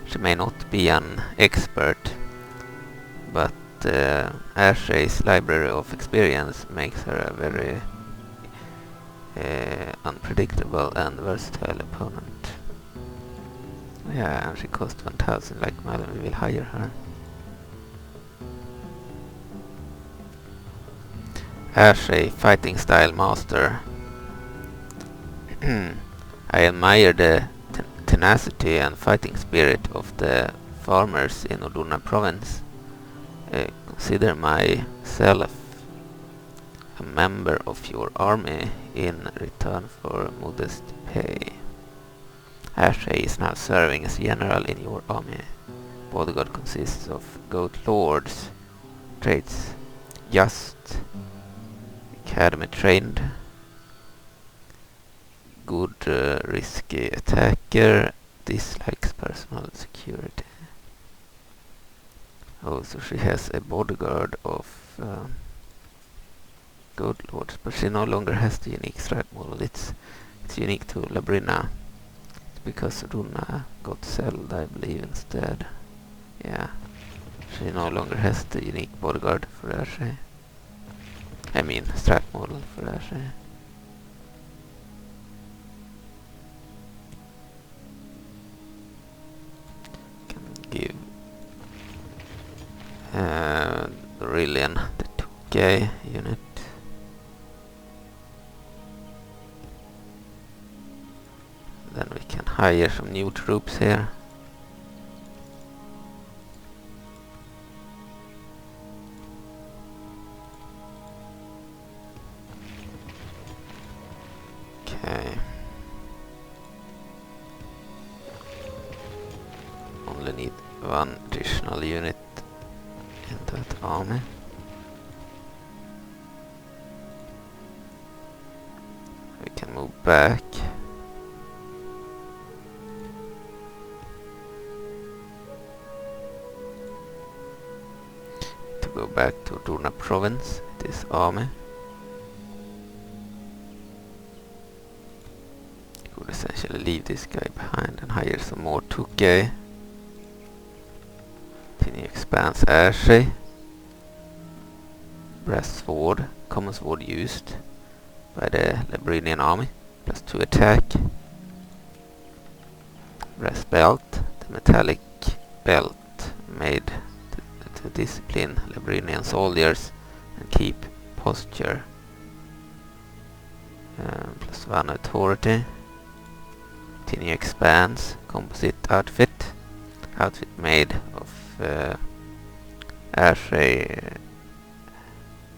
She may not be an expert, but Ashe's library of experience makes her a very unpredictable and versatile opponent. Yeah, and she cost 1000 like Malin. We will hire her. Ashe, fighting style master. I admire the tenacity and fighting spirit of the farmers in Ordona Province. Consider myself a member of your army in return for modest pay. Ashe is now serving as general in your army. Bodyguard consists of goat lords, traits, just, academy trained, good risky attacker, dislikes personal security. Oh, so she has a bodyguard of good lords, but she no longer has the unique strike model. It's unique to Labrina. It's because Ordona got Zelda, I believe, instead. Yeah, she no longer has the unique bodyguard for Ashe. I mean, strat model for Ashe. Can give Rillian the 2K unit. Then we can hire some new troops here. Okay. Only need one additional unit in that army. We can move back. To go back to Ordona Province, this army. Could essentially leave this guy behind and hire some more 2K. Continue expands Ashe. Brass sword, common sword used by the Labrinian army, +2 attack. Brass belt, the metallic belt made to discipline Labrinian soldiers and keep posture. +1 authority. Continue expands, composite outfit made of Ashe,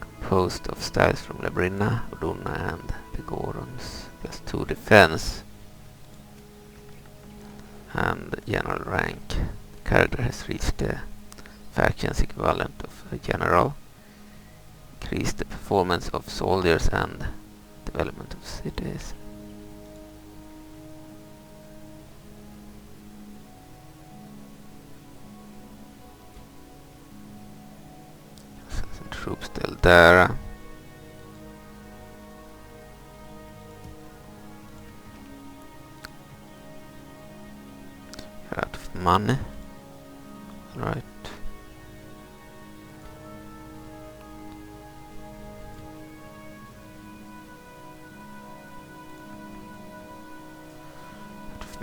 composed of styles from Labrina, Ordona and the Gorons, +2 defense and general rank. The character has reached the faction's equivalent of a general, increase the performance of soldiers and development of cities. Some troops still there. You're out of money. Right.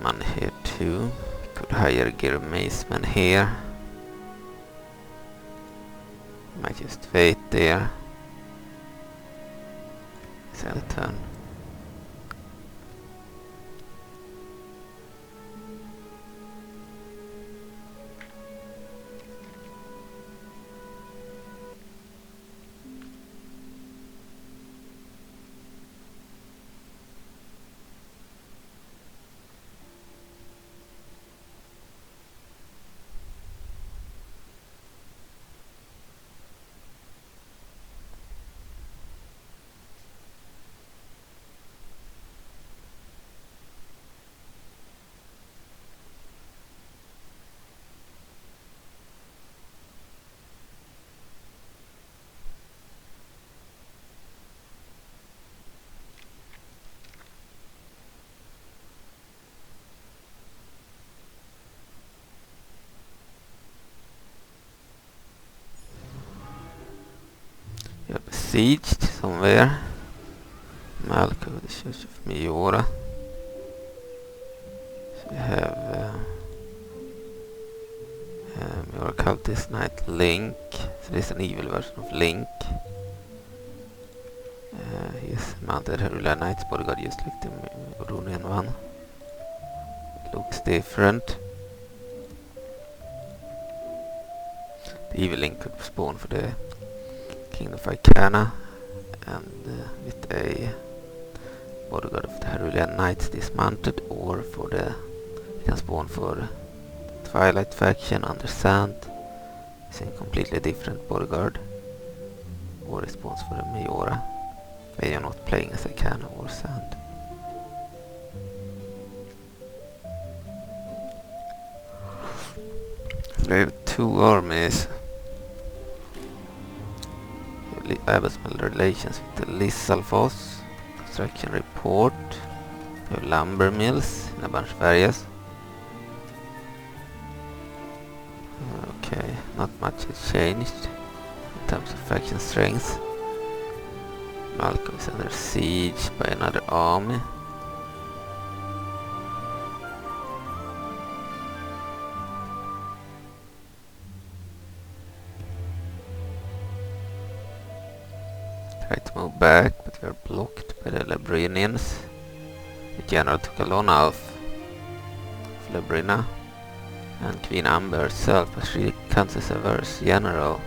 Money here too. Could hire Gearmaceman here. Might just wait there. Sell a turn. You're besieged somewhere. Malco, the Church of Majora. So we have Majora-Cultist Knight Link. So this is an evil version of Link. He's mounted Hyrule Knight's bodyguard just like the Ordonian one. Looks different. The evil Link could spawn for the Kingdom of Icana and with a bodyguard of the Hyrule Knights dismounted, or for the you can spawn for Twilight faction under Sand. It's a completely different bodyguard, or it spawns for the Majora. They are not playing as Icana or Sand. We have 2 armies. Abysmal relations with the Lissalfos. Construction report. We have lumber mills in a bunch of areas. Okay, not much has changed in terms of faction strength. Malcolm is under siege by another army. Try to move back, but we are blocked by the Labrinians. The general took a loan of Labrina, and Queen Amber herself, but she counts as a worse general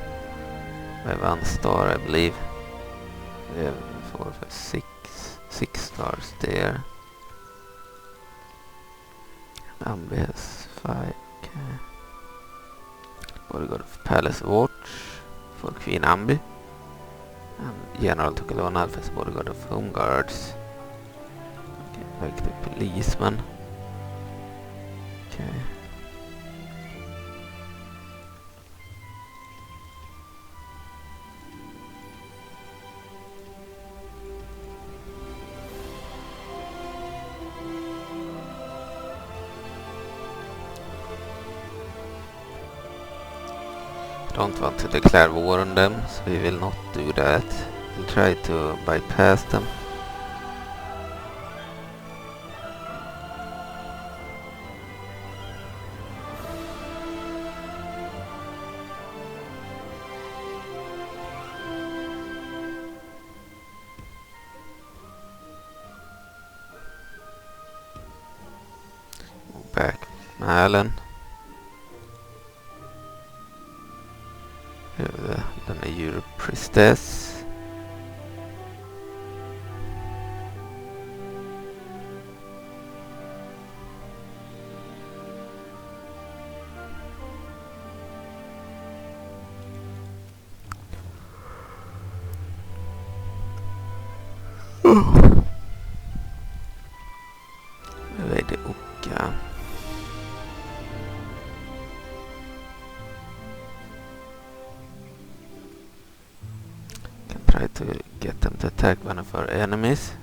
by 1 star, I believe. We have 4, 5, 6 stars there. Amber has 5. Okay. Bodyguard of Palace Watch for Queen Amber. And General Tokalon as bodyguard of Home Guards. Okay, like the policeman. Okay. Don't want to declare war on them, so we will not do that. We'll try to bypass them. Move back, Malin. The Majora-Cultist. Lady Oka. Try to get them to attack one of our enemies.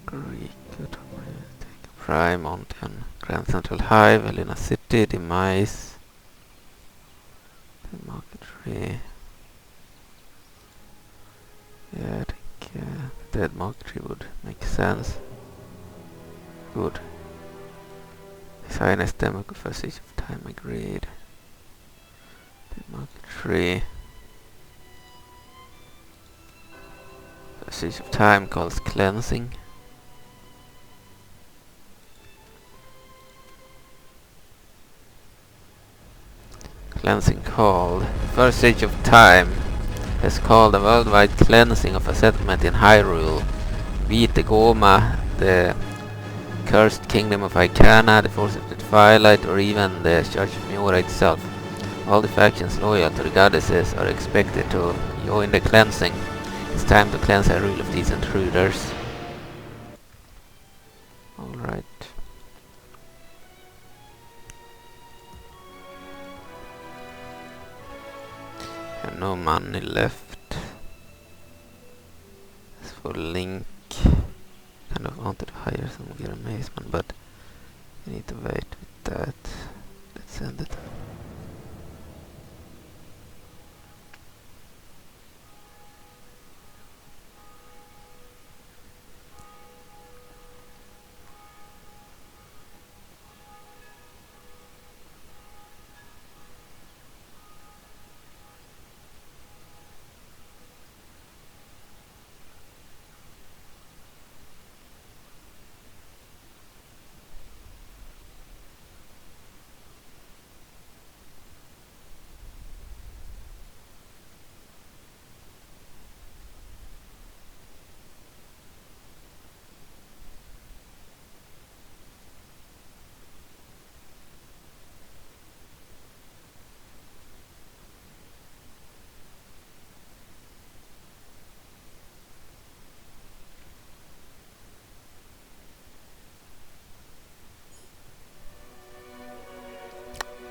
Greek, good. Take a prime mountain. Grand Central High, Velina City, Demise. The market tree. Yeah, I think the dead market tree would make sense. Good. His Highness Democrat for Siege of Time agreed. Market tree. Passage of Time calls cleansing. Cleansing called. First Age of Time has called a worldwide cleansing of a settlement in Hyrule. Be it the Goma, the cursed kingdom of Icana, the Force of the Twilight, or even the Church of Miura itself. All the factions loyal to the goddesses are expected to join the cleansing. It's time to cleanse Hyrule of these intruders. Alright. Have no money left. As for Link, kind of wanted to hire some gear amazement, but we need to wait with that. Let's send it.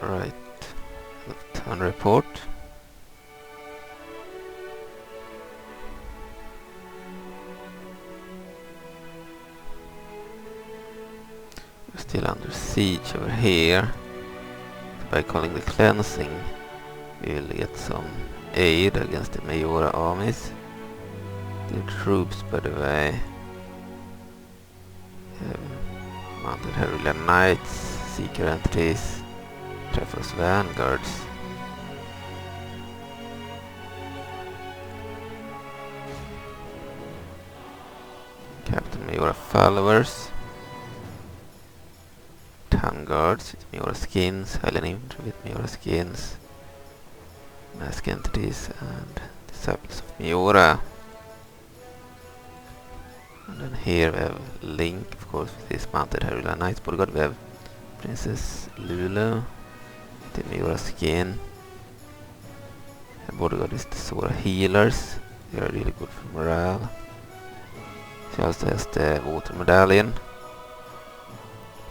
Right. Turn report. We're still under siege over here. By calling the cleansing, we will get some aid against the Majora armies. The troops, by the way, mounted Hyrule Knights, Seeker entities, Trefos Vanguards. Captain Majora followers, Town guards with Majora skins, Highland infantry with Majora skins, mask entities and disciples of Majora. And then here we have Link, of course, with his mounted Hyrule Knights bodyguard. We have Princess Zelda, the Majora skin. Her bodyguard is the Sora healers. They are really good for morale. She also has the water medallion.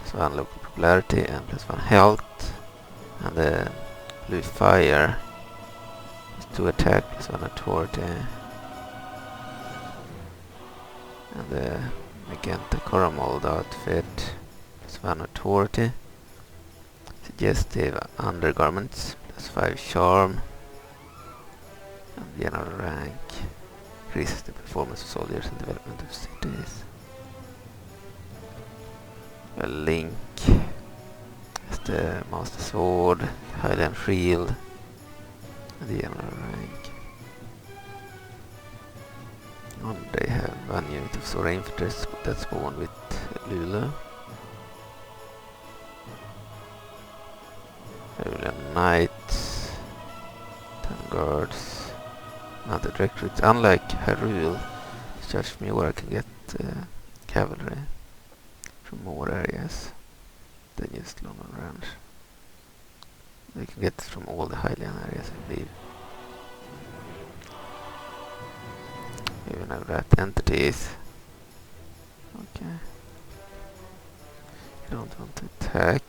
+1 local popularity and +1 health. And the blue fire is 2 attack, +1 authority. And the Magenta Coramold outfit, +1 authority. Suggestive undergarments, +5 charm. And general rank. Increases the performance of soldiers and development of cities. A Link has the Master Sword, Highland Shield, and the general rank. And they have 1 unit of Sora infantry that spawn with Lulu. Hyrule Knights, 10 guards, mounted recruits. Unlike Hyrule, Judge Majora can get cavalry from more areas than just London Ranch. They can get it from all the Highland areas, I believe. Even have rat entities. Okay. You don't want to attack.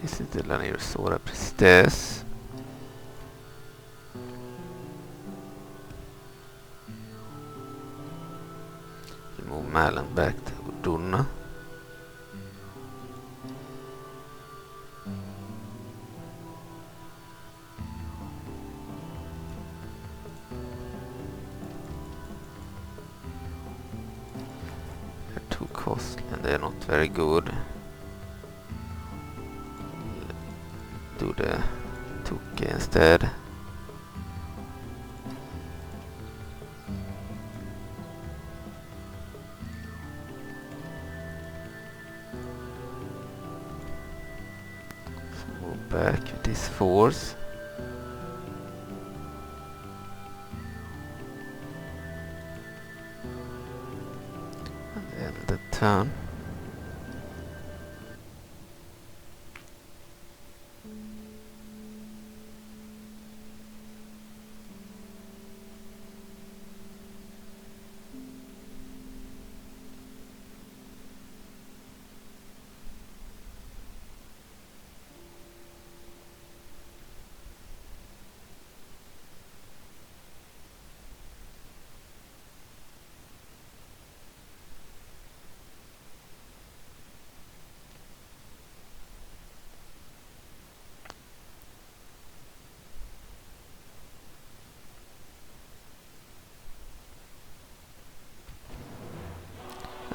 This is the Linear Sora Priestess. Move Malin back to Ordona. They're too costly and they're not very good. Do the Tuke instead. Back with this force. And then the turn.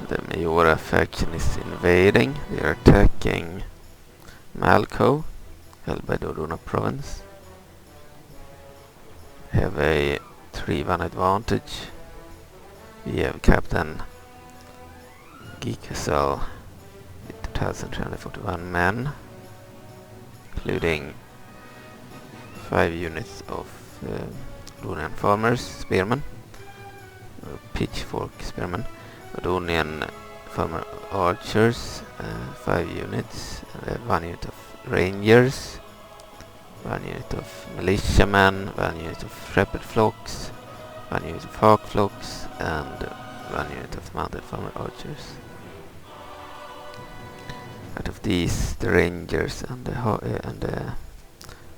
The Majora faction is invading. They are attacking Malco, held by the Ordona Province. They have a 3-1 advantage. We have Captain Geekusel with 1,341 men, including 5 units of Ordonian farmers, spearmen, or pitchfork spearmen. Ordonian farmer archers, 5 units, 1 unit of rangers, 1 unit of militiamen, 1 unit of shepherd flocks, 1 unit of hawk flocks, and 1 unit of mounted farmer archers. Out of these, the rangers and the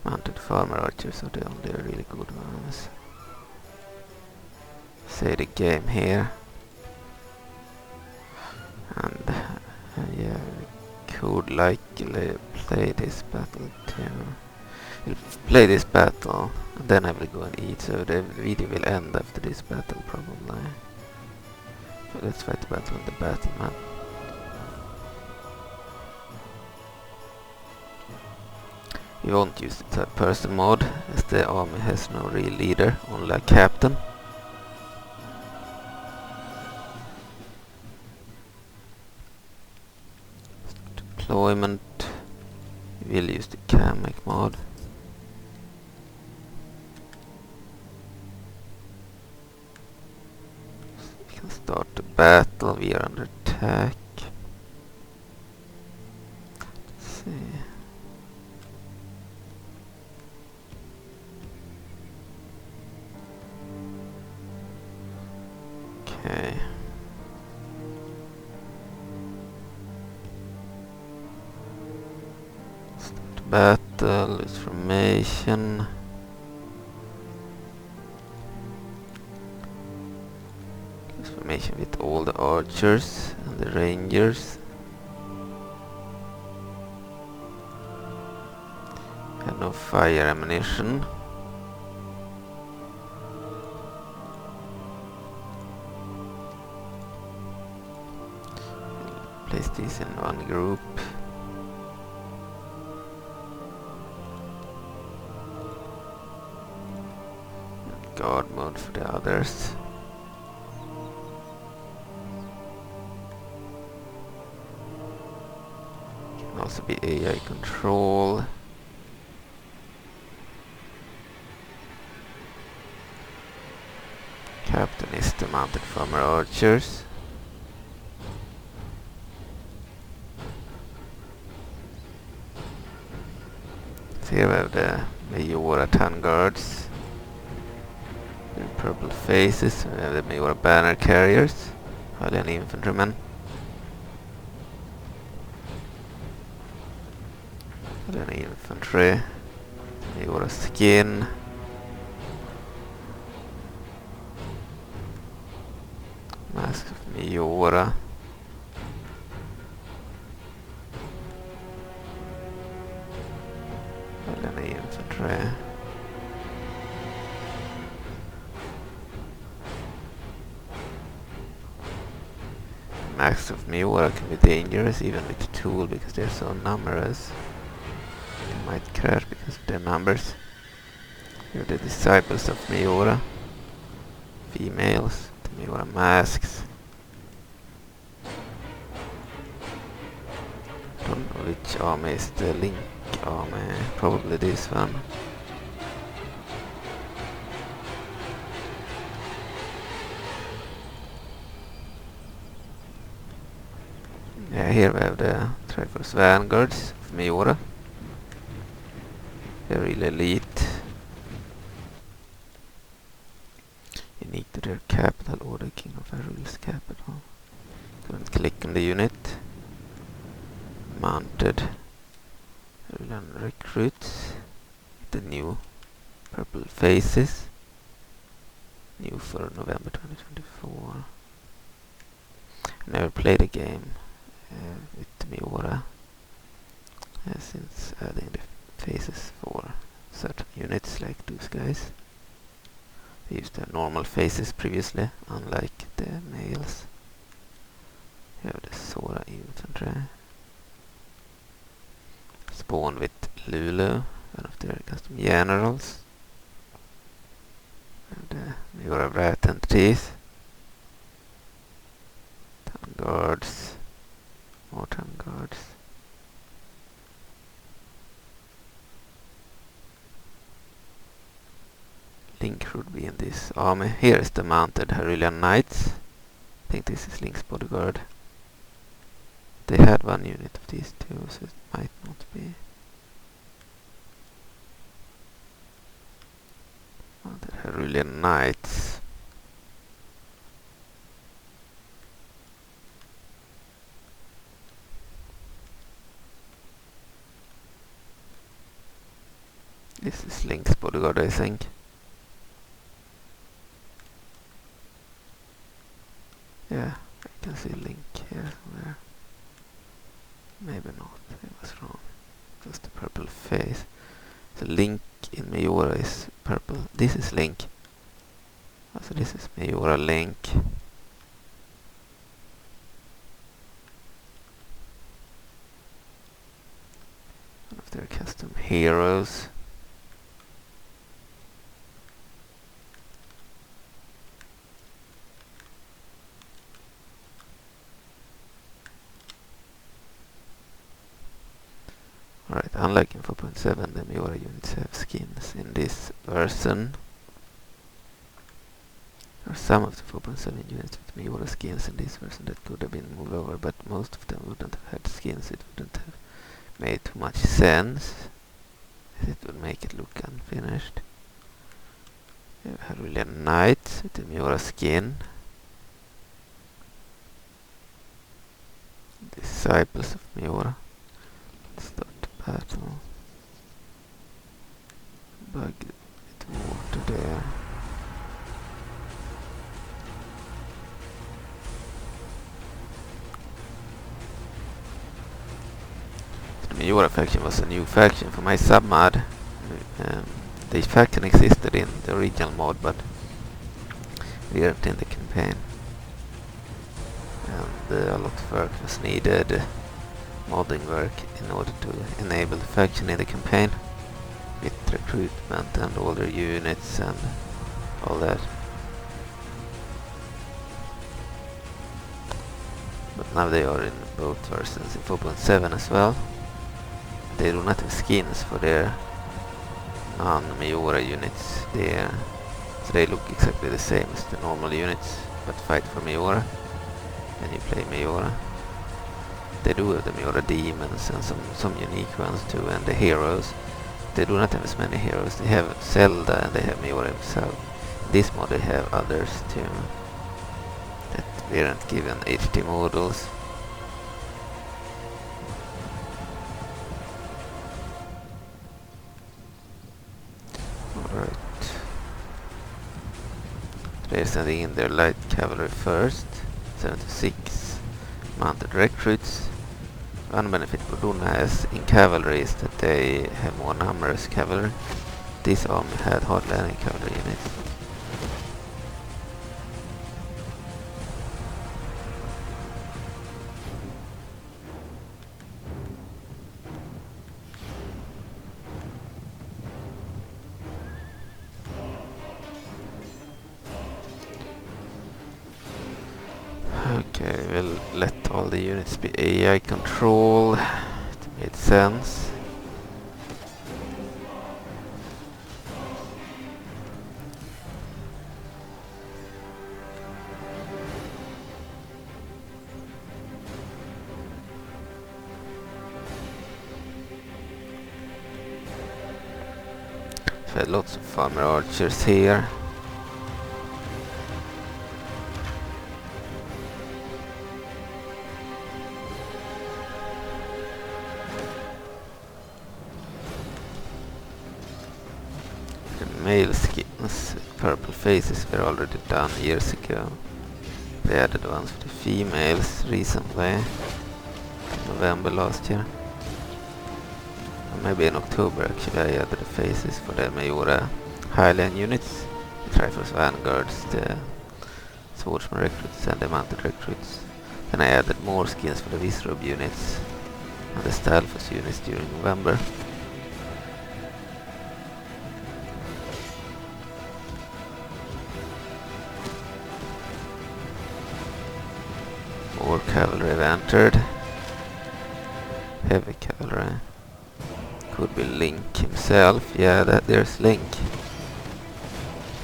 mounted farmer archers are the only really good ones. Save the game here. And yeah, we could likely play this battle too. We'll play this battle and then I will go and eat, so the video will end after this battle probably. So let's fight the battle on the battle map. We won't use the third person mode as the army has no real leader, only a captain. Deployment, we will use the Kamek mod. We can start the battle, we are under attack. Let's see. Okay. Start battle, use formation. Use formation with all the archers and the rangers. And no fire ammunition. Place these in one group. And guard mode for the others. Can also be AI control. Captain is the mounted farmer archers. Here we have the Majora Tan guards in purple faces. We have the Majora banner carriers, Hylian infantrymen, Hylian infantry, Majora skin, mask of Majora. Infantry. Max of Majora can be dangerous even with the tool because they're so numerous. They might crash because of their numbers. Here are the disciples of Majora. Females, the Majora masks. Don't know which army is the Link army, probably this one. Yeah, here we have the Triforce Vanguards of Majora. They're really elite. Unique to their capital or the King of Hyrule's capital. Go and click on the unit. Mounted Hyrulean recruits. The new purple faces. New for November 2024. Never played a game with Majora since adding the faces for certain units like those guys. They used to have normal faces previously, unlike the males. You have the Sora infantry. Spawn with Lulu, one of their custom generals. And the Majora rat entities. Town guards. More town guards. Link should be in this army. Here is the mounted Hyrulean knights. I think this is Link's bodyguard. They had one unit of these two, so it might not be. Mounted Hyrulean knights. This is Link's bodyguard, I think. Yeah, I can see Link here somewhere. Maybe not, I was wrong. Just a purple face. So Link in Majora is purple. This is Link. So this is Majora Link. One of their custom heroes. Alright, unlike in 4.7, the Majora units have skins in this version. There are some of the 4.7 units with Majora skins in this version that could have been moved over, but most of them wouldn't have had skins. It wouldn't have made too much sense. It would make it look unfinished. We have Hyrule Knight with the Majora skin. Disciples of Majora. Let's start the battle. Bug with water there. The Majora faction was a new faction for my submod. The faction existed in the original mod, but we weren't in the campaign. And a lot of work was needed, modding work, in order to enable the faction in the campaign, with recruitment and all their units and all that. But now they are in both versions, in 4.7 as well. They do not have skins for their non-Majora units there, so they look exactly the same as the normal units, but fight for Majora when you play Majora. They do have the Majora demons and some unique ones too, and the heroes. They do not have as many heroes. They have Zelda and they have Majora himself. In this mod they have others too, that we aren't given HD models. Alright. They're sending in their light cavalry first. 76 mounted recruits. One benefit Ordona has in cavalry is that they have more numerous cavalry. This army had hardly any cavalry units. Okay, we'll let all the units be AI control. It made sense. So I had lots of farmer archers here. Male skins, purple faces were already done years ago. They added ones for the females recently, November last year. Or maybe in October actually I added the faces for the Majora Highland units, the Triforce Vanguards, the Swordsman recruits and the Mounted recruits. Then I added more skins for the Visrobe units and the Stalfos units during November. More cavalry have entered. Heavy cavalry. Could be Link himself. Yeah, there's Link.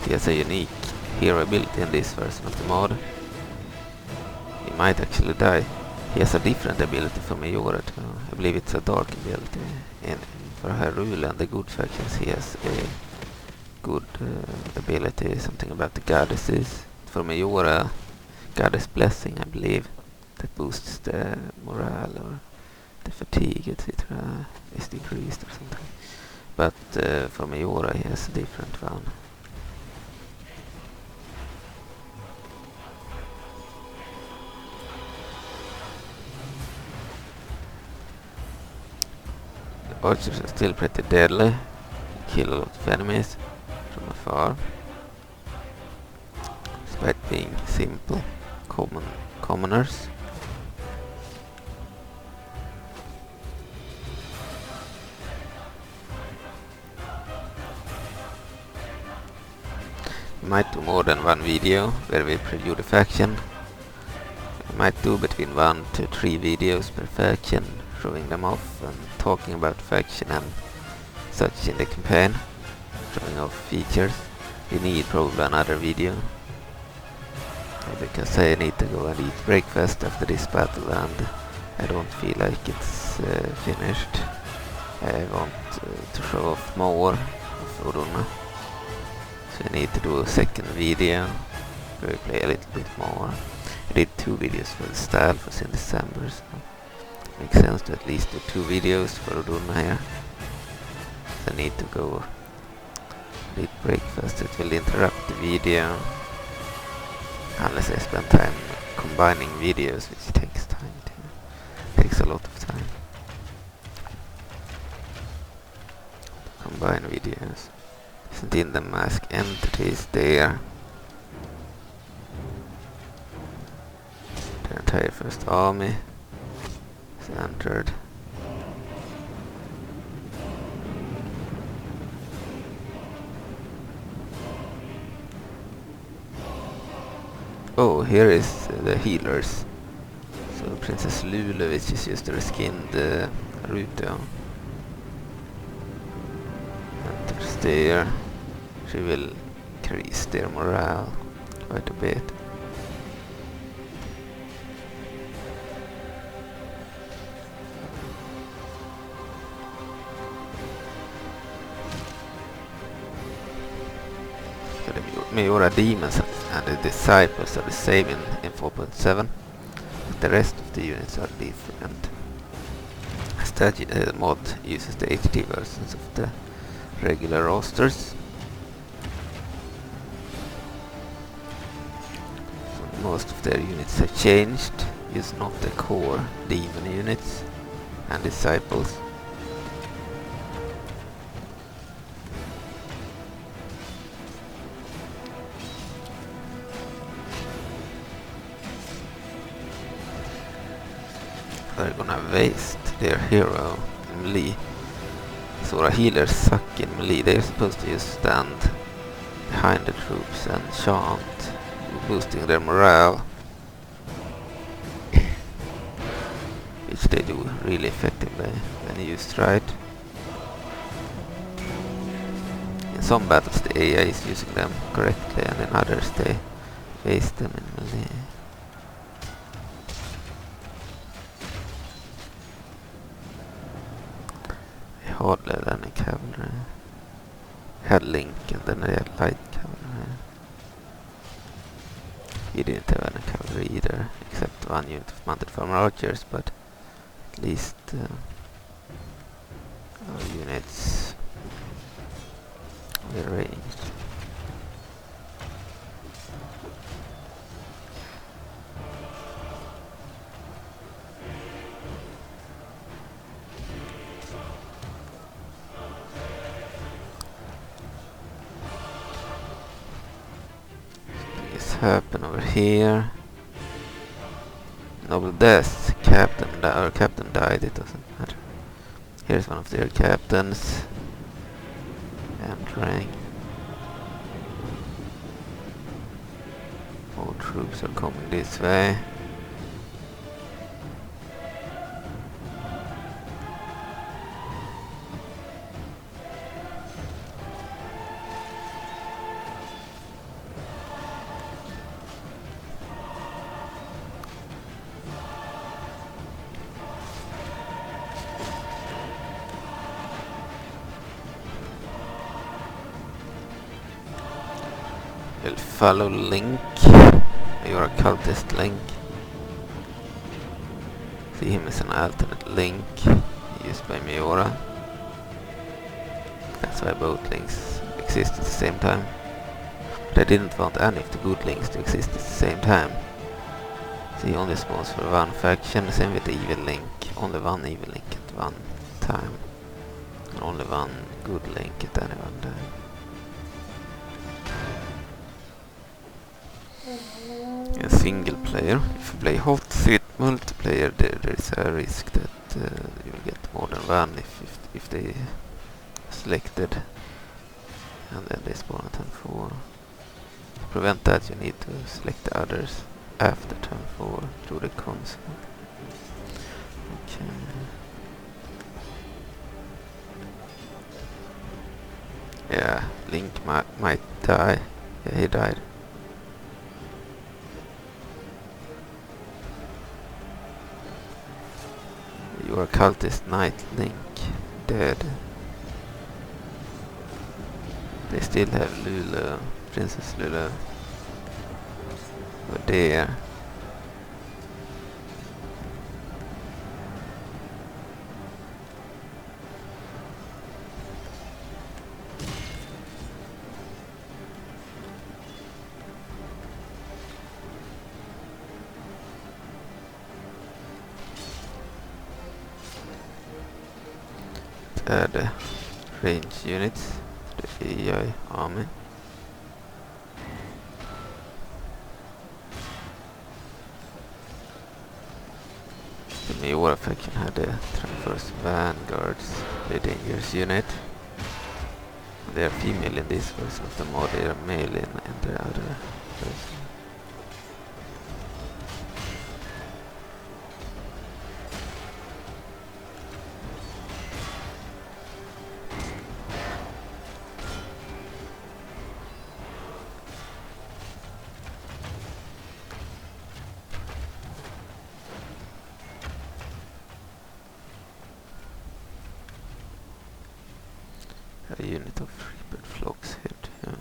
He has a unique hero ability in this version of the mod. He might actually die. He has a different ability from Majora too. I believe it's a dark ability. And for Hyrule and the good factions he has a good ability, something about the goddesses. For Majora, Goddess Blessing I believe, that boosts the morale or the fatigue, etc. is decreased or something. but for Majora he has a different one. The archers are still pretty deadly. Kill a lot of enemies from afar, despite being simple commoners. We might do more than one video where we preview the faction. We might do between 1 to 3 videos per faction, showing them off and talking about the faction and such in the campaign, showing off features. We need probably another video, because I need to go and eat breakfast after this battle and I don't feel like it's finished. I want to show off more of Ordona. So I need to do a second video where we play a little bit more. I did 2 videos for the style for in December, so it makes sense to at least do 2 videos for Ordona here. So I need to go eat breakfast. It will interrupt the video unless I spend time combining videos, which takes time to. Takes a lot of time. Combine videos. Isn't in the mask entities there. The entire first army is entered. Oh, here is the healers. So Princess Lulu, which is just a reskinned Naruto. Enters there. She will increase their morale quite a bit. So the Majora demons and the disciples are the same in 4.7. The rest of the units are different. Mod uses the HD versions of the regular rosters. So most of their units have changed. Use not the core demon units and disciples. They're gonna waste their hero in melee. So our healers suck in melee. They're supposed to just stand behind the troops and chant, boosting their morale, which they do really effectively when used right. In some battles the AI is using them correctly, and in others they waste them in melee. Hardly had any cavalry. Had Link and then I had light cavalry. He didn't have any cavalry either, except 1 unit of mounted farmer archers, but at least our units were ranged. Happen over here. Noble death. Our captain died. It doesn't matter. Here's one of their captains entering. More troops are coming this way. We'll follow Link, Majora-Cultist Link. See him as an alternate Link used by Majora. That's why both links exist at the same time. But I didn't want any of the good links to exist at the same time. So he only spawns for one faction, same with the evil link. Only one evil link at one time. And only one good link at any one time. A single player. If you play hot seat multiplayer, there is a risk that you will get more than one if they selected and then they spawn at turn 4. To prevent that, you need to select the others after turn 4 through the console. Okay. Yeah, Link might die. Yeah, he died. Majora-Cultist Knight Link dead. They still have Lulu, Princess Lulu. Over there. Add range units to the AI army. The Majora faction had the first vanguards, the dangerous unit. They are female in this version of the mod, they are male in the other version. A unit of reaper flocks head. Yeah.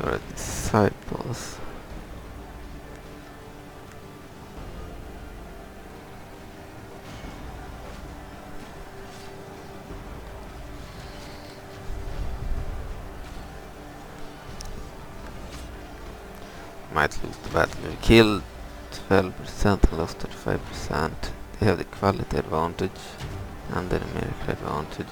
Your disciples. Might lose the battle. We killed 12% and lost 35%. They have the quality advantage and the numerical advantage.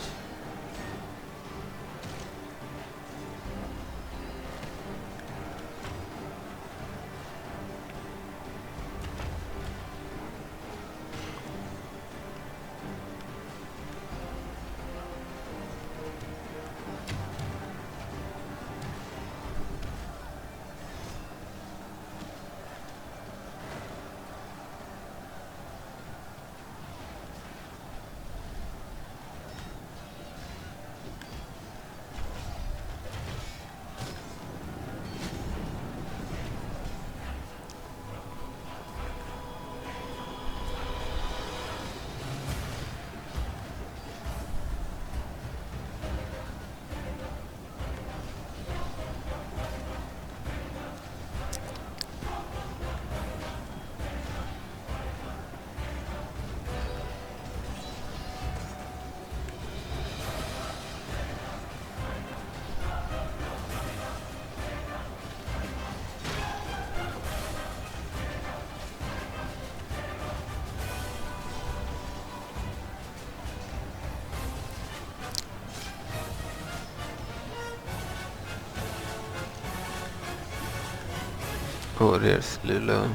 Oh, there's Lulu.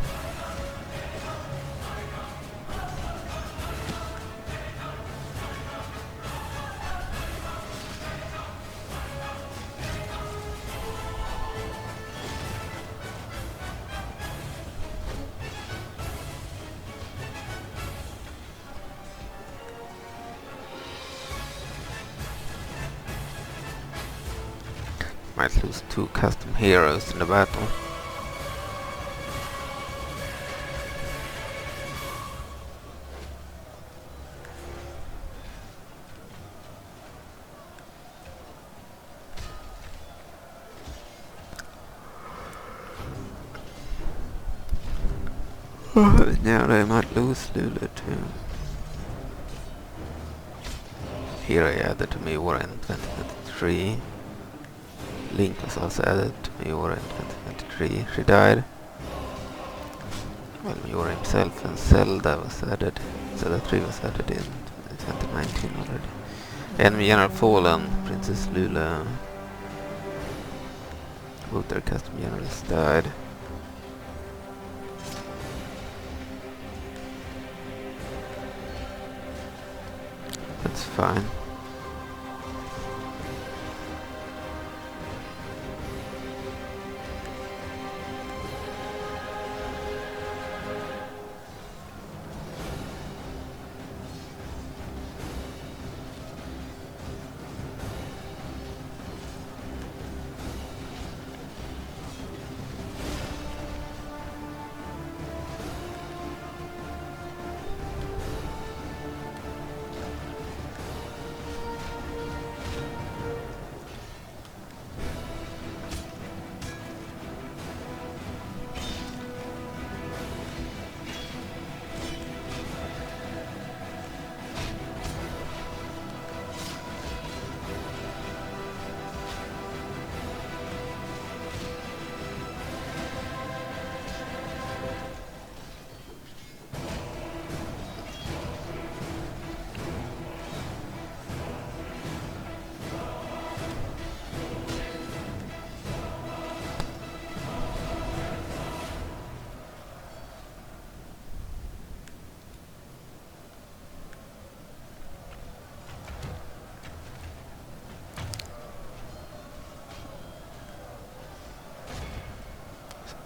Might lose 2 custom heroes in the battle. Yeah, they might lose Lulu too. Here I added to Majora in 2023. Link was also added to Majora in 2023. She died. Well, Majora himself and Zelda was added. Zelda 3 was added in 2019 already. Enemy General Fallen, Princess Lula. Both their custom generals died. That's fine.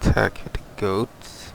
Attack with the goats.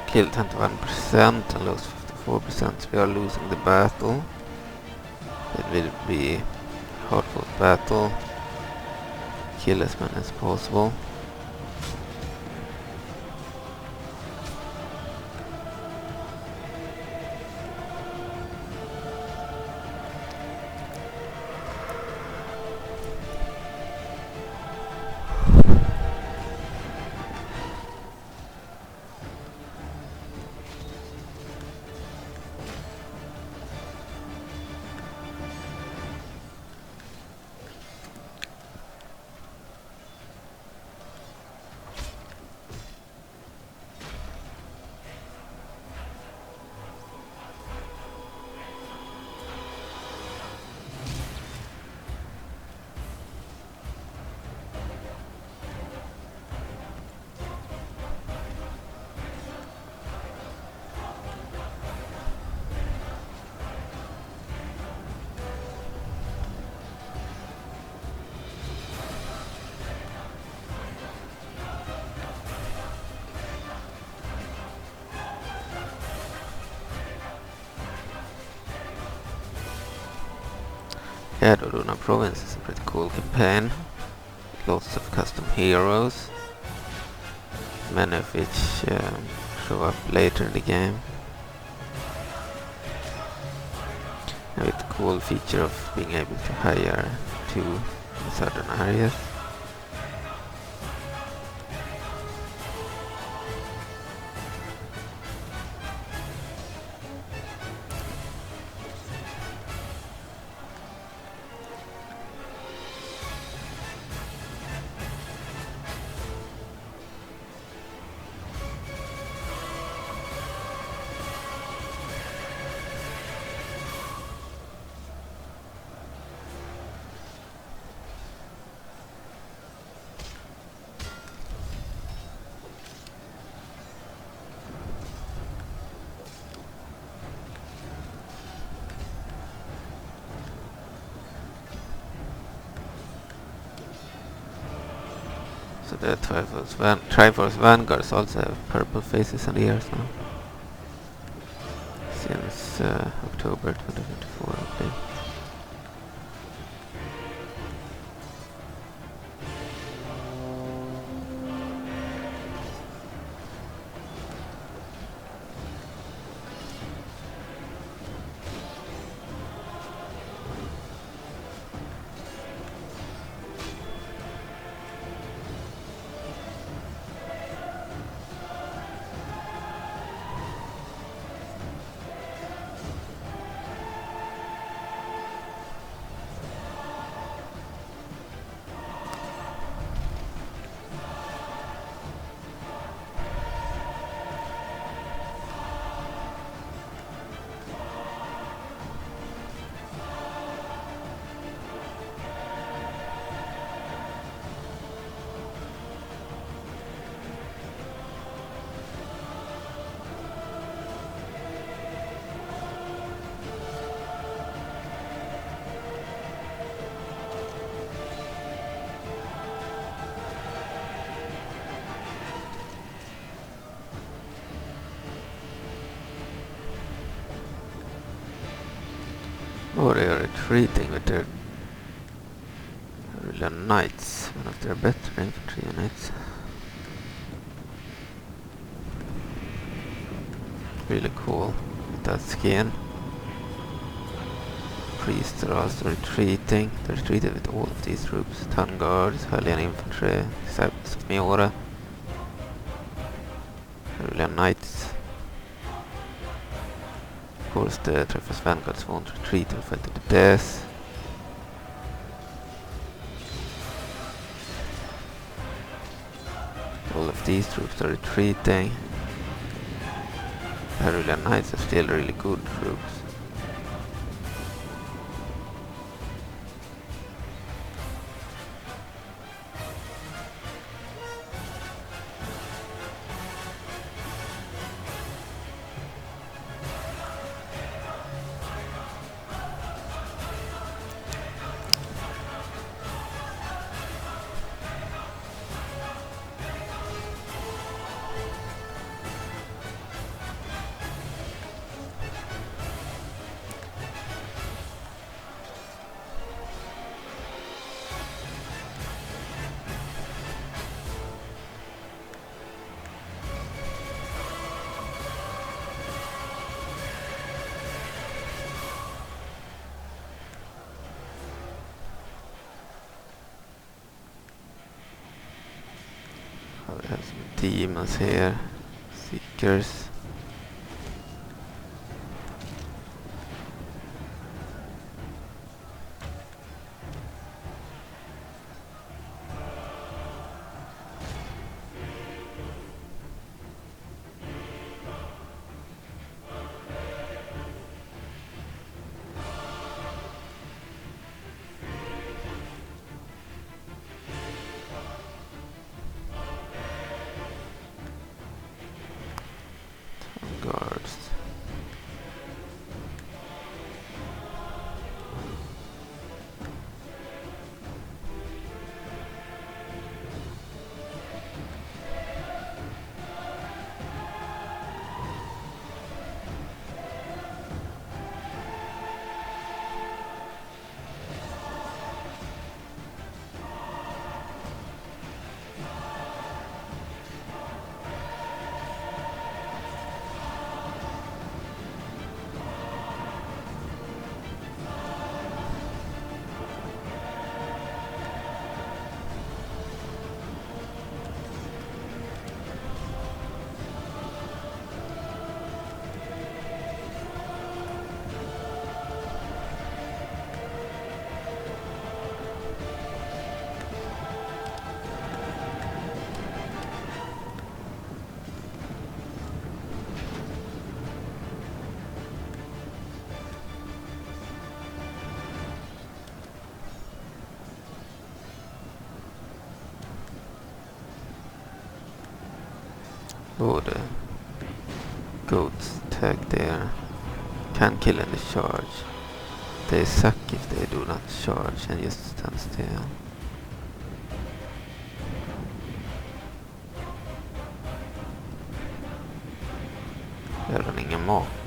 Kill 21% and lose 54%. We are losing the battle. It will be a hard-fought battle. Kill as many as possible. Yeah, the Ordona Province is a pretty cool campaign. Lots of custom heroes, many of which show up later in the game. And with the cool feature of being able to hire two in certain areas. the Triforce Vanguards also have purple faces and ears now. Since October 2024, I believe. Oh, they are retreating with their Hyrule Knights, one of their better infantry units. Really cool with that skin. Priests are also retreating. They retreated with all of these troops. Town Guards, Hylian Infantry, Disciples of Majora, Hyrule Knights. Of course the Triforce Vanguards won't retreat, they'll fight to the death. All of these troops are retreating. The Hyrule Knights are still really good troops. We have some demons here, seekers. Guards. Oh, the goats tag there. Can kill in the charge. They suck if they do not charge and just stand still. Gör den ingen mak?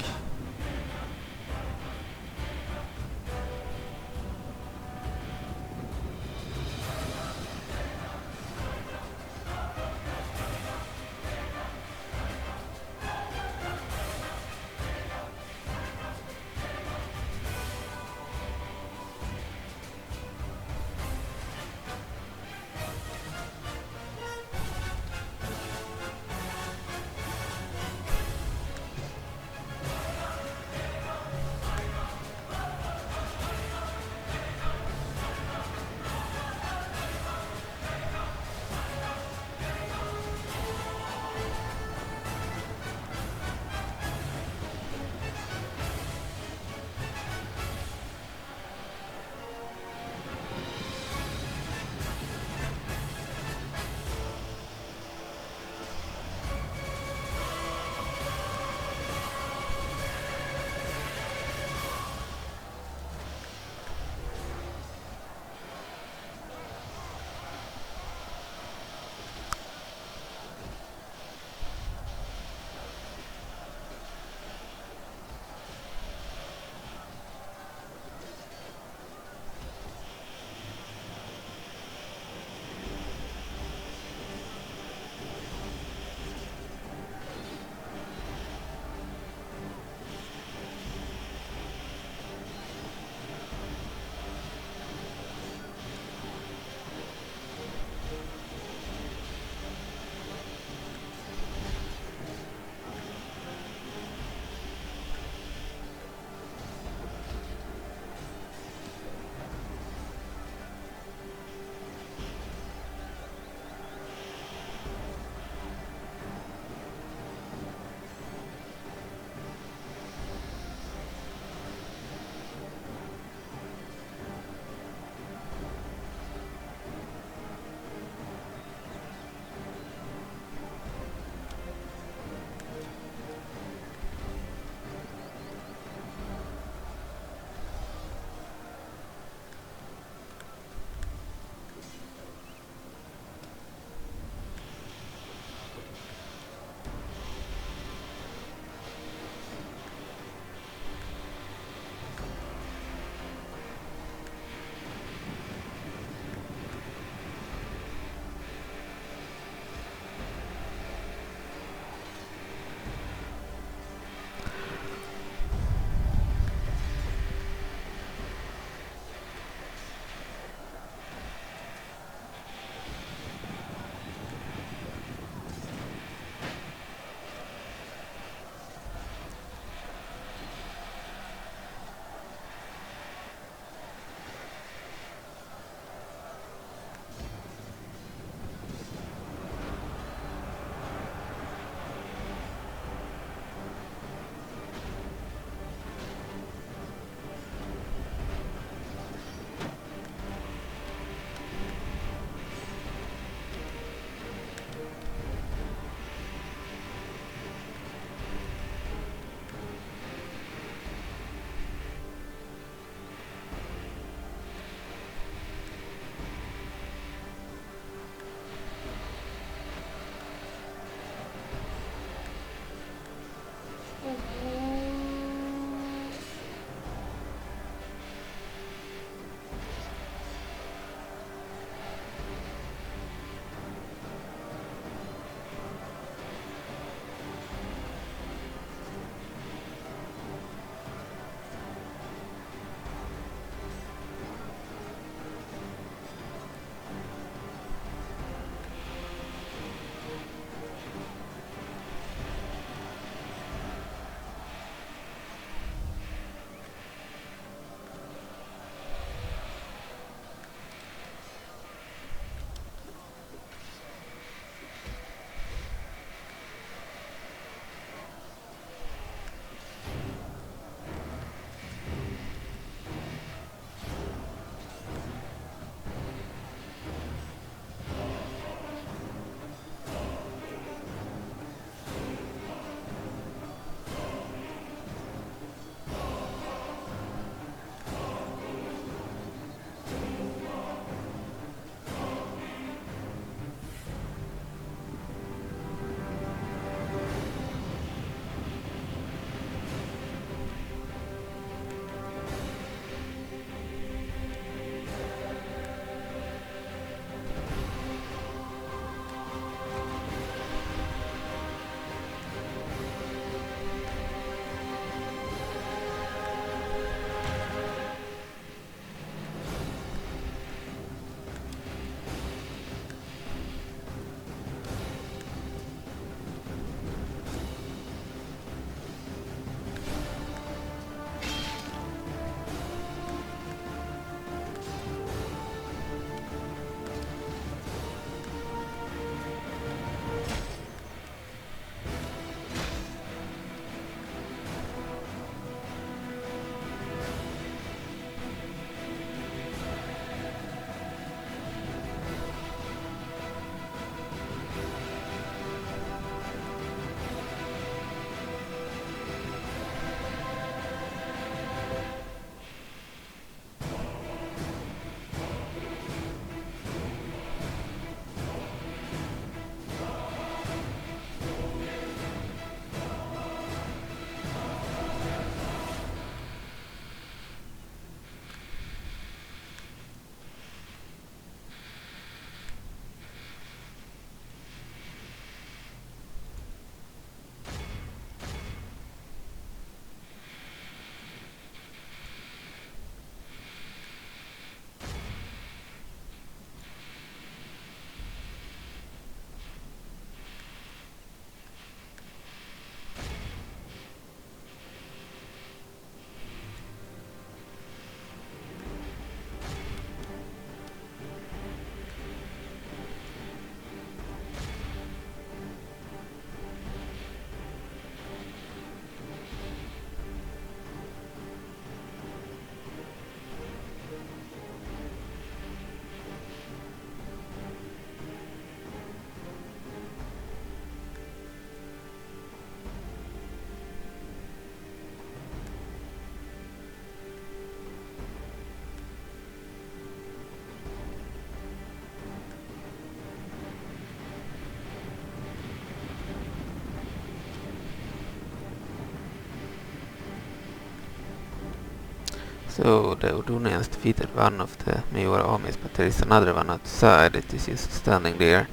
So the Ordonians defeated one of the Majora armies, but there is another one outside. It is just standing there.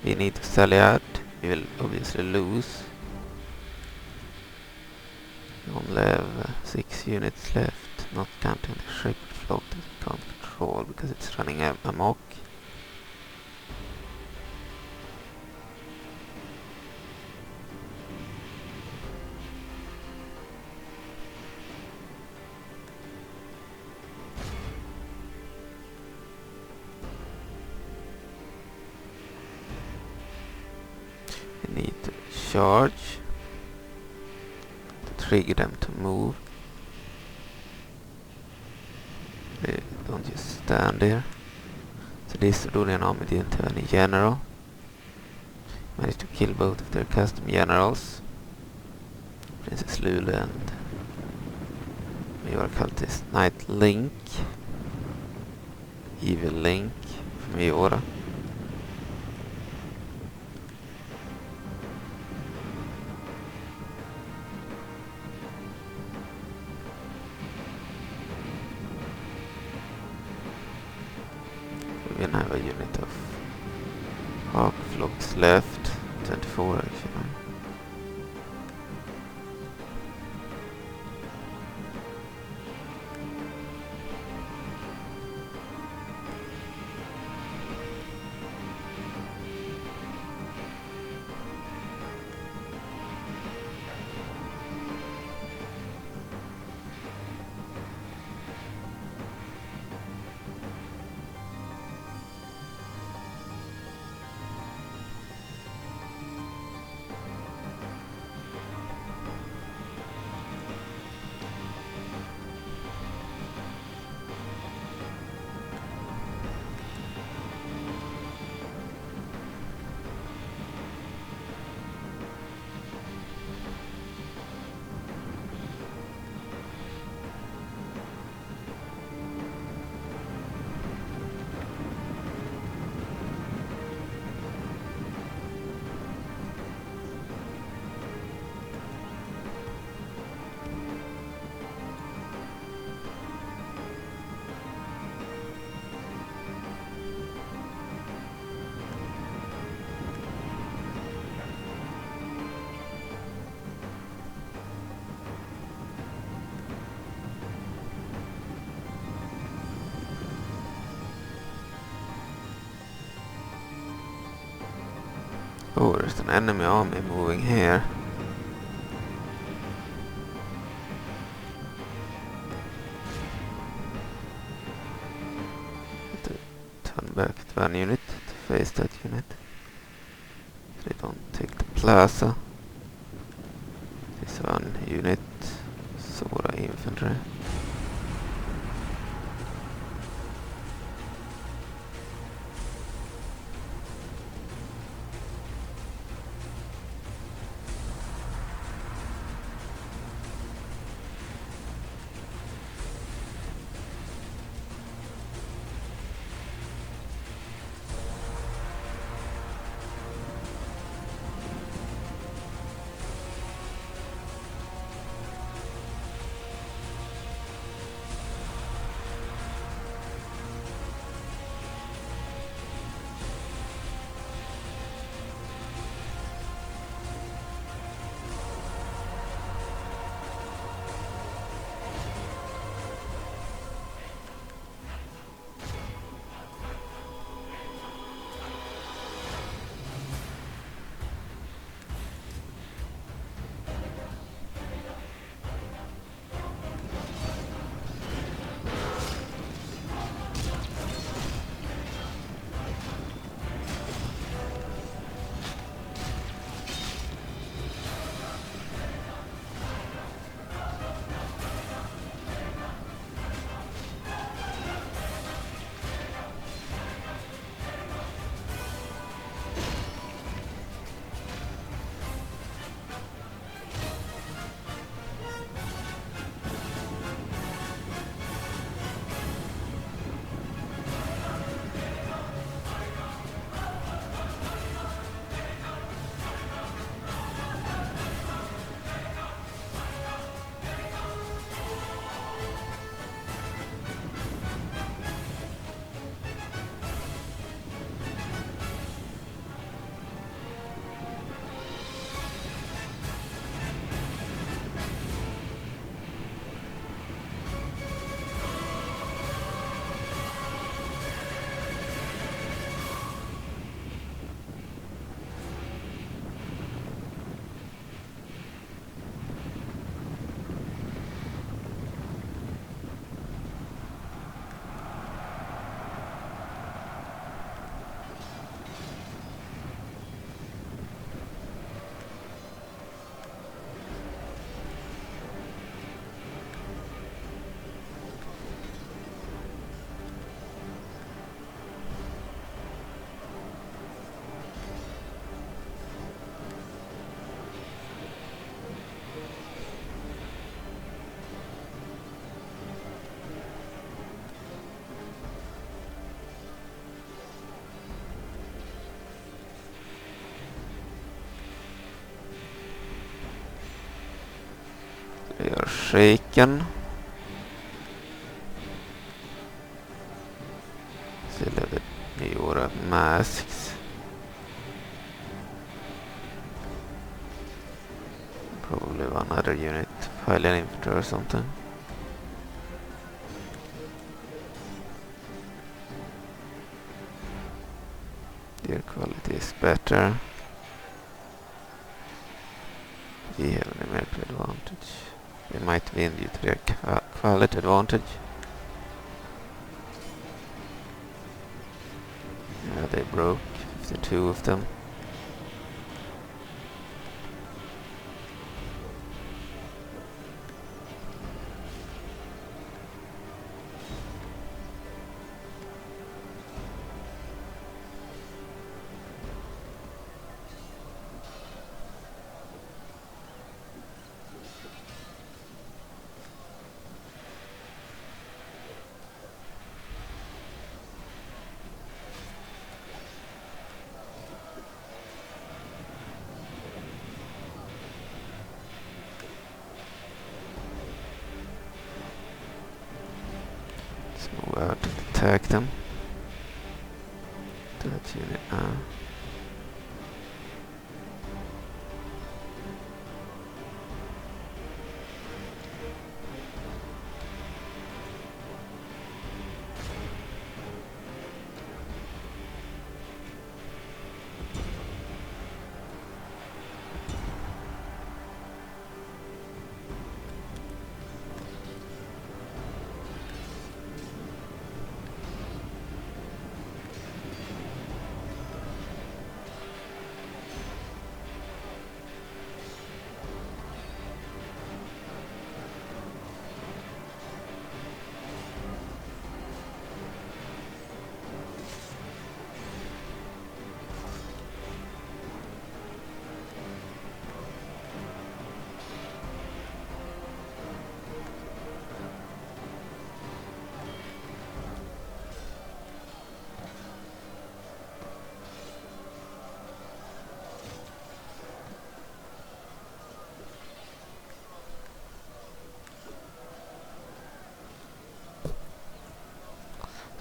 We need to sell it out. We will obviously lose. We only have 6 units left, not counting the ship float that we can't control because it's running amok. We need to charge to trigger them to move. They don't just stand there. So this Ordonian army didn't have any general. Managed to kill both of their custom generals, Princess Lulu and Majora-Cultist Knight Link, Evil Link from Majora. We now have a unit of Hawk Flocks left, 24 actually. Oh, there's an enemy army moving here. Have to turn back to one unit to face that unit. So they don't take the plaza. This one unit, Sora infantry. They are shaken. Still have the Majora masks. Probably one other unit, Hylian infantry or something. Their quality is better. We have an numerical advantage. We might win due to their quality advantage. Yeah, they broke 52 of them. Let's move out and attack them. To that unit now.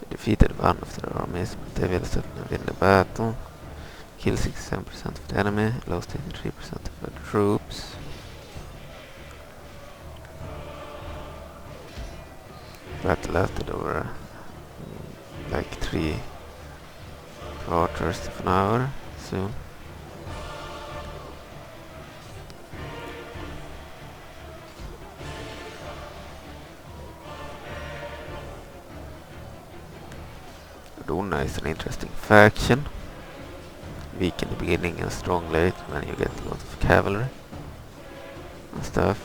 Defeated one of their armies, but they will certainly win the battle. Kill 67% of the enemy, lost 83% of their troops. Battle lasted over like 3/4 of an hour soon. Ordona is an interesting faction. Weak in the beginning and strong late when you get a lot of cavalry and stuff.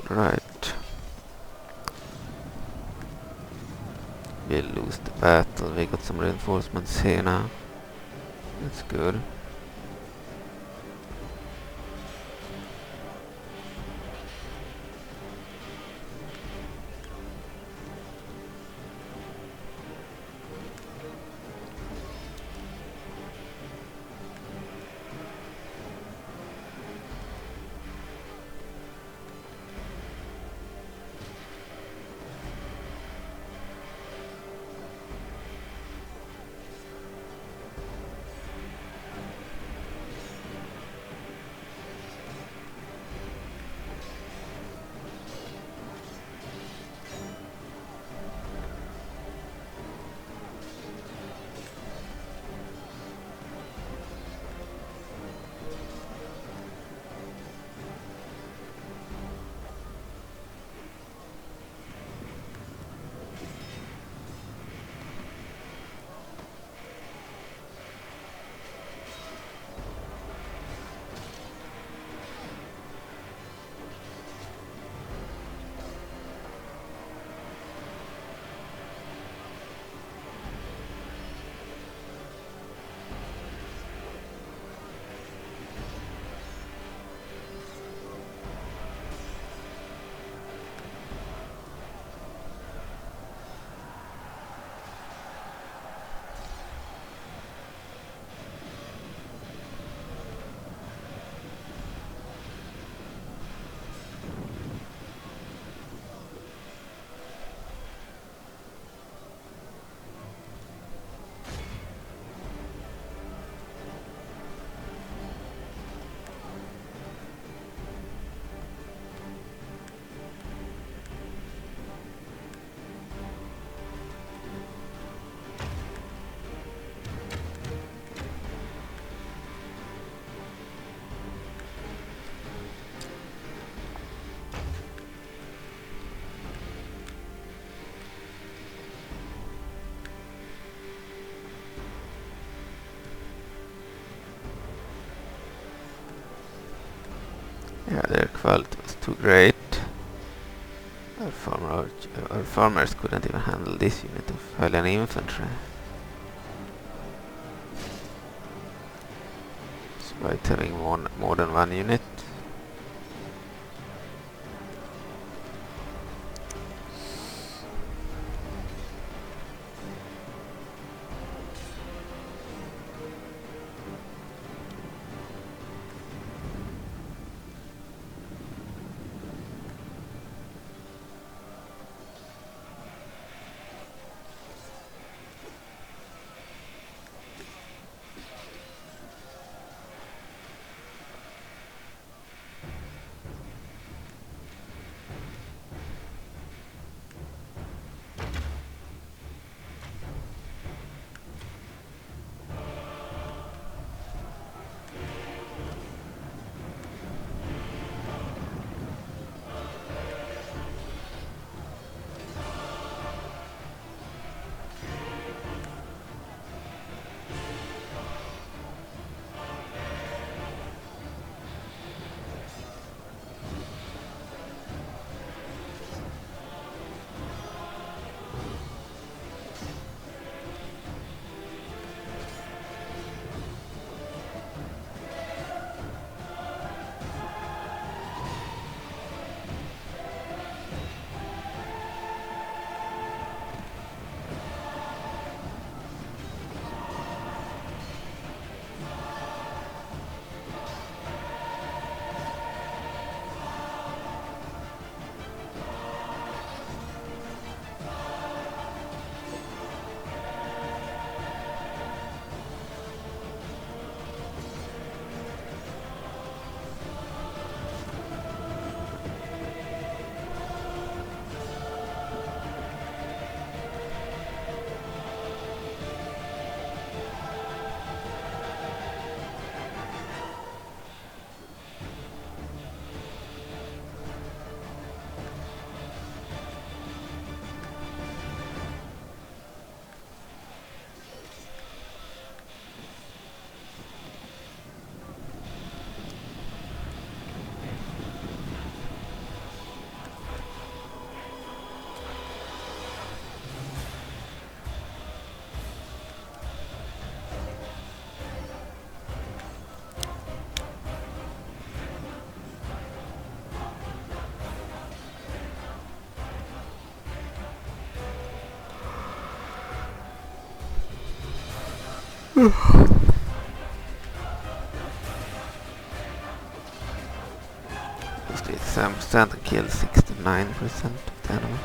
Alright. We lose the battle. We got some reinforcements here now. That's good. Yeah, their quality was too great. Our farmers couldn't even handle this unit of Hylian infantry. Despite having more than one unit. Sam Santa killed 69% of the enemy.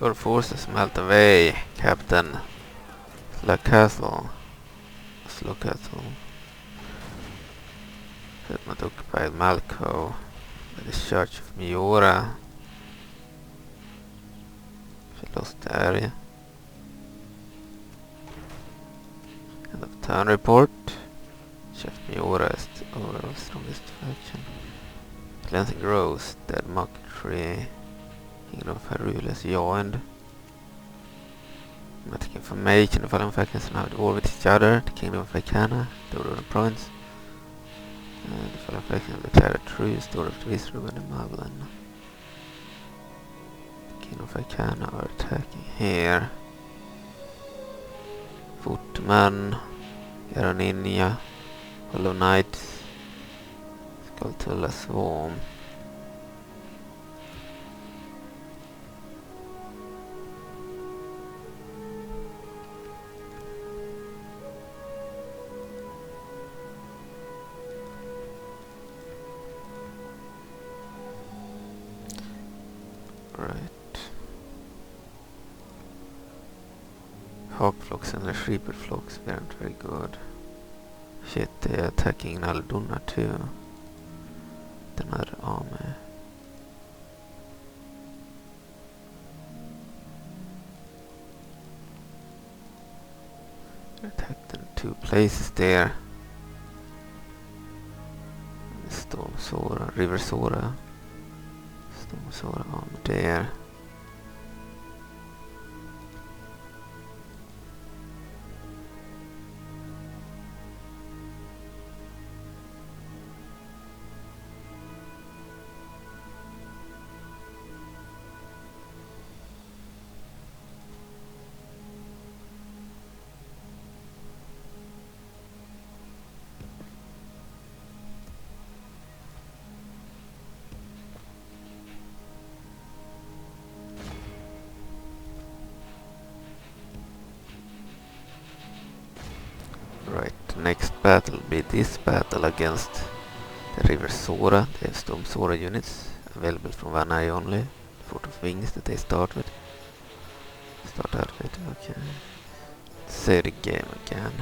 Your forces melt away, Captain Slacastle. Slacastle. Settlement occupied Malco by the Church of Majora. She lost the area. End of turn report. Chef Majora is the overall strongest faction. Cleansing grows. Dead mockery. Kingdom of Hyrule has joined. Dramatic information. The following factions are now at war with each other. The Kingdom of Icana, the Ordona Province. The following factions have declared a truce. The Order of the Visru and the Magellan. The Kingdom of Icana are attacking here. Footman, Ganon, Hollow Knights, Skulltula Swarm. Right. Hawk flocks and the shepherd flocks weren't very good. Shit, they're attacking Alduna too. Another army. Attacked in 2 places there. Storm Sora, River Sora. Storm Sora army there. Right, the next battle will be this battle against the River Sora. They have Storm Sora units available from one eye only. Fort of Wings that they start with. Start out with, okay. Let's save the game again.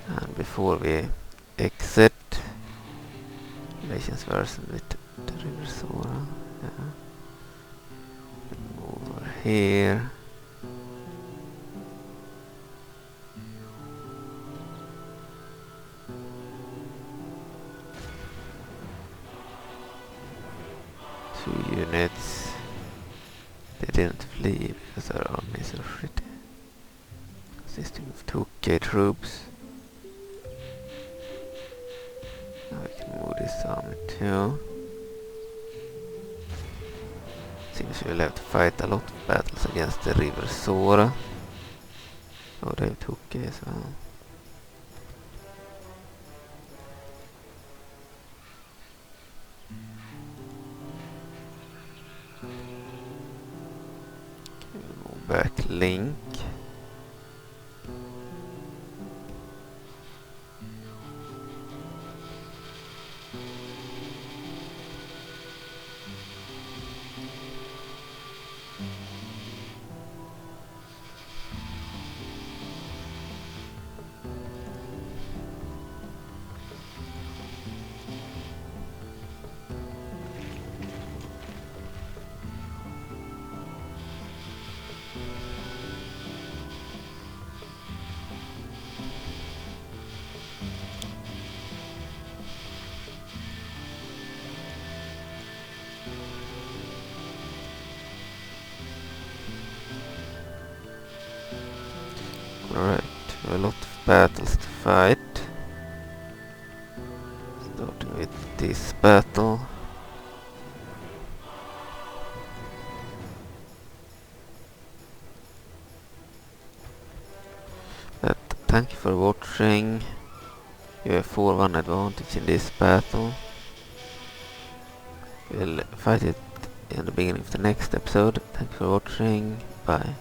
And before we exit, relations version with the River Sora. Yeah. Move over here. Units. They didn't flee because our army is so shitty. Consisting of 2k troops. Now we can move this army too. Seems we'll have to fight a lot of battles against the River Sora. Oh, they have 2k as well. Back link. Alright, we have a lot of battles to fight. Starting with this battle. But thank you for watching. You have 4-1 advantage in this battle. We'll fight it in the beginning of the next episode. Thank you for watching. Bye.